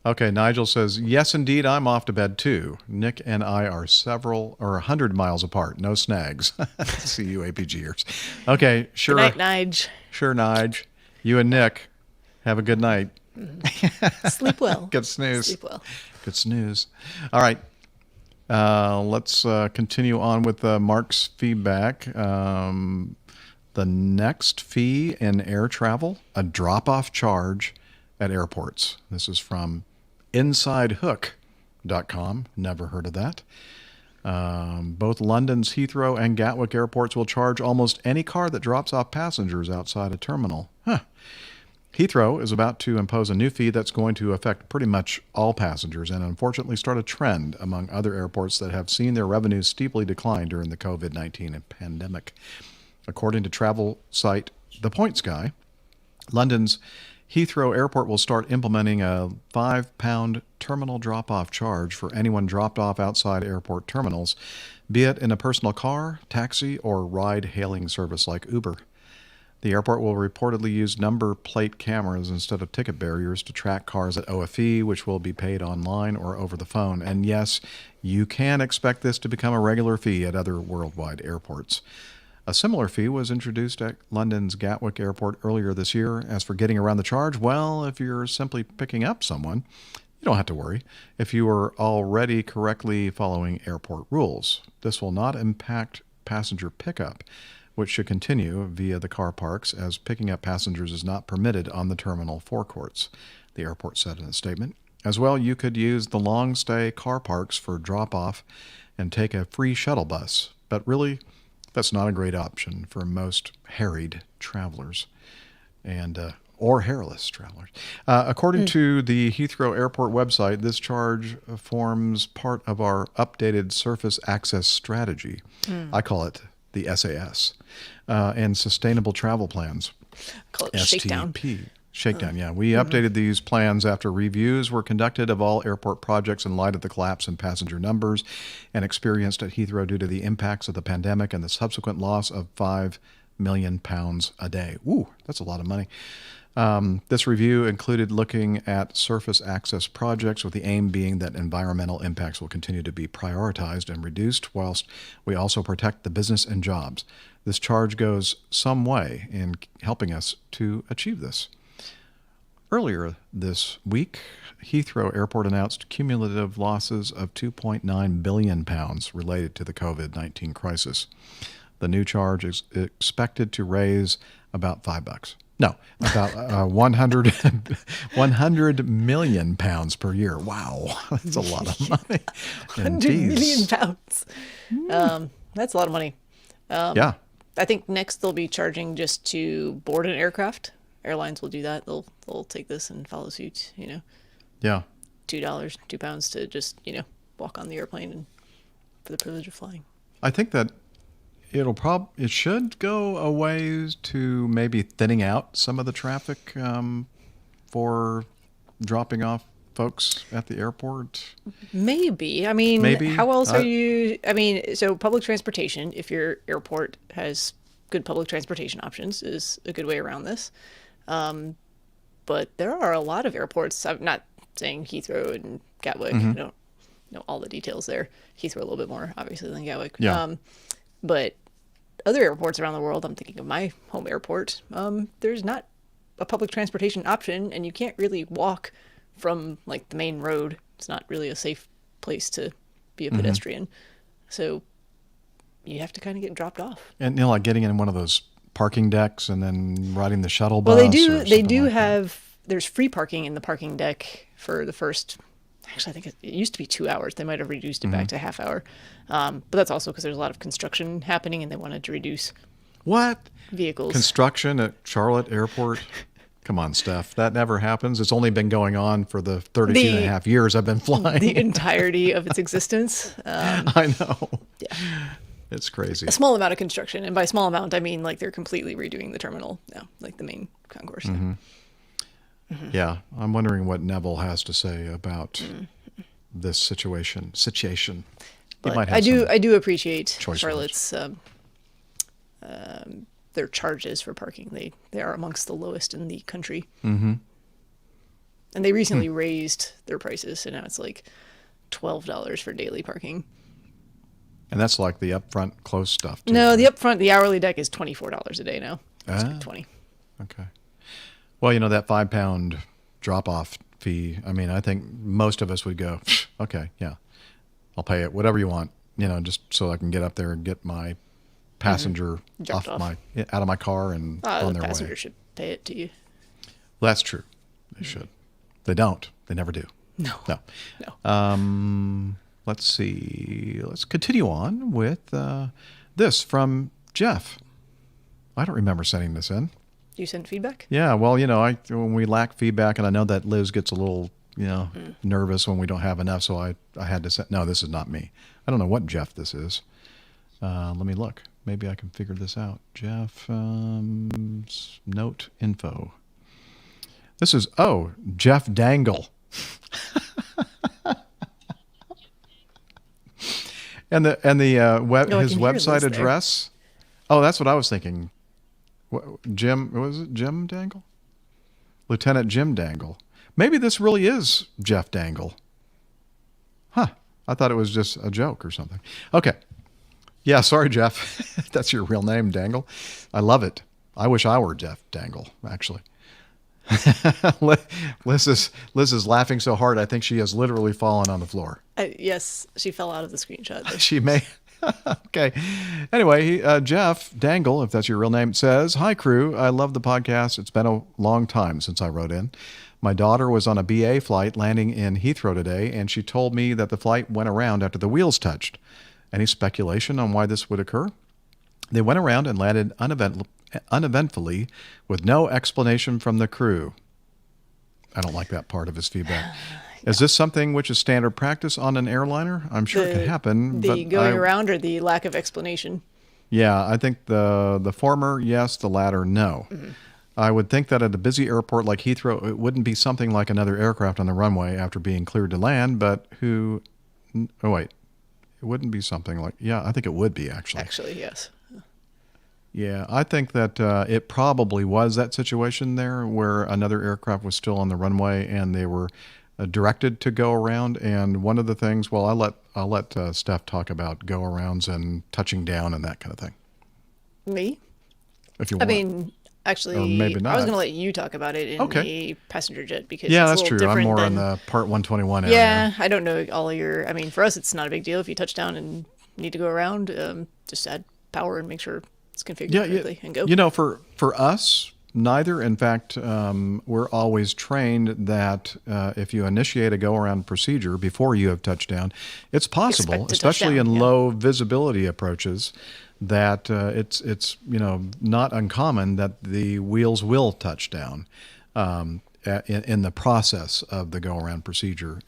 Okay, Nigel says, yes, indeed, I'm off to bed too. Nick and I are 100 miles apart. No snags. See you, APGers. Okay, sure. Good night, Nige. Sure, Nige. You and Nick, have a good night. Sleep well. Good snooze. Sleep well. Good snooze. All right. Let's continue on with Mark's feedback. The next fee in air travel, a drop-off charge at airports. This is from InsideHook.com. Never heard of that. Both London's Heathrow and Gatwick airports will charge almost any car that drops off passengers outside a terminal. Huh. Heathrow is about to impose a new fee that's going to affect pretty much all passengers and unfortunately start a trend among other airports that have seen their revenues steeply decline during the COVID-19 pandemic. According to travel site The Points Guy, London's Heathrow Airport will start implementing a £5 terminal drop-off charge for anyone dropped off outside airport terminals, be it in a personal car, taxi, or ride-hailing service like Uber. The airport will reportedly use number plate cameras instead of ticket barriers to track cars that owe a fee, which will be paid online or over the phone. And yes, you can expect this to become a regular fee at other worldwide airports. A similar fee was introduced at London's Gatwick Airport earlier this year. As for getting around the charge, well, if you're simply picking up someone, you don't have to worry if you are already correctly following airport rules. This will not impact passenger pickup, which should continue via the car parks, as picking up passengers is not permitted on the terminal forecourts, the airport said in a statement. As well, you could use the long-stay car parks for drop-off and take a free shuttle bus, but really, that's not a great option for most harried travelers or hairless travelers. According to the Heathrow Airport website, this charge forms part of our updated surface access strategy. I call it the SAS, and Sustainable Travel Plans. Call it Shakedown. Shakedown, yeah. We updated these plans after reviews were conducted of all airport projects in light of the collapse in passenger numbers and experienced at Heathrow due to the impacts of the pandemic and the subsequent loss of £5 million a day. Ooh, that's a lot of money. This review included looking at surface access projects with the aim being that environmental impacts will continue to be prioritized and reduced whilst we also protect the business and jobs. This charge goes some way in helping us to achieve this. Earlier this week, Heathrow Airport announced cumulative losses of £2.9 billion related to the COVID-19 crisis. The new charge is expected to raise about $5. No, about 100 million pounds per year. Wow, that's a lot of money. 100 million pounds. That's a lot of money. Yeah. I think next they'll be charging just to board an aircraft. Airlines will do that. They'll take this and follow suit. Yeah. $2, £2 to just walk on the airplane and for the privilege of flying. I think that it should go a ways to maybe thinning out some of the traffic for dropping off folks at the airport. Maybe. I mean, Maybe. how else are you? I mean, so public transportation, if your airport has good public transportation options, is a good way around this. But there are a lot of airports. I'm not saying Heathrow and Gatwick. I don't know all the details there. Heathrow a little bit more, obviously, than Gatwick. Yeah. But other airports around the world, I'm thinking of my home airport, there's not a public transportation option, and you can't really walk from like the main road. It's not really a safe place to be a pedestrian. So you have to kind of get dropped off. And like getting in one of those parking decks and then riding the shuttle bus. Well, they do like have, there's free parking in the parking deck for the first, actually I think it used to be 2 hours. They might have reduced it back to a half hour. But that's also because there's a lot of construction happening and they wanted to reduce vehicles. Construction at Charlotte Airport? Come on, Steph. That never happens. It's only been going on for the 32 and a half years I've been flying. The entirety of its existence. I know. Yeah. It's crazy. A small amount of construction. And by small amount, I mean like they're completely redoing the terminal now, like the main concourse. Yeah. I'm wondering what Neville has to say about this situation. But I do appreciate choice Charlotte's their charges for parking. They are amongst the lowest in the country. And they recently raised their prices, so now it's like $12 for daily parking. And that's like the upfront close stuff, too. No, the hourly deck is $24 a day now. It's like 20. Okay. Well, that £5 drop-off fee, I mean, I think most of us would go, okay, yeah, I'll pay it, whatever you want, just so I can get up there and get my passenger out of my car and on their way. The passenger should pay it to you. Well, that's true. They should. They don't. They never do. No. Let's see. Let's continue on with this from Jeff. I don't remember sending this in. You sent feedback? Yeah, well, when we lack feedback, and I know that Liz gets a little, nervous when we don't have enough, so I had to say, no, this is not me. I don't know what Jeff this is. Let me look. Maybe I can figure this out. Jeff, note info. This is, Jeff Dangle. and the his website address. Oh, that's what I was thinking. Jim, was it Jim Dangle? Lieutenant Jim Dangle. Maybe this really is Jeff Dangle. Huh. I thought it was just a joke or something. Okay. Yeah, sorry, Jeff. That's your real name, Dangle. I love it. I wish I were Jeff Dangle, actually. Liz is laughing so hard, I think she has literally fallen on the floor. Yes, she fell out of the screenshot. She may. Okay. Anyway, Jeff Dangle, if that's your real name, says, "Hi, crew. I love the podcast. It's been a long time since I wrote in. My daughter was on a BA flight landing in Heathrow today, and she told me that the flight went around after the wheels touched. Any speculation on why this would occur? They went around and landed uneventfully with no explanation from the crew." I don't like that part of his feedback. Is this something which is standard practice on an airliner? I'm sure it could happen. The going around or the lack of explanation? Yeah, I think the former, yes, the latter, no. I would think that at a busy airport like Heathrow, it wouldn't be something like another aircraft on the runway after being cleared to land, but it wouldn't be something like, yeah, I think it would be, actually. Actually, yes. Yeah, I think that it probably was that situation there where another aircraft was still on the runway and they were directed to go around. And one of the things, well, I'll let Steph talk about go arounds and touching down and that kind of thing. Me? If you want. I mean, Actually, or maybe not. I was going to let you talk about it in Okay. the passenger jet because Yeah, it's that's a little true. I'm different more than, in the Part 121 area. Yeah, I don't know all of your. I mean, for us, it's not a big deal if you touch down and need to go around. Just add power and make sure it's configured correctly and go. You know, for us, neither. In fact, we're always trained that if you initiate a go-around procedure before you have touched down, it's possible, Expect to touch especially down, in yeah. low visibility approaches, that it's not uncommon that the wheels will touch down. In the process of the go-around procedure,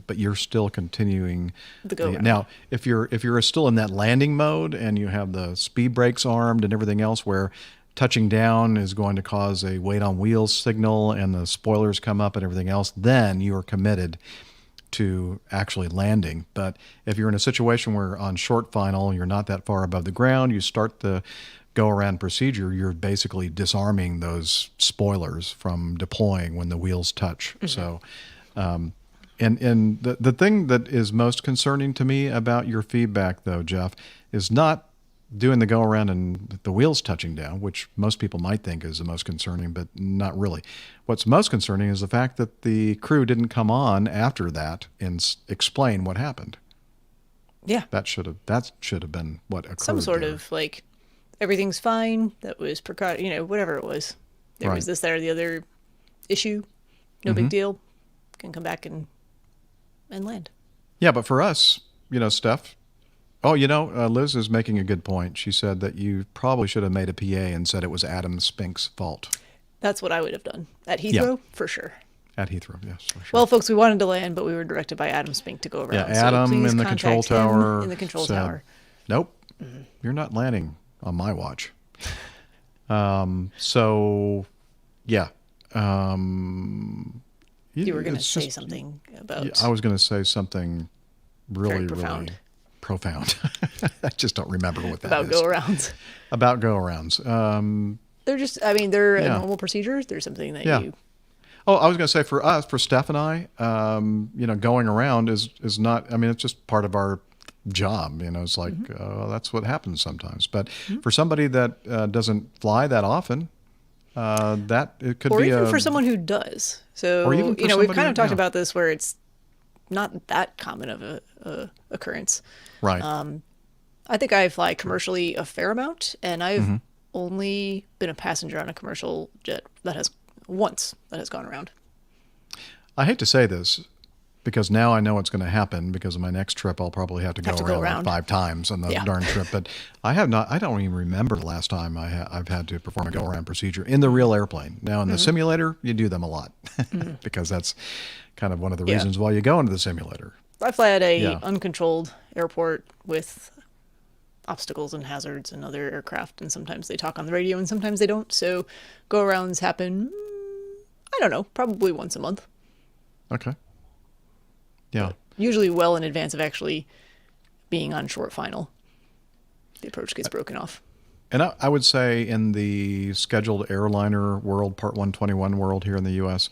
but you're still continuing The go-around. Now, if you're still in that landing mode and you have the speed brakes armed and everything else, where touching down is going to cause a weight on wheels signal and the spoilers come up and everything else, then you are committed to actually landing. But if you're in a situation where on short final you're not that far above the ground, you start the go-around procedure, you're basically disarming those spoilers from deploying when the wheels touch. So, and the thing that is most concerning to me about your feedback, though, Jeff, is not doing the go-around and the wheels touching down, which most people might think is the most concerning, but not really. What's most concerning is the fact that the crew didn't come on after that and explain what happened. Yeah. That should have been what occurred. Some sort there. of like, everything's fine. That was whatever it was. There was this, that, or the other issue. No big deal. Can come back and land. Yeah, but for us, Steph. Oh, Liz is making a good point. She said that you probably should have made a PA and said it was Adam Spink's fault. That's what I would have done at Heathrow for sure. At Heathrow, yes. For sure. Well, folks, we wanted to land, but we were directed by Adam Spink to go around. Yeah, Adam so please in the control contact him tower. In the control said, tower. Nope, you're not landing on my watch. So, yeah. You were going to say something about. I was going to say something really profound. Really profound. I just don't remember what that about is. go-arounds. About go-arounds. They're just, they're a normal procedure. There's something that you. Oh, I was going to say for us, for Steph and I, going around is not, it's just part of our job. It's like, that's what happens sometimes. But for somebody that doesn't fly that often, that it could or be even for someone who does. So, or even for we've somebody kind of talked who- about this where it's not that common of a occurrence. Right. I think I fly commercially a fair amount, and I've only been a passenger on a commercial jet that has gone around. I hate to say this because now I know what's going to happen because of my next trip. I'll probably have to go around like 5 times on the darn trip. But I don't even remember the last time I've had to perform a go-around procedure in the real airplane. Now in the simulator, you do them a lot because that's kind of one of the reasons why you go into the simulator. I fly at a uncontrolled airport with obstacles and hazards and other aircraft, and sometimes they talk on the radio and sometimes they don't. So go-arounds happen, I don't know, probably once a month. Okay. Yeah. But usually well in advance of actually being on short final. The approach gets broken off. And I would say in the scheduled airliner world, Part 121 world here in the U.S.,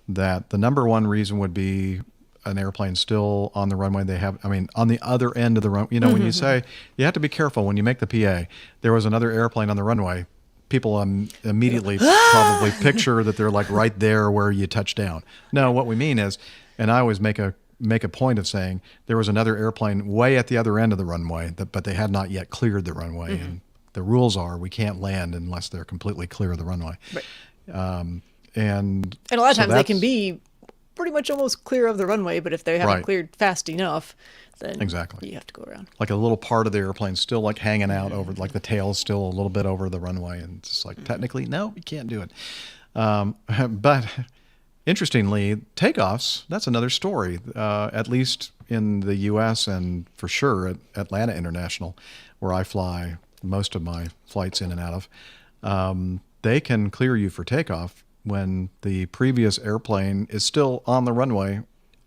that the number one reason would be an airplane still on the runway. They have, on the other end of the runway. When you say, you have to be careful when you make the PA, there was another airplane on the runway, people immediately probably picture that they're like right there where you touch down. No, what we mean is, and I always make a point of saying there was another airplane way at the other end of the runway, but they had not yet cleared the runway. And the rules are we can't land unless they're completely clear of the runway. Right. And a lot of times they can be pretty much almost clear of the runway, but if they haven't cleared fast enough, then you have to go around. Like a little part of the airplane still like hanging out over, like the tail is still a little bit over the runway, and it's like technically, no, you can't do it. But interestingly, takeoffs, that's another story, at least in the U.S. and for sure at Atlanta International, where I fly most of my flights in and out of. They can clear you for takeoff when the previous airplane is still on the runway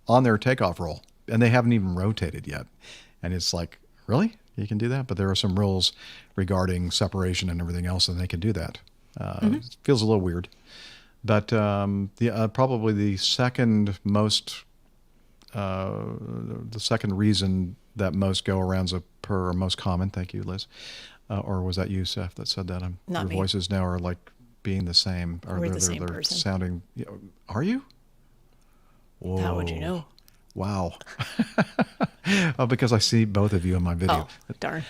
on their takeoff roll, and they haven't even rotated yet. And it's like, really? You can do that? But there are some rules regarding separation and everything else, and they can do that. It feels a little weird. But probably the second reason that most go-arounds occur, or most common, thank you, Liz, or was that you, Seth, that said that? Not your me. voices now are like being the same. Or We're they're, the same they're person. sounding. Are you? Whoa. How would you know? Wow. Oh, because I see both of you in my video. Oh, darn.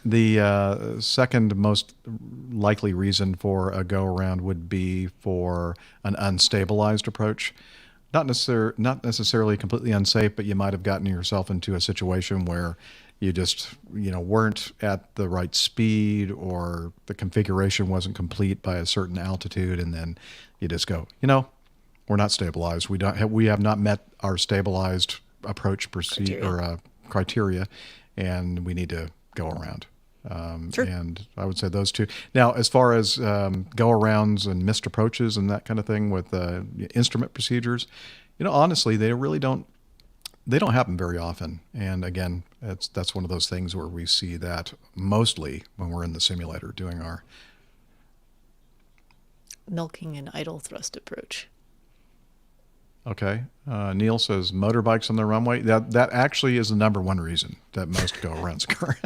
The second most likely reason for a go-around would be for an unstabilized approach. Not necessarily completely unsafe, but you might have gotten yourself into a situation where you just, weren't at the right speed, or the configuration wasn't complete by a certain altitude, and then you just go, we're not stabilized. We have not met our stabilized approach criteria, and we need to go around. Sure. And I would say those two. Now, as far as go-arounds and missed approaches and that kind of thing with instrument procedures, honestly, they really don't happen very often. And again, that's one of those things where we see that mostly when we're in the simulator doing our Milking an idle thrust approach. Okay. Neil says motorbikes on the runway. That actually is the number one reason that most go-arounds occur.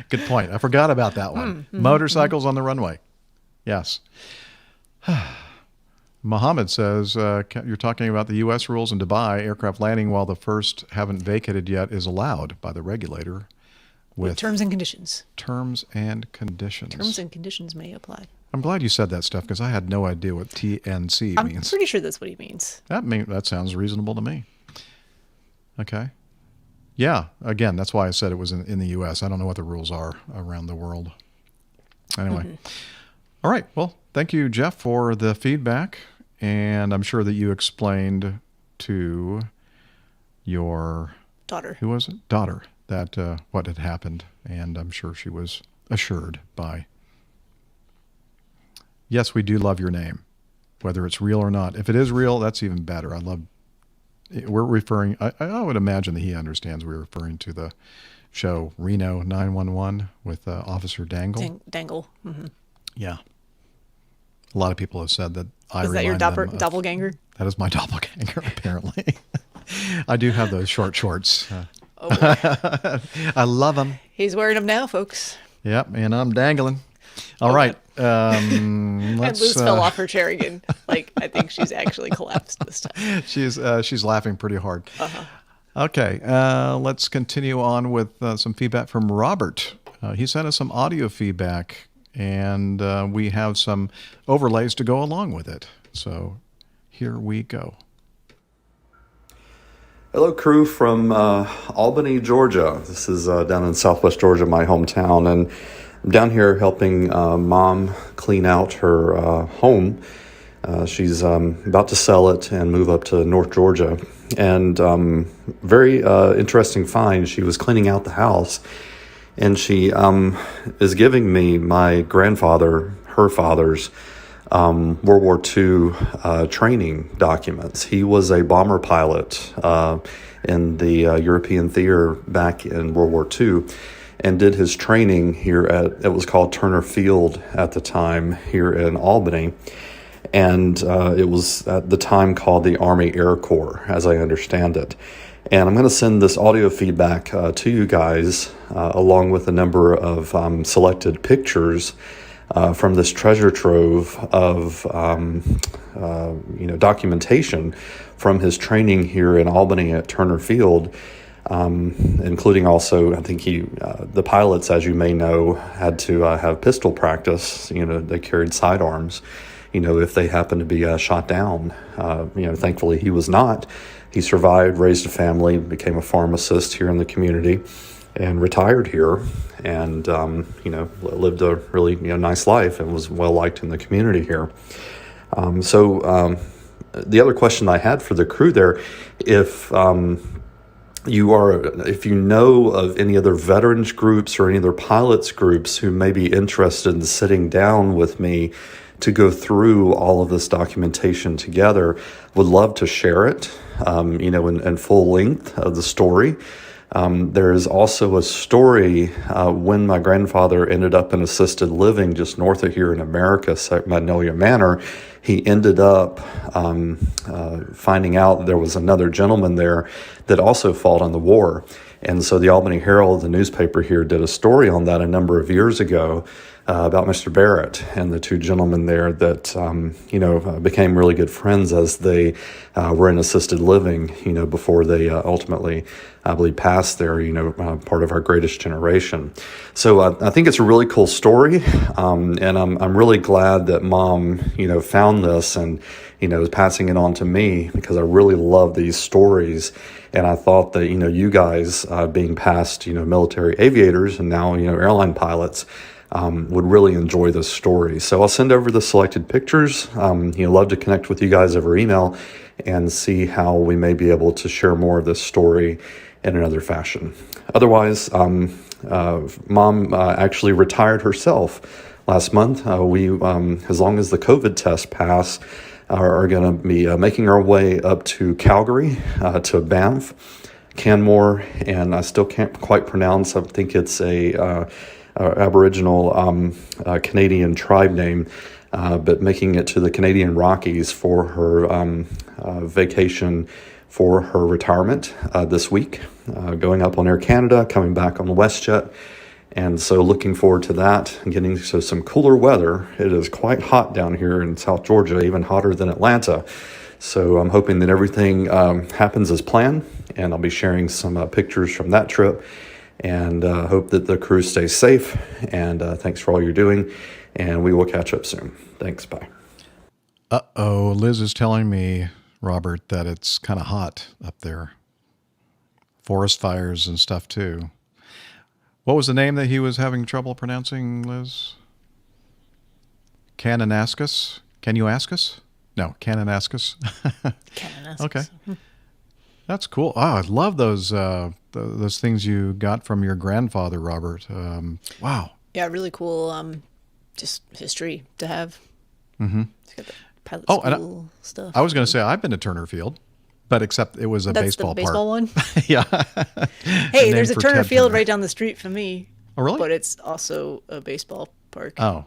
Good point. I forgot about that one. Motorcycles on the runway. Yes. Mohammed says, you're talking about the U.S. rules in Dubai. Aircraft landing while the first haven't vacated yet is allowed by the regulator with terms and conditions. Terms and conditions. Terms and conditions may apply. I'm glad you said that stuff, because I had no idea what TNC I'm means. pretty sure that's what he means. That sounds reasonable to me. Okay. Yeah. Again, that's why I said it was in the U.S. I don't know what the rules are around the world. Anyway. All right. Well, thank you, Jeff, for the feedback. And I'm sure that you explained to your daughter. Who was it? Daughter. That what had happened. And I'm sure she was assured by. Yes, we do love your name, whether it's real or not. If it is real, that's even better. We're referring, I would imagine that he understands we're referring to the show Reno 911 with Officer Dangle. Dangle. Mm-hmm. Yeah. A lot of people have said that Is that your doppelganger? That is my doppelganger, apparently. I do have those short shorts. I love them. He's wearing them now, folks. Yep, and I'm dangling. All right. And Liz fell off her chair again. I think she's actually collapsed this time. She's laughing pretty hard. Uh-huh. Okay. Let's continue on with some feedback from Robert. He sent us some audio feedback, and we have some overlays to go along with it. So here we go. Hello, crew from Albany, Georgia. This is down in Southwest Georgia, my hometown, and I'm down here helping Mom clean out her home. She's about to sell it and move up to North Georgia. And very interesting find. She was cleaning out the house, and she is giving me my grandfather, her father's World War II training documents. He was a bomber pilot in the European theater back in World War II, and did his training here it was called Turner Field at the time here in Albany. And it was at the time called the Army Air Corps, as I understand it. And I'm going to send this audio feedback to you guys, along with a number of selected pictures from this treasure trove of documentation from his training here in Albany at Turner Field. Including also, I think the pilots, as you may know, had to have pistol practice. They carried sidearms, if they happened to be shot down. Thankfully he was not. He survived, raised a family, became a pharmacist here in the community, and retired here, and lived a really nice life and was well liked in the community here. The other question I had for the crew there, if you know of any other veterans groups or any other pilots groups who may be interested in sitting down with me to go through all of this documentation together, would love to share it, in full length of the story. There is also a story when my grandfather ended up in assisted living just north of here in America, Magnolia Manor. He ended up finding out there was another gentleman there that also fought in the war. And so the Albany Herald, the newspaper here, did a story on that a number of years ago about Mr. Barrett and the two gentlemen there that, became really good friends as they were in assisted living, before they ultimately, I believe, passed there, part of our greatest generation. So I think it's a really cool story. And I'm really glad that Mom, found this and, is passing it on to me, because I really love these stories. And I thought that, you guys being past, military aviators and now, airline pilots, would really enjoy this story. So I'll send over the selected pictures. Love to connect with you guys over email and see how we may be able to share more of this story in another fashion. Otherwise, Mom actually retired herself last month. We, as long as the COVID test pass, are going to be making our way up to Calgary, to Banff, Canmore, and I still can't quite pronounce. I think it's a Aboriginal Canadian tribe name, but making it to the Canadian Rockies for her vacation for her retirement this week, going up on Air Canada, coming back on the WestJet. And so looking forward to that and getting to some cooler weather. It is quite hot down here in South Georgia, even hotter than Atlanta. So I'm hoping that everything happens as planned, and I'll be sharing some pictures from that trip, and hope that the crew stays safe. And thanks for all you're doing, and we will catch up soon. Thanks. Bye. Uh-oh. Liz is telling me, Robert, that it's kind of hot up there. Forest fires and stuff too. What was the name that he was having trouble pronouncing, Liz? Kananaskis? Can you ask us? No, Kananaskis. Kananaskis. Okay. That's cool. Oh, I love those things you got from your grandfather, Robert. Wow. Yeah, really cool. Just history to have. Mm-hmm. It's got the pilot and school stuff. I was going to say I've been to Turner Field, but except it was a That's baseball the baseball park. one? Yeah. Hey, there's a Named for Turner Ted Field Turner. right down the street from me. Oh, really? But it's also a baseball park. Oh,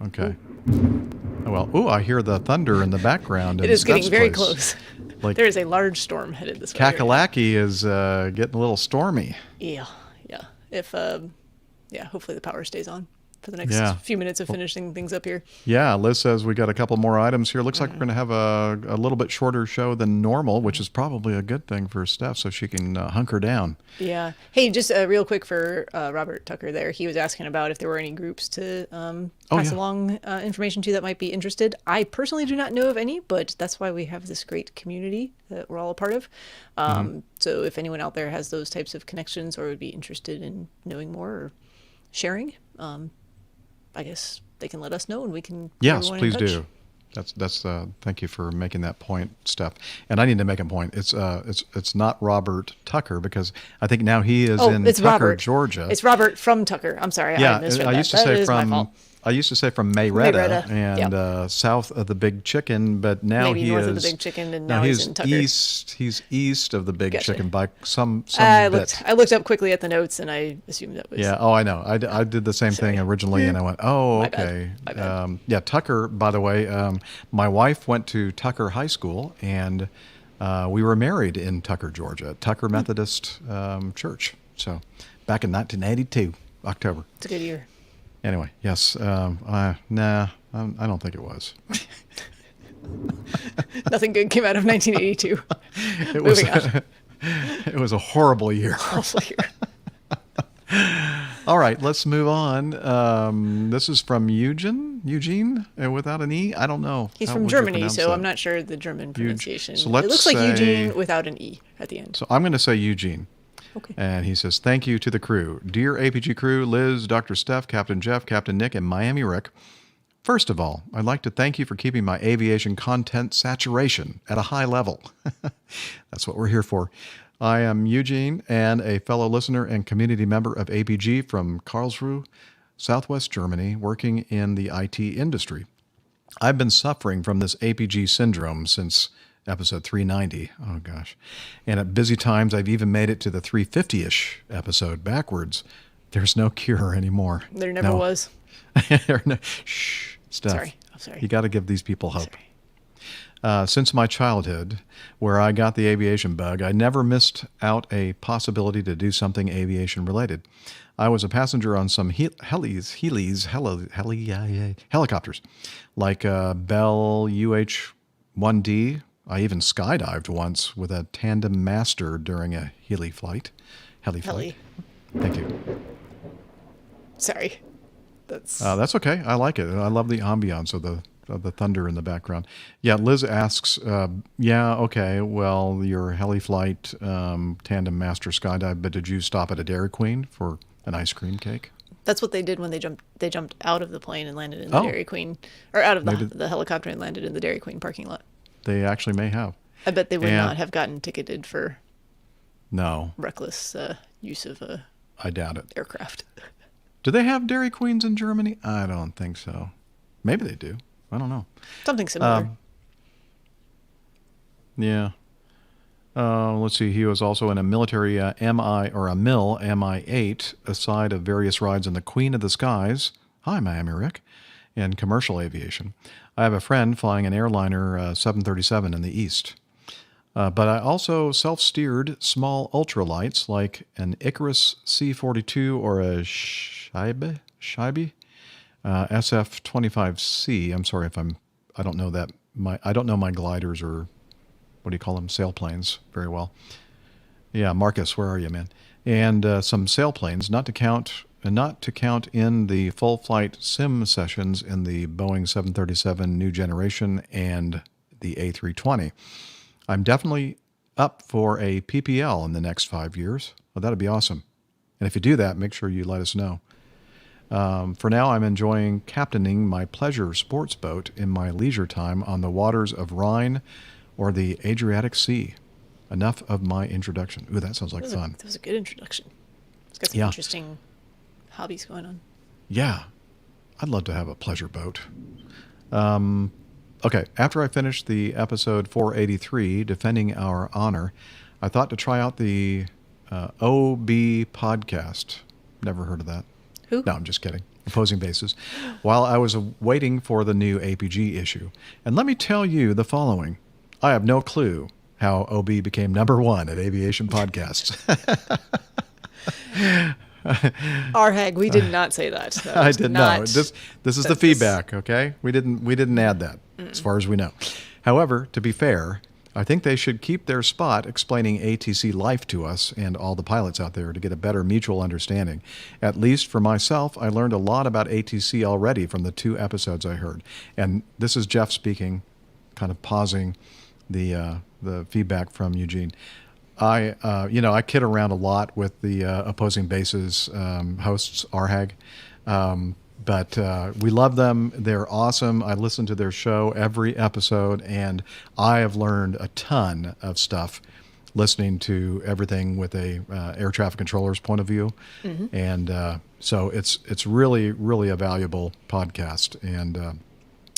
okay. Oh, well, ooh, I hear the thunder in the background. It in is getting Steph's very place. close. Like There is a large storm headed this way. Kakalaki is getting a little stormy. Yeah. If hopefully the power stays on for the next Yeah. few minutes of finishing things up here. Yeah, Liz says we got a couple more items here. Looks like we're going to have a little bit shorter show than normal, which is probably a good thing for Steph, so she can hunker down. Yeah. Hey, just real quick for Robert Tucker there. He was asking about if there were any groups to pass along information to that might be interested. I personally do not know of any, but that's why we have this great community that we're all a part of. So if anyone out there has those types of connections or would be interested in knowing more or sharing, I guess they can let us know and we can. Yes, please do. That's thank you for making that point, Steph. And I need to make a point. It's not Robert Tucker, because I think now he is in it's Tucker, Robert. Georgia. It's Robert from Tucker. I'm sorry. Yeah, I misread I that. used to That say is my from fault. I used to say from Mayretta and Yep. south of the Big Chicken, but now Maybe he north is of the Big Chicken, and now he's in Tucker. east. He's east of the Big Gotcha. Chicken by some I bit. looked up quickly at the notes and I assumed that was. Yeah. Oh, I know. I did the same thing originally, and I went, oh, My bad. okay. My bad. Yeah, Tucker. By the way, my wife went to Tucker High School, and we were married in Tucker, Georgia, Tucker Methodist Church. So, back in 1982, October. It's a good year. Anyway, yes. I don't think it was. Nothing good came out of 1982. It was. Moving on. It was a horrible year. Horrible year. All right, let's move on. This is from Eugene, without an E. I don't know. He's How from would you Germany, pronounce so that? I'm not sure the German pronunciation. So let's it looks like say- Eugene without an E at the end. So I'm going to say Eugene. Okay. And he says, thank you to the crew. Dear APG crew, Liz, Dr. Steph, Captain Jeff, Captain Nick, and Miami Rick. First of all, I'd like to thank you for keeping my aviation content saturation at a high level. That's what we're here for. I am Eugene and a fellow listener and community member of APG from Karlsruhe, Southwest Germany, working in the IT industry. I've been suffering from this APG syndrome since episode 390. Oh, gosh. And at busy times, I've even made it to the 350-ish episode backwards. There's no cure anymore. There never was. Shh, Steph. Sorry. I'm sorry. You got to give these people hope. Since my childhood, where I got the aviation bug, I never missed out a possibility to do something aviation related. I was a passenger on some helicopters, like Bell UH-1D. I even skydived once with a tandem master during a heli flight. Heli. Thank you. Sorry. That's okay. I like it. I love the ambiance of the thunder in the background. Yeah, Liz asks, okay, well, your heli flight tandem master skydive, but did you stop at a Dairy Queen for an ice cream cake? That's what they did when they jumped out of the plane and landed in the Dairy Queen, or out of the helicopter and landed in the Dairy Queen parking lot. They actually may have. I bet they would not have gotten ticketed for reckless use of I doubt it. Aircraft. Do they have Dairy Queens in Germany? I don't think so. Maybe they do. I don't know. Something similar. Yeah. Let's see. He was also in a military MI or a MIL MI-8, aside of various rides in the Queen of the Skies. Hi, Miami Rick. And commercial aviation. I have a friend flying an airliner 737 in the East. But I also self-steered small ultralights like an Icarus C-42 or a Scheibe SF-25C. I'm sorry if I don't know that. I don't know my gliders or what do you call them? Sailplanes very well. Yeah, Marcus, where are you, man? And some sailplanes, not to count in the full flight sim sessions in the Boeing 737 new generation and the A320. I'm definitely up for a PPL in the next 5 years. Well, that'd be awesome. And if you do that, make sure you let us know. For now, I'm enjoying captaining my pleasure sports boat in my leisure time on the waters of Rhine or the Adriatic Sea. Enough of my introduction. Ooh, that sounds like fun. That was a good introduction. It's got some interesting hobbies going on. Yeah. I'd love to have a pleasure boat. Okay, after I finished the episode 483, Defending Our Honor, I thought to try out the OB podcast. Never heard of that. Who? No, I'm just kidding. Opposing Bases. While I was waiting for the new APG issue. And let me tell you the following. I have no clue how OB became #1 at Aviation Podcasts. Arhag, we did not say that. I did not. This is the feedback, okay? We didn't add that, as far as we know. However, to be fair, I think they should keep their spot explaining ATC life to us and all the pilots out there to get a better mutual understanding. At least for myself, I learned a lot about ATC already from the 2 episodes I heard. And this is Jeff speaking, kind of pausing the feedback from Eugene. I kid around a lot with the Opposing Bases hosts, Arhag, but we love them. They're awesome. I listen to their show every episode, and I have learned a ton of stuff listening to everything with a air traffic controller's point of view. Mm-hmm. And so it's really, really a valuable podcast. And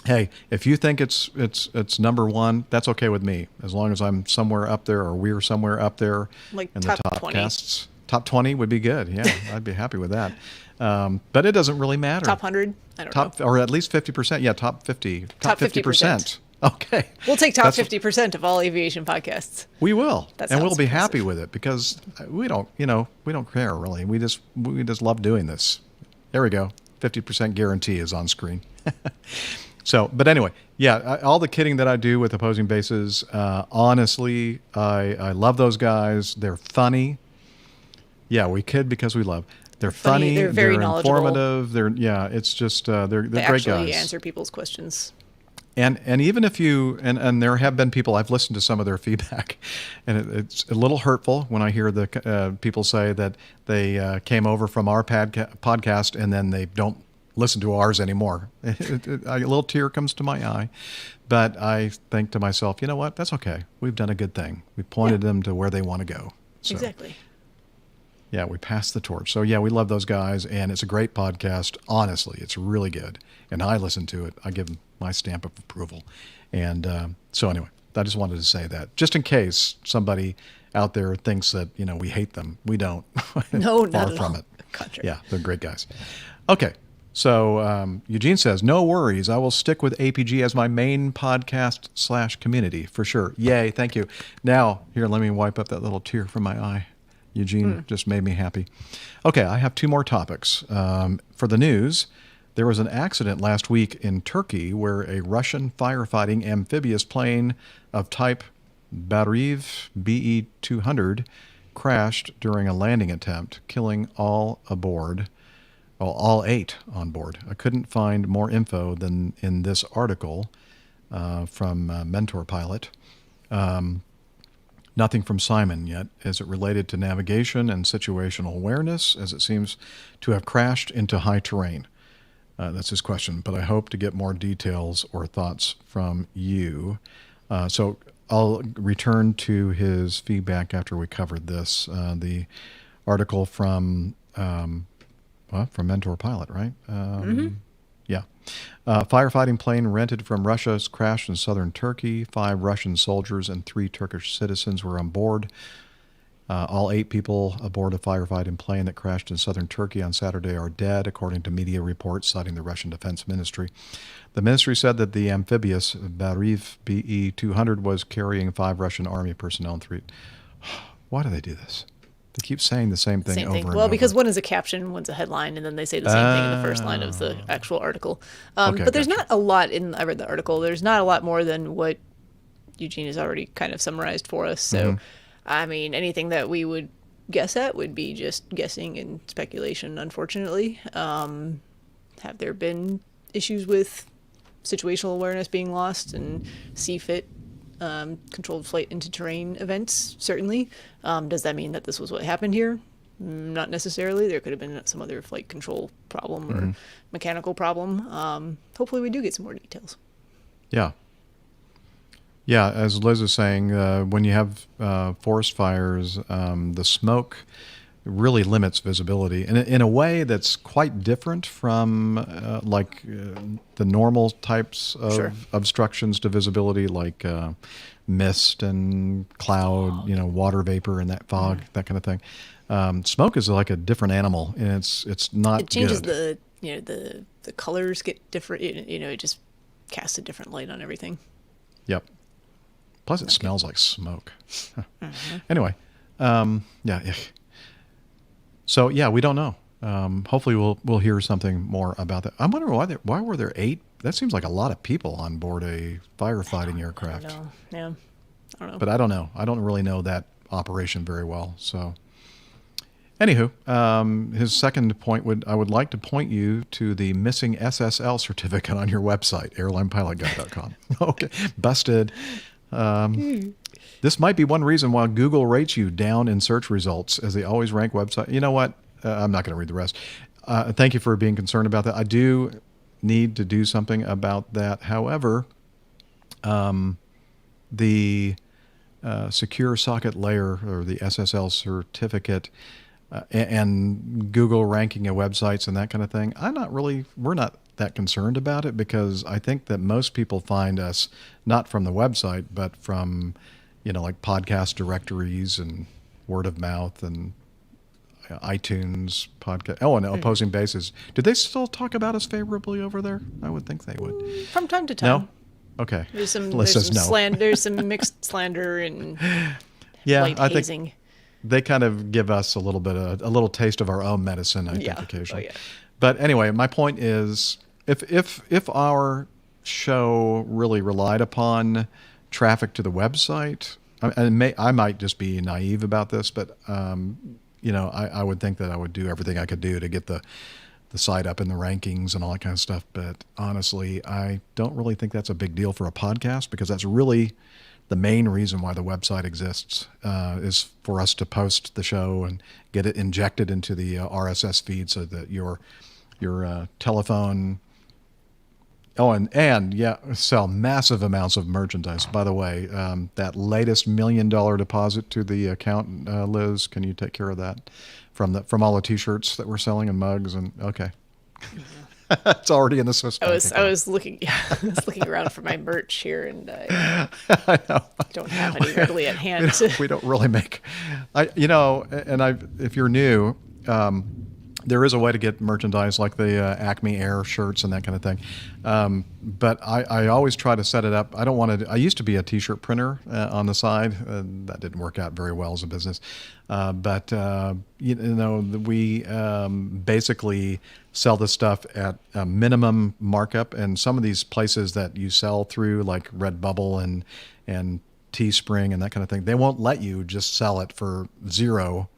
hey, if you think it's #1, that's okay with me, as long as I'm somewhere up there or we're somewhere up there like in top the top 20. casts. Top 20 would be good. Yeah, I'd be happy with that. But it doesn't really matter. Top 100? I don't know. Or at least 50%. Yeah, top 50. Top 50%. Okay. We'll take top 50% of all aviation podcasts. We will. That And we'll sounds be impressive. happy with it because we don't care really. We just love doing this. There we go. 50% guarantee is on screen. So, but anyway, yeah, all the kidding that I do with Opposing Bases, honestly, I love those guys. They're funny. Yeah, we kid because we love. They're funny. They're very knowledgeable. Informative. It's just they're They great actually guys. answer people's questions. And even if you and there have been people, I've listened to some of their feedback, and it's a little hurtful when I hear the people say that they came over from our podcast and then they don't listen to ours anymore. A little tear comes to my eye, but I think to myself, you know what? That's okay. We've done a good thing. We pointed them to where they want to go. So, exactly. yeah, we passed the torch. So yeah, we love those guys, and it's a great podcast. Honestly, it's really good, and I listen to it. I give them my stamp of approval. And so anyway, I just wanted to say that, just in case somebody out there thinks that we hate them. We don't. No, Far not at from all. it. Contrary. Yeah, they're great guys. Okay. So Eugene says, no worries. I will stick with APG as my main podcast / community for sure. Yay. Thank you. Now, here, let me wipe up that little tear from my eye. Eugene just made me happy. Okay, I have two more topics. For the news, there was an accident last week in Turkey where a Russian firefighting amphibious plane of type Bariv BE-200 crashed during a landing attempt, killing all aboard. Well, all 8 on board. I couldn't find more info than in this article from Mentor Pilot. Nothing from Simon yet. Is it related to navigation and situational awareness, as it seems to have crashed into high terrain? That's his question, but I hope to get more details or thoughts from you. So I'll return to his feedback after we covered this. The article from Mentor Pilot, right? Yeah. Firefighting plane rented from Russia crashed in southern Turkey. 5 Russian soldiers and 3 Turkish citizens were on board. All 8 people aboard a firefighting plane that crashed in southern Turkey on Saturday are dead, according to media reports citing the Russian Defense Ministry. The ministry said that the amphibious Bariv BE-200 was carrying 5 Russian army personnel and 3... Why do they do this? They keep saying the same thing over and over. Well, because one is a caption, one's a headline, and then they say the same thing in the first line of the actual article. But there's not a lot I read the article, there's not a lot more than what Eugene has already kind of summarized for us. So, I mean, anything that we would guess at would be just guessing and speculation, unfortunately. Have there been issues with situational awareness being lost and CFIT? Controlled flight into terrain events, certainly. Does that mean that this was what happened here? Not necessarily. There could have been some other flight control problem or mechanical problem. Hopefully we do get some more details. Yeah. Yeah, as Liz is saying, when you have forest fires, the smoke really limits visibility in a way that's quite different from the normal types of obstructions to visibility, like mist and cloud, water vapor and that fog, that kind of thing. Smoke is like a different animal, and it's not. It changes good. the colors get different. It just casts a different light on everything. Yep. Plus, it smells like smoke. Anyway, yeah. So yeah, we don't know. Hopefully, we'll hear something more about that. I'm wondering why were there 8? That seems like a lot of people on board a firefighting aircraft. I don't know. Yeah, I don't know. But I don't know. I don't really know that operation very well. So, anywho, his second point I would like to point you to the missing SSL certificate on your website, airlinepilotguide.com. Okay, busted. This might be one reason why Google rates you down in search results, as they always rank websites. You know what? I'm not going to read the rest. Thank you for being concerned about that. I do need to do something about that. However, the secure socket layer, or the SSL certificate, and Google ranking of websites and that kind of thing, we're not that concerned about it, because I think that most people find us not from the website, but from like podcast directories and word of mouth and iTunes podcast. Oh, and Opposing Bases. Do they still talk about us favorably over there? I would think they would. From time to time. No? Okay. There's some no. There's some mixed slander and light hazing. Think they kind of give us a little taste of our own medicine, I think, occasionally. Oh, yeah. But anyway, my point is, if our show really relied upon traffic to the website, I might just be naive about this, but I would think that I would do everything I could do to get the site up in the rankings and all that kind of stuff. But honestly, I don't really think that's a big deal for a podcast, because that's really the main reason why the website exists, is for us to post the show and get it injected into the RSS feed, so that your telephone. Oh, and sell massive amounts of merchandise. By the way, that latest $1 million deposit to the account, Liz, can you take care of that from all the T-shirts that we're selling and mugs? And okay, it's already in the system. I was looking around for my merch here, and I don't have any readily at hand. We don't really make, if you're new. there is a way to get merchandise like the Acme Air shirts and that kind of thing. But I always try to set it up. I don't want to. I used to be a T-shirt printer on the side. That didn't work out very well as a business. But we basically sell this stuff at a minimum markup. And some of these places that you sell through, like Redbubble and Teespring and that kind of thing, they won't let you just sell it for zero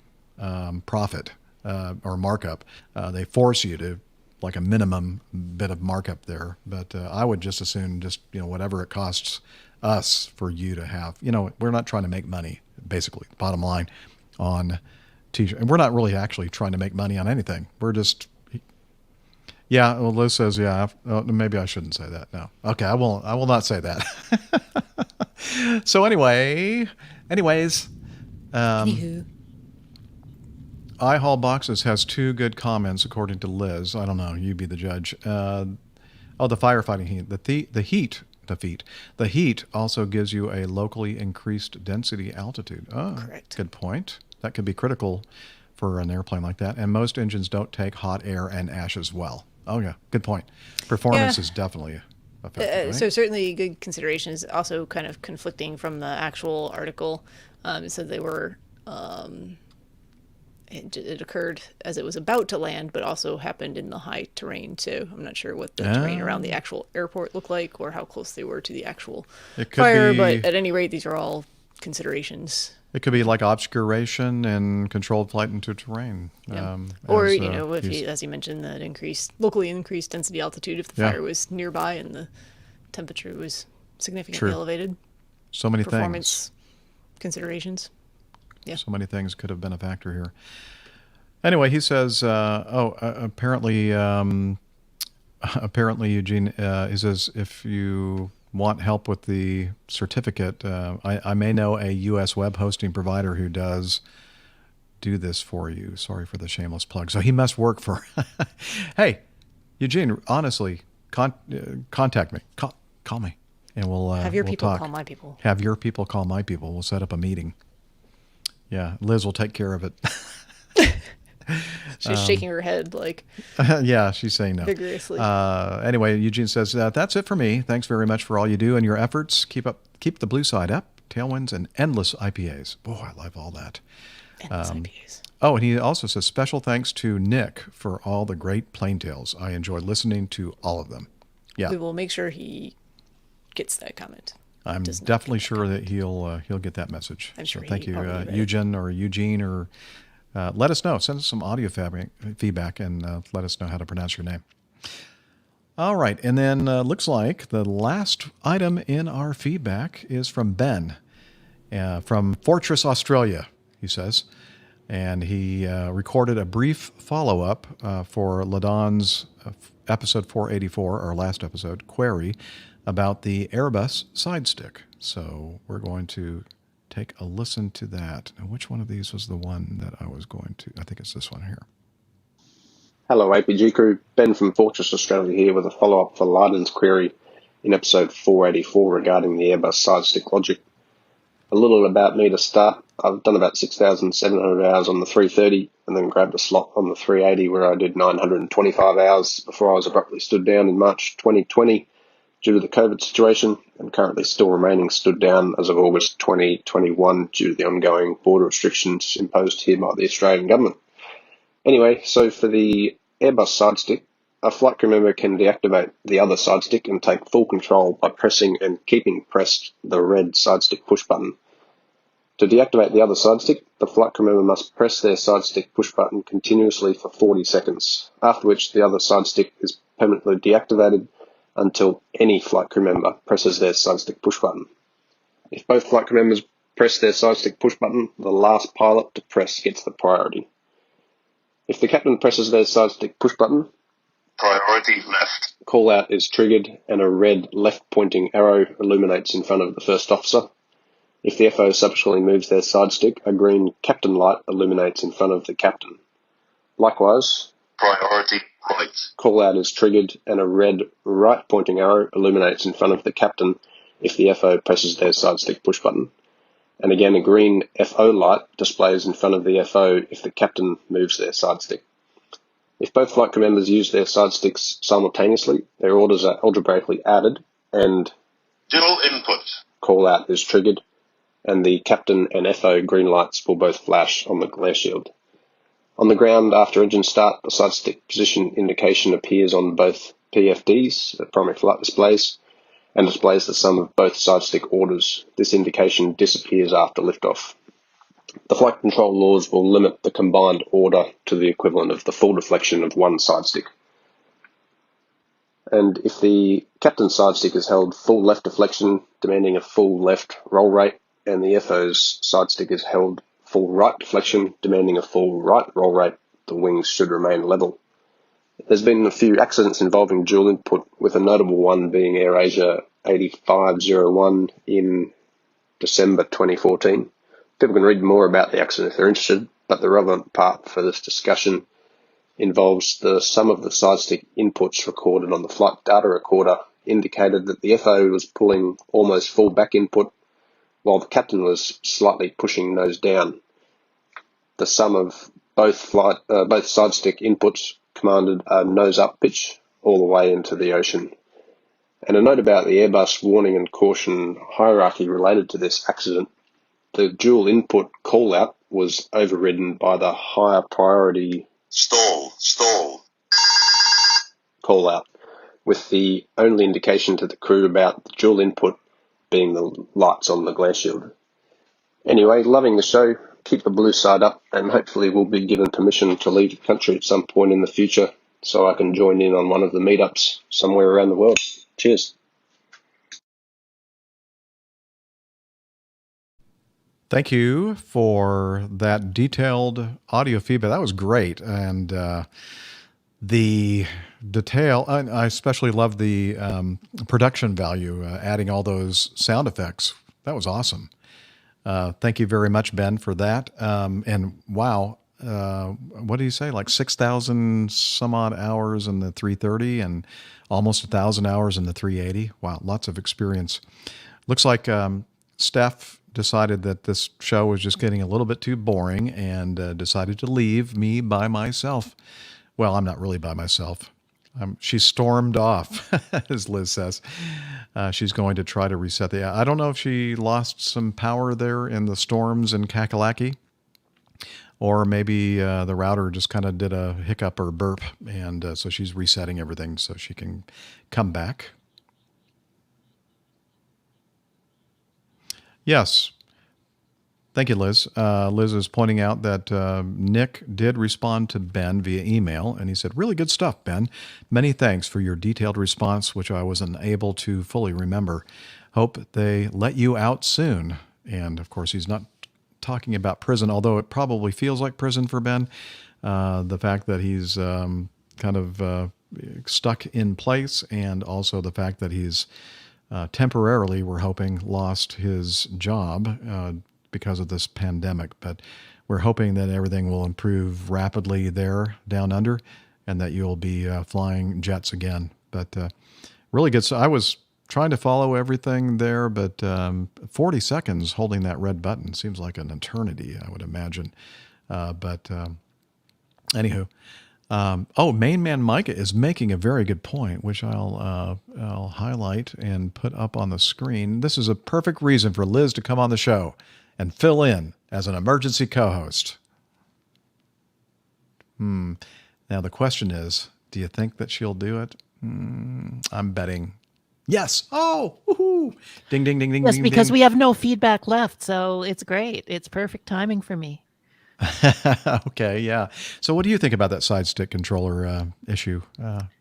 profit. Or markup. They force you to like a minimum bit of markup there. But I would just as soon just, whatever it costs us for you to have, we're not trying to make money, basically, bottom line on T-shirt. And we're not really actually trying to make money on anything. We're just, yeah, well, Liz says, yeah, maybe I shouldn't say that. No. Okay, I will not say that. So anyways, Anywho. I Haul Boxes has 2 good comments, according to Liz. I don't know. You be the judge. The firefighting heat. The heat also gives you a locally increased density altitude. Oh, correct. Good point. That could be critical for an airplane like that. And most engines don't take hot air and ashes well. Oh, yeah. Good point. Performance is definitely affected, right? So certainly good considerations. Also kind of conflicting from the actual article. It said they were... It occurred as it was about to land, but also happened in the high terrain too. I'm not sure what the terrain around the actual airport looked like or how close they were to the actual fire, but at any rate, these are all considerations. It could be like obscuration and controlled flight into terrain. Yeah. Or, as you mentioned, that locally increased density altitude, if the fire was nearby and the temperature was significantly elevated. So many performance considerations. Yeah. So many things could have been a factor here. Anyway, he says, apparently, Eugene, he says, if you want help with the certificate, I may know a U.S. web hosting provider who does do this for you. Sorry for the shameless plug. So he must work for... Hey, Eugene, honestly, contact me. Call me. And we'll have your people talk. call my people. Have your people call my people. We'll set up a meeting. Yeah, Liz will take care of it. She's shaking her head like... yeah, she's saying no. Vigorously. Anyway, Eugene says, that's it for me. Thanks very much for all you do and your efforts. Keep the blue side up, tailwinds, and endless IPAs. Boy, I love all that. Endless IPAs. Oh, and he also says, special thanks to Nick for all the great plane tales. I enjoy listening to all of them. Yeah. We will make sure he gets that comment. I'm definitely sure that he'll get that message. I'm sure. So thank you, Eugene, or let us know. Send us some audio feedback and let us know how to pronounce your name. All right, and then looks like the last item in our feedback is from Ben from Fortress, Australia. He says, and he recorded a brief follow-up for Ladon's episode 484, our last episode, query about the Airbus side stick. So we're going to take a listen to that. Now, which one of these was the one that I was going to? I think it's this one here. Hello, APG crew. Ben from Fortress, Australia here with a follow-up for Lyden's query in episode 484 regarding the Airbus side stick logic. A little about me to start. I've done about 6,700 hours on the 330 and then grabbed a slot on the 380 where I did 925 hours before I was abruptly stood down in March 2020 due to the COVID situation, and currently still remaining stood down as of August 2021 due to the ongoing border restrictions imposed here by the Australian government. Anyway, so for the Airbus side stick, a flight crew member can deactivate the other side stick and take full control by pressing and keeping pressed the red side stick push button. To deactivate the other side stick, the flight crew member must press their side stick push button continuously for 40 seconds, after which the other side stick is permanently deactivated until any flight crew member presses their side stick push button. If both flight crew members press their side stick push button, the last pilot to press gets the priority. If the captain presses their side stick push button, priority left call out is triggered and a red left pointing arrow illuminates in front of the first officer. If the FO subsequently moves their side stick, a green captain light illuminates in front of the captain. Likewise, priority right call out is triggered and a red right pointing arrow illuminates in front of the captain if the FO presses their side stick push button. And again, a green FO light displays in front of the FO if the captain moves their side stick. If both flight crew members use their side sticks simultaneously, their orders are algebraically added and Dual input. call out is triggered, and the captain and FO green lights will both flash on the glare shield. On the ground, after engine start, the side stick position indication appears on both PFDs, the primary flight displays, and displays the sum of both side stick orders. This indication disappears after liftoff. The flight control laws will limit the combined order to the equivalent of the full deflection of one side stick. And if the captain's side stick is held full left deflection, demanding a full left roll rate, and the FO's side stick is held full right deflection, demanding a full right roll rate, the wings should remain level. There's been a few accidents involving dual input, with a notable one being AirAsia 8501 in December 2014. People can read more about the accident if they're interested, but the relevant part for this discussion involves the sum of the side stick inputs recorded on the flight data recorder indicated that the FO was pulling almost full back input while the captain was slightly pushing nose down. The sum of both side stick inputs commanded a nose up pitch all the way into the ocean. And a note about the Airbus warning and caution hierarchy related to this accident: the dual input call out was overridden by the higher priority stall call out, with the only indication to the crew about the dual input being the lights on the glare shield. Anyway, loving the show. Keep the blue side up, and hopefully we'll be given permission to leave the country at some point in the future so I can join in on one of the meetups somewhere around the world. Cheers. Thank you for that detailed audio feedback. That was great. And the detail, I especially love the production value, adding all those sound effects. That was awesome. Thank you very much, Ben, for that. And wow, what did you say? Like 6,000 some odd hours in the 330 and almost 1,000 hours in the 380. Wow, lots of experience. Looks like Steph decided that this show was just getting a little bit too boring and decided to leave me by myself. Well, I'm not really by myself. She stormed off, as Liz says. She's going to try to reset the... I don't know if she lost some power there in the storms in Kakalaki, or maybe the router just kind of did a hiccup or burp, and so she's resetting everything so she can come back. Yes. Thank you, Liz. Liz is pointing out that Nick did respond to Ben via email, and he said, "Really good stuff, Ben. Many thanks for your detailed response, which I was unable to fully remember. Hope they let you out soon." And, of course, he's not talking about prison, although it probably feels like prison for Ben. The fact that he's kind of stuck in place, and also the fact that he's temporarily, we're hoping, lost his job because of this pandemic. But we're hoping that everything will improve rapidly there down under, and that you'll be flying jets again. But really good. So I was trying to follow everything there, but 40 seconds holding that red button seems like an eternity, I would imagine. Anywho. Main Man Micah is making a very good point, which I'll highlight and put up on the screen. This is a perfect reason for Liz to come on the show and fill in as an emergency co-host. Now the question is, do you think that she'll do it? I'm betting yes. Oh, woohoo. Ding, ding, ding, ding, yes, ding, because ding. we have no feedback left, so it's great. It's perfect timing for me. Okay, yeah. So what do you think about that side stick controller issue,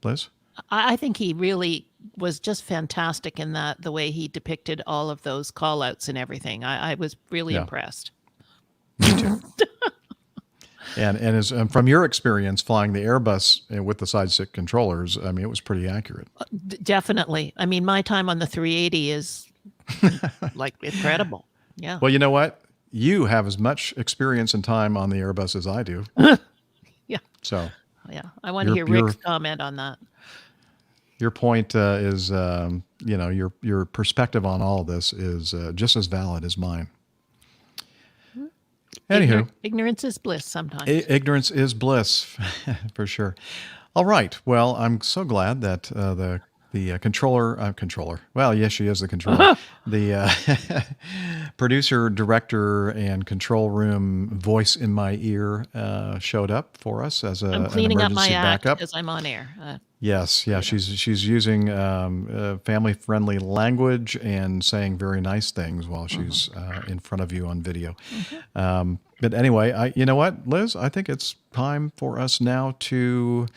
Liz? I think he really was just fantastic in that, the way he depicted all of those call outs and everything. I was really impressed. Me too. And from your experience flying the Airbus with the side stick controllers, I mean, it was pretty accurate. Definitely. I mean, my time on the 380 is like incredible. Yeah. Well, you know what? You have as much experience and time on the Airbus as I do. Yeah. So. Yeah. I want to hear Rick's comment on that. Your point is, your perspective on all of this is just as valid as mine. Anywho, Ignorance is bliss sometimes. ignorance is bliss, for sure. All right. Well, I'm so glad that the controller. Well, yes, she is the controller. The producer, director, and control room voice in my ear showed up for us as I'm an cleaning up my emergency act backup. as I'm on air. Yes, yeah, she's using family-friendly language and saying very nice things while she's in front of you on video. But anyway, you know what, Liz? I think it's time for us now to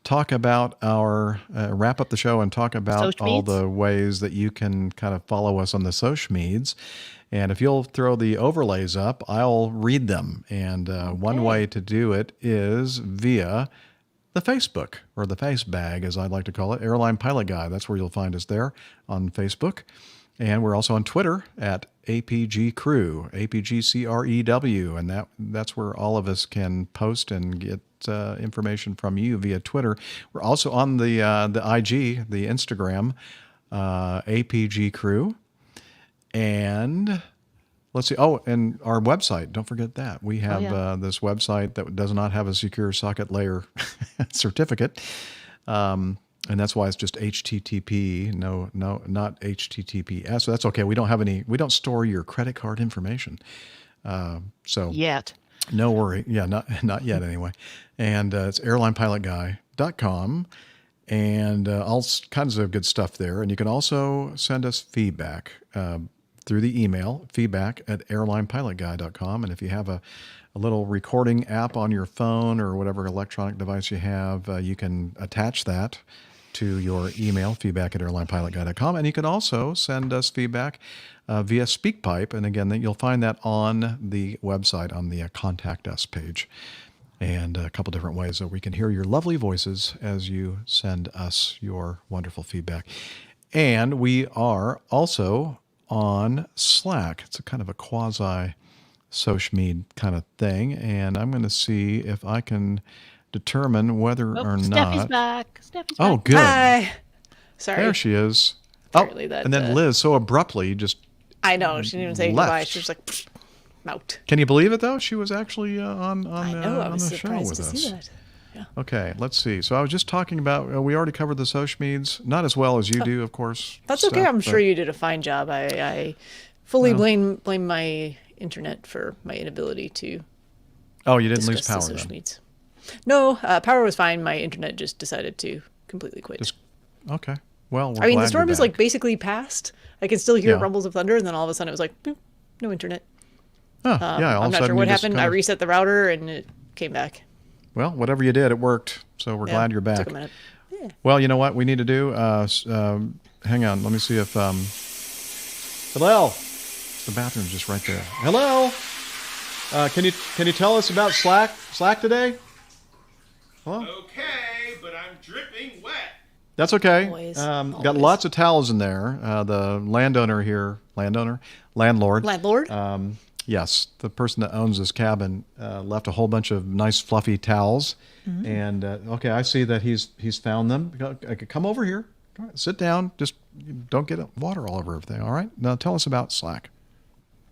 talk about our wrap up the show and talk about all the ways that you can kind of follow us on the social medias. And if you'll throw the overlays up, I'll read them. And one way to do it is via the Facebook, or the face bag, as I like to call it, Airline Pilot Guy. That's where you'll find us there on Facebook. And we're also on Twitter at APG Crew, APGCREW. And that's where all of us can post and get information from you via Twitter. We're also on the IG, the Instagram, APG Crew. And let's see. Oh, and our website. Don't forget that. We have this website that does not have a secure socket layer certificate. And that's why it's just HTTP. No, not HTTPS. So that's okay. We don't store your credit card information. So yet. No worry. Yeah, not yet anyway. And it's airlinepilotguy.com. And all kinds of good stuff there. And you can also send us feedback through the email, feedback@airlinepilotguy.com. And if you have a little recording app on your phone or whatever electronic device you have, you can attach that to your email, feedback@airlinepilotguy.com. And you can also send us feedback via SpeakPipe. And again, you'll find that on the website on the Contact Us page. And a couple different ways that we can hear your lovely voices as you send us your wonderful feedback. And we are also on Slack. It's a kind of a quasi social media kind of thing. And I'm going to see if I can determine whether or Steffi's not. back. Steffi's Oh, back. good. Hi. Sorry. There she is. Apparently Oh, that, and then Liz so abruptly just I know. She didn't even say left. goodbye. She was like, pfft, I'm out. Can you believe it, though? She was actually on I know. I on was the show surprised with to us. see that. Yeah. Okay, let's see. So I was just talking about, we already covered the social medias, not as well as you do, of course. That's okay. Steph, I'm but- sure you did a fine job. I fully Well. blame my internet for my inability to. Oh, you didn't lose discuss the power social then? medias. No, power was fine. My internet just decided to completely quit. Okay. Well, we're I mean, the glad storm you're is like back. basically past. I can still hear Yeah. rumbles of thunder, and then all of a sudden it was like, boop, no internet. Oh, yeah, all I'm of a not sudden sure what you just happened. kind I of- reset the router, and it came back. Well, whatever you did, it worked. So we're Yeah, glad you're back. took a minute. Yeah. Well, you know what we need to do? Hang on. Let me see if... Hello? The bathroom's just right there. Hello? Can you tell us about Slack today? Hello? Okay, but I'm dripping wet. That's okay. Always, Got lots of towels in there. The landlord. Yes, the person that owns this cabin left a whole bunch of nice fluffy towels. Mm-hmm. And okay, I see that he's found them. Come over here. All right, sit down. Just don't get water all over everything. All right. Now tell us about Slack.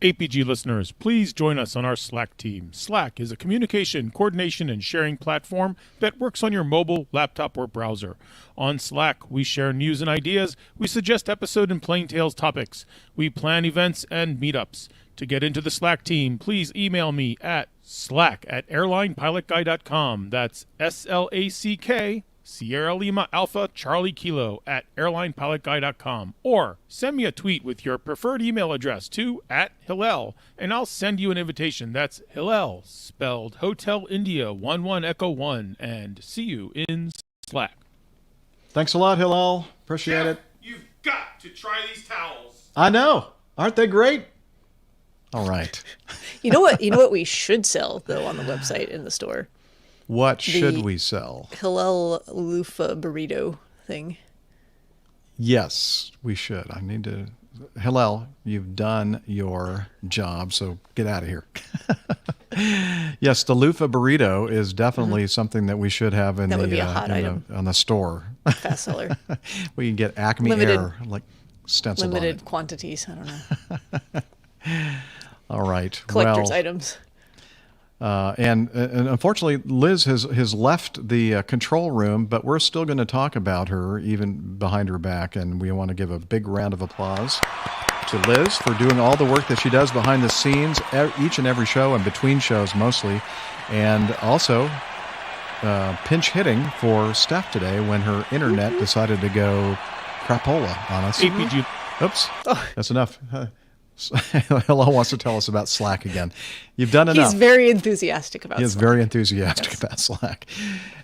APG listeners, please join us on our Slack team. Slack is a communication, coordination, and sharing platform that works on your mobile, laptop, or browser. On Slack, we share news and ideas. We suggest episode and Plain Tales topics. We plan events and meetups. To get into the Slack team, please email me at slack@airlinepilotguy.com. That's SLACK, Sierra Lima Alpha Charlie Kilo @airlinepilotguy.com. Or send me a tweet with your preferred email address to @Hillel, and I'll send you an invitation. That's Hillel, spelled Hotel India 11 Echo 1, and see you in Slack. Thanks a lot, Hillel. Appreciate it. You've got to try these towels. I know. Aren't they great? All right. You know what? You know what we should sell though on the website in the store. What should The we sell? Hillel loofah burrito thing. Yes, we should. I need to. Hillel, you've done your job, so get out of here. Yes, the loofah burrito is definitely something that we should have in That the would be a hot item. on the store. Fast seller. We can get Acme Limited- Air like stenciled on Limited quantities. I don't know. it. All right. Collector's well, items. And unfortunately, Liz has left the control room, but we're still going to talk about her even behind her back. And we want to give a big round of applause to Liz for doing all the work that she does behind the scenes, each and every show and between shows mostly. And also pinch hitting for Steph today when her internet decided to go crapola on us. APG. Oops, that's enough. Hello wants to tell us about Slack again. You've done enough. He's very enthusiastic about He is Slack. very enthusiastic about Slack.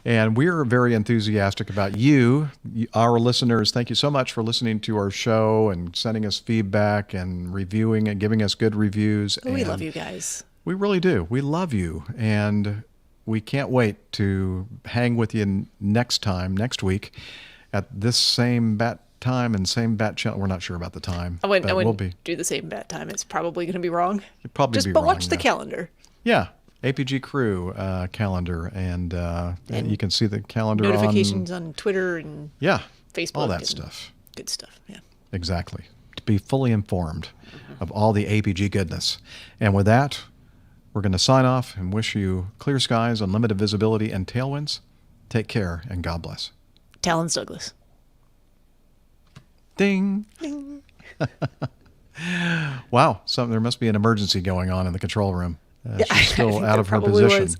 And we're very enthusiastic about you, our listeners. Thank you so much for listening to our show and sending us feedback and reviewing and giving us good reviews. We And love you guys. we really do. We love you. And we can't wait to hang with you next week at this same bat time and same bat channel. We're not sure about the time. I wouldn't we'll be. do the same bat time. It's probably going to be wrong. It'd probably Just be but wrong, watch the yeah. calendar. Yeah. APG Crew calendar. And you can see the calendar Notifications on Twitter and Facebook. All that and stuff. Good stuff. Yeah. Exactly. To be fully informed of all the APG goodness. And with that, we're going to sign off and wish you clear skies, unlimited visibility, and tailwinds. Take care, and God bless. Talons Douglas. Ding. Ding. Wow. There must be an emergency going on in the control room. Yeah, She's still think out there of her probably position. was.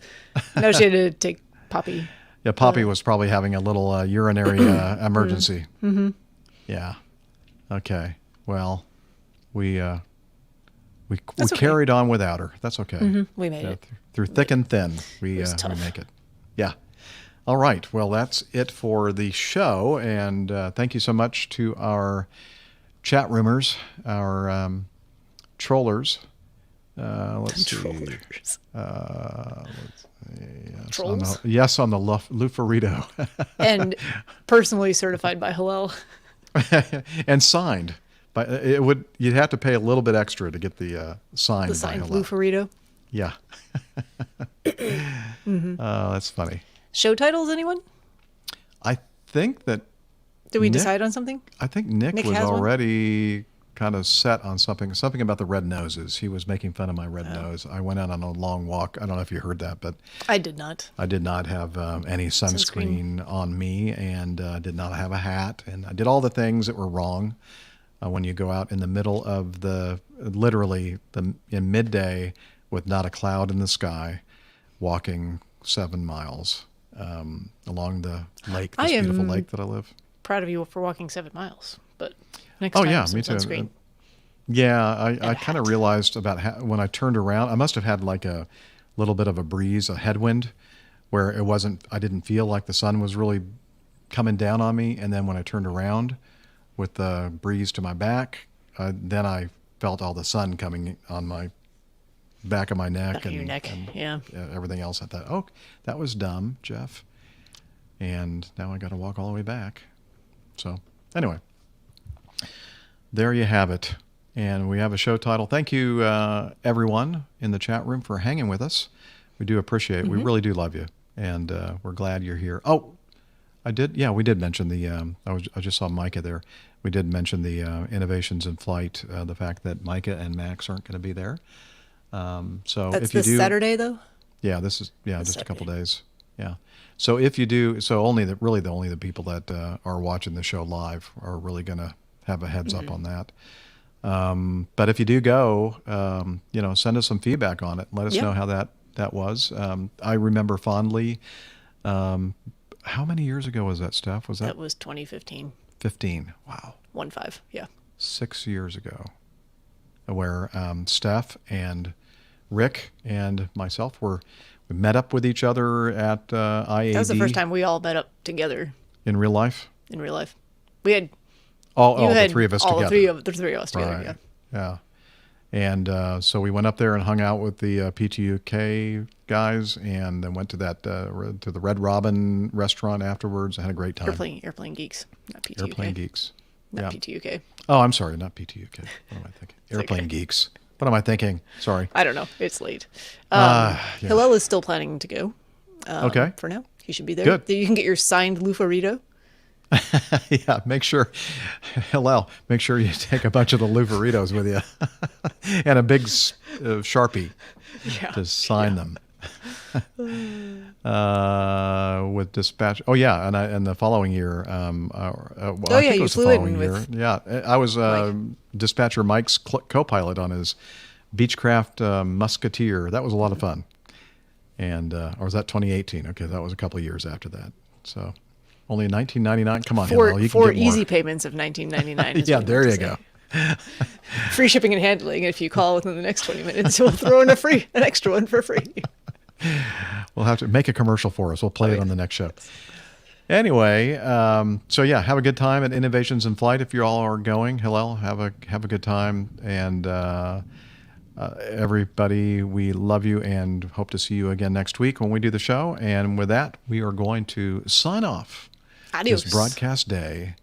No, she had to take Poppy. Yeah, Poppy was probably having a little urinary emergency. Mm-hmm. Yeah. Okay. Well, we That's okay. carried on without her. That's okay. We made it. Through thick and thin, we was tough. make it. Yeah. All right. Well, that's it for the show. And thank you so much to our chat roomers, our trollers. Let's see. Trollers. Yes, Trolls? on the Lufarito. And personally certified by Hillel. And signed. But you'd have to pay a little bit extra to get the signed. The signed by Hillel. Lufarito. Yeah. That's funny. Show titles, anyone? I think that. Did we Nick- decide on something? I think Nick was has one? already kind of set on something about the red noses. He was making fun of my red nose. I went out on a long walk. I don't know if you heard that, but I did not. I did not have any sunscreen on me and did not have a hat. And I did all the things that were wrong when you go out in the middle of in midday with not a cloud in the sky, walking 7 miles along the lake, this beautiful lake that I live. Proud of you for walking 7 miles, but next Oh time yeah, some me too. sunscreen. Yeah, I kind of realized about when I turned around, I must have had like a little bit of a breeze, a headwind, where I didn't feel like the sun was really coming down on me. And then when I turned around with the breeze to my back, then I felt all the sun coming on my back of my neck. Back of your neck, yeah. Everything else. I thought, oh, that was dumb, Jeff. And now I got to walk all the way back. So anyway, there you have it. And we have a show title. Thank you, everyone in the chat room for hanging with us. We do appreciate it. We really do love you. And we're glad you're here. Oh, we did mention the, I just saw Micah there. We did mention the Innovations in Flight, the fact that Micah and Max aren't going to be there. So That's if you this do, Saturday, though? Yeah, this is, just Saturday. a couple days. Yeah. So if you do, only the people that are watching the show live are really going to have a heads up on that. But if you do go, send us some feedback on it. Let us know how that was. I remember fondly, how many years ago was that, Steph? That was 2015. 15. Wow. 1-5, yeah. 6 years ago, where Steph and Rick and myself we met up with each other at IAD. That was the first time we all met up together. In real life? In real life. We had... All the three of us together. The three of us together, Right. yeah. Yeah. And so we went up there and hung out with the PTUK guys, and then went to to the Red Robin restaurant afterwards. I had a great time. Airplane Geeks, not PTUK. Airplane Geeks. Not Yeah. PTUK. Oh, I'm sorry, not PTUK. What am I thinking? Airplane Geeks. What am I thinking? Sorry. I don't know. It's late. Yeah. Hillel is still planning to go. Okay. For now. He should be there. Good. You can get your signed Lufarito. Yeah, make sure you take a bunch of the Lufaritos with you and a big Sharpie to sign them. with dispatch. Oh yeah, and the following year. I yeah, think it you was the flew in following year. with Yeah, I was dispatcher Mike's co-pilot on his Beechcraft Musketeer. That was a lot of fun. And or was that 2018? Okay, that was a couple of years after that. So only $19.99. Come on, Hillel, you can for get more. easy payments of $19.99. Yeah, there you go. Free shipping and handling. If you call within the next 20 minutes, we'll throw in an extra one for free. We'll have to make a commercial for us. We'll play it on the next show. Anyway, so yeah, have a good time at Innovations in Flight. If you all are going, Hillel, have a good time. And everybody, we love you and hope to see you again next week when we do the show. And with that, we are going to sign off Adios. this broadcast day.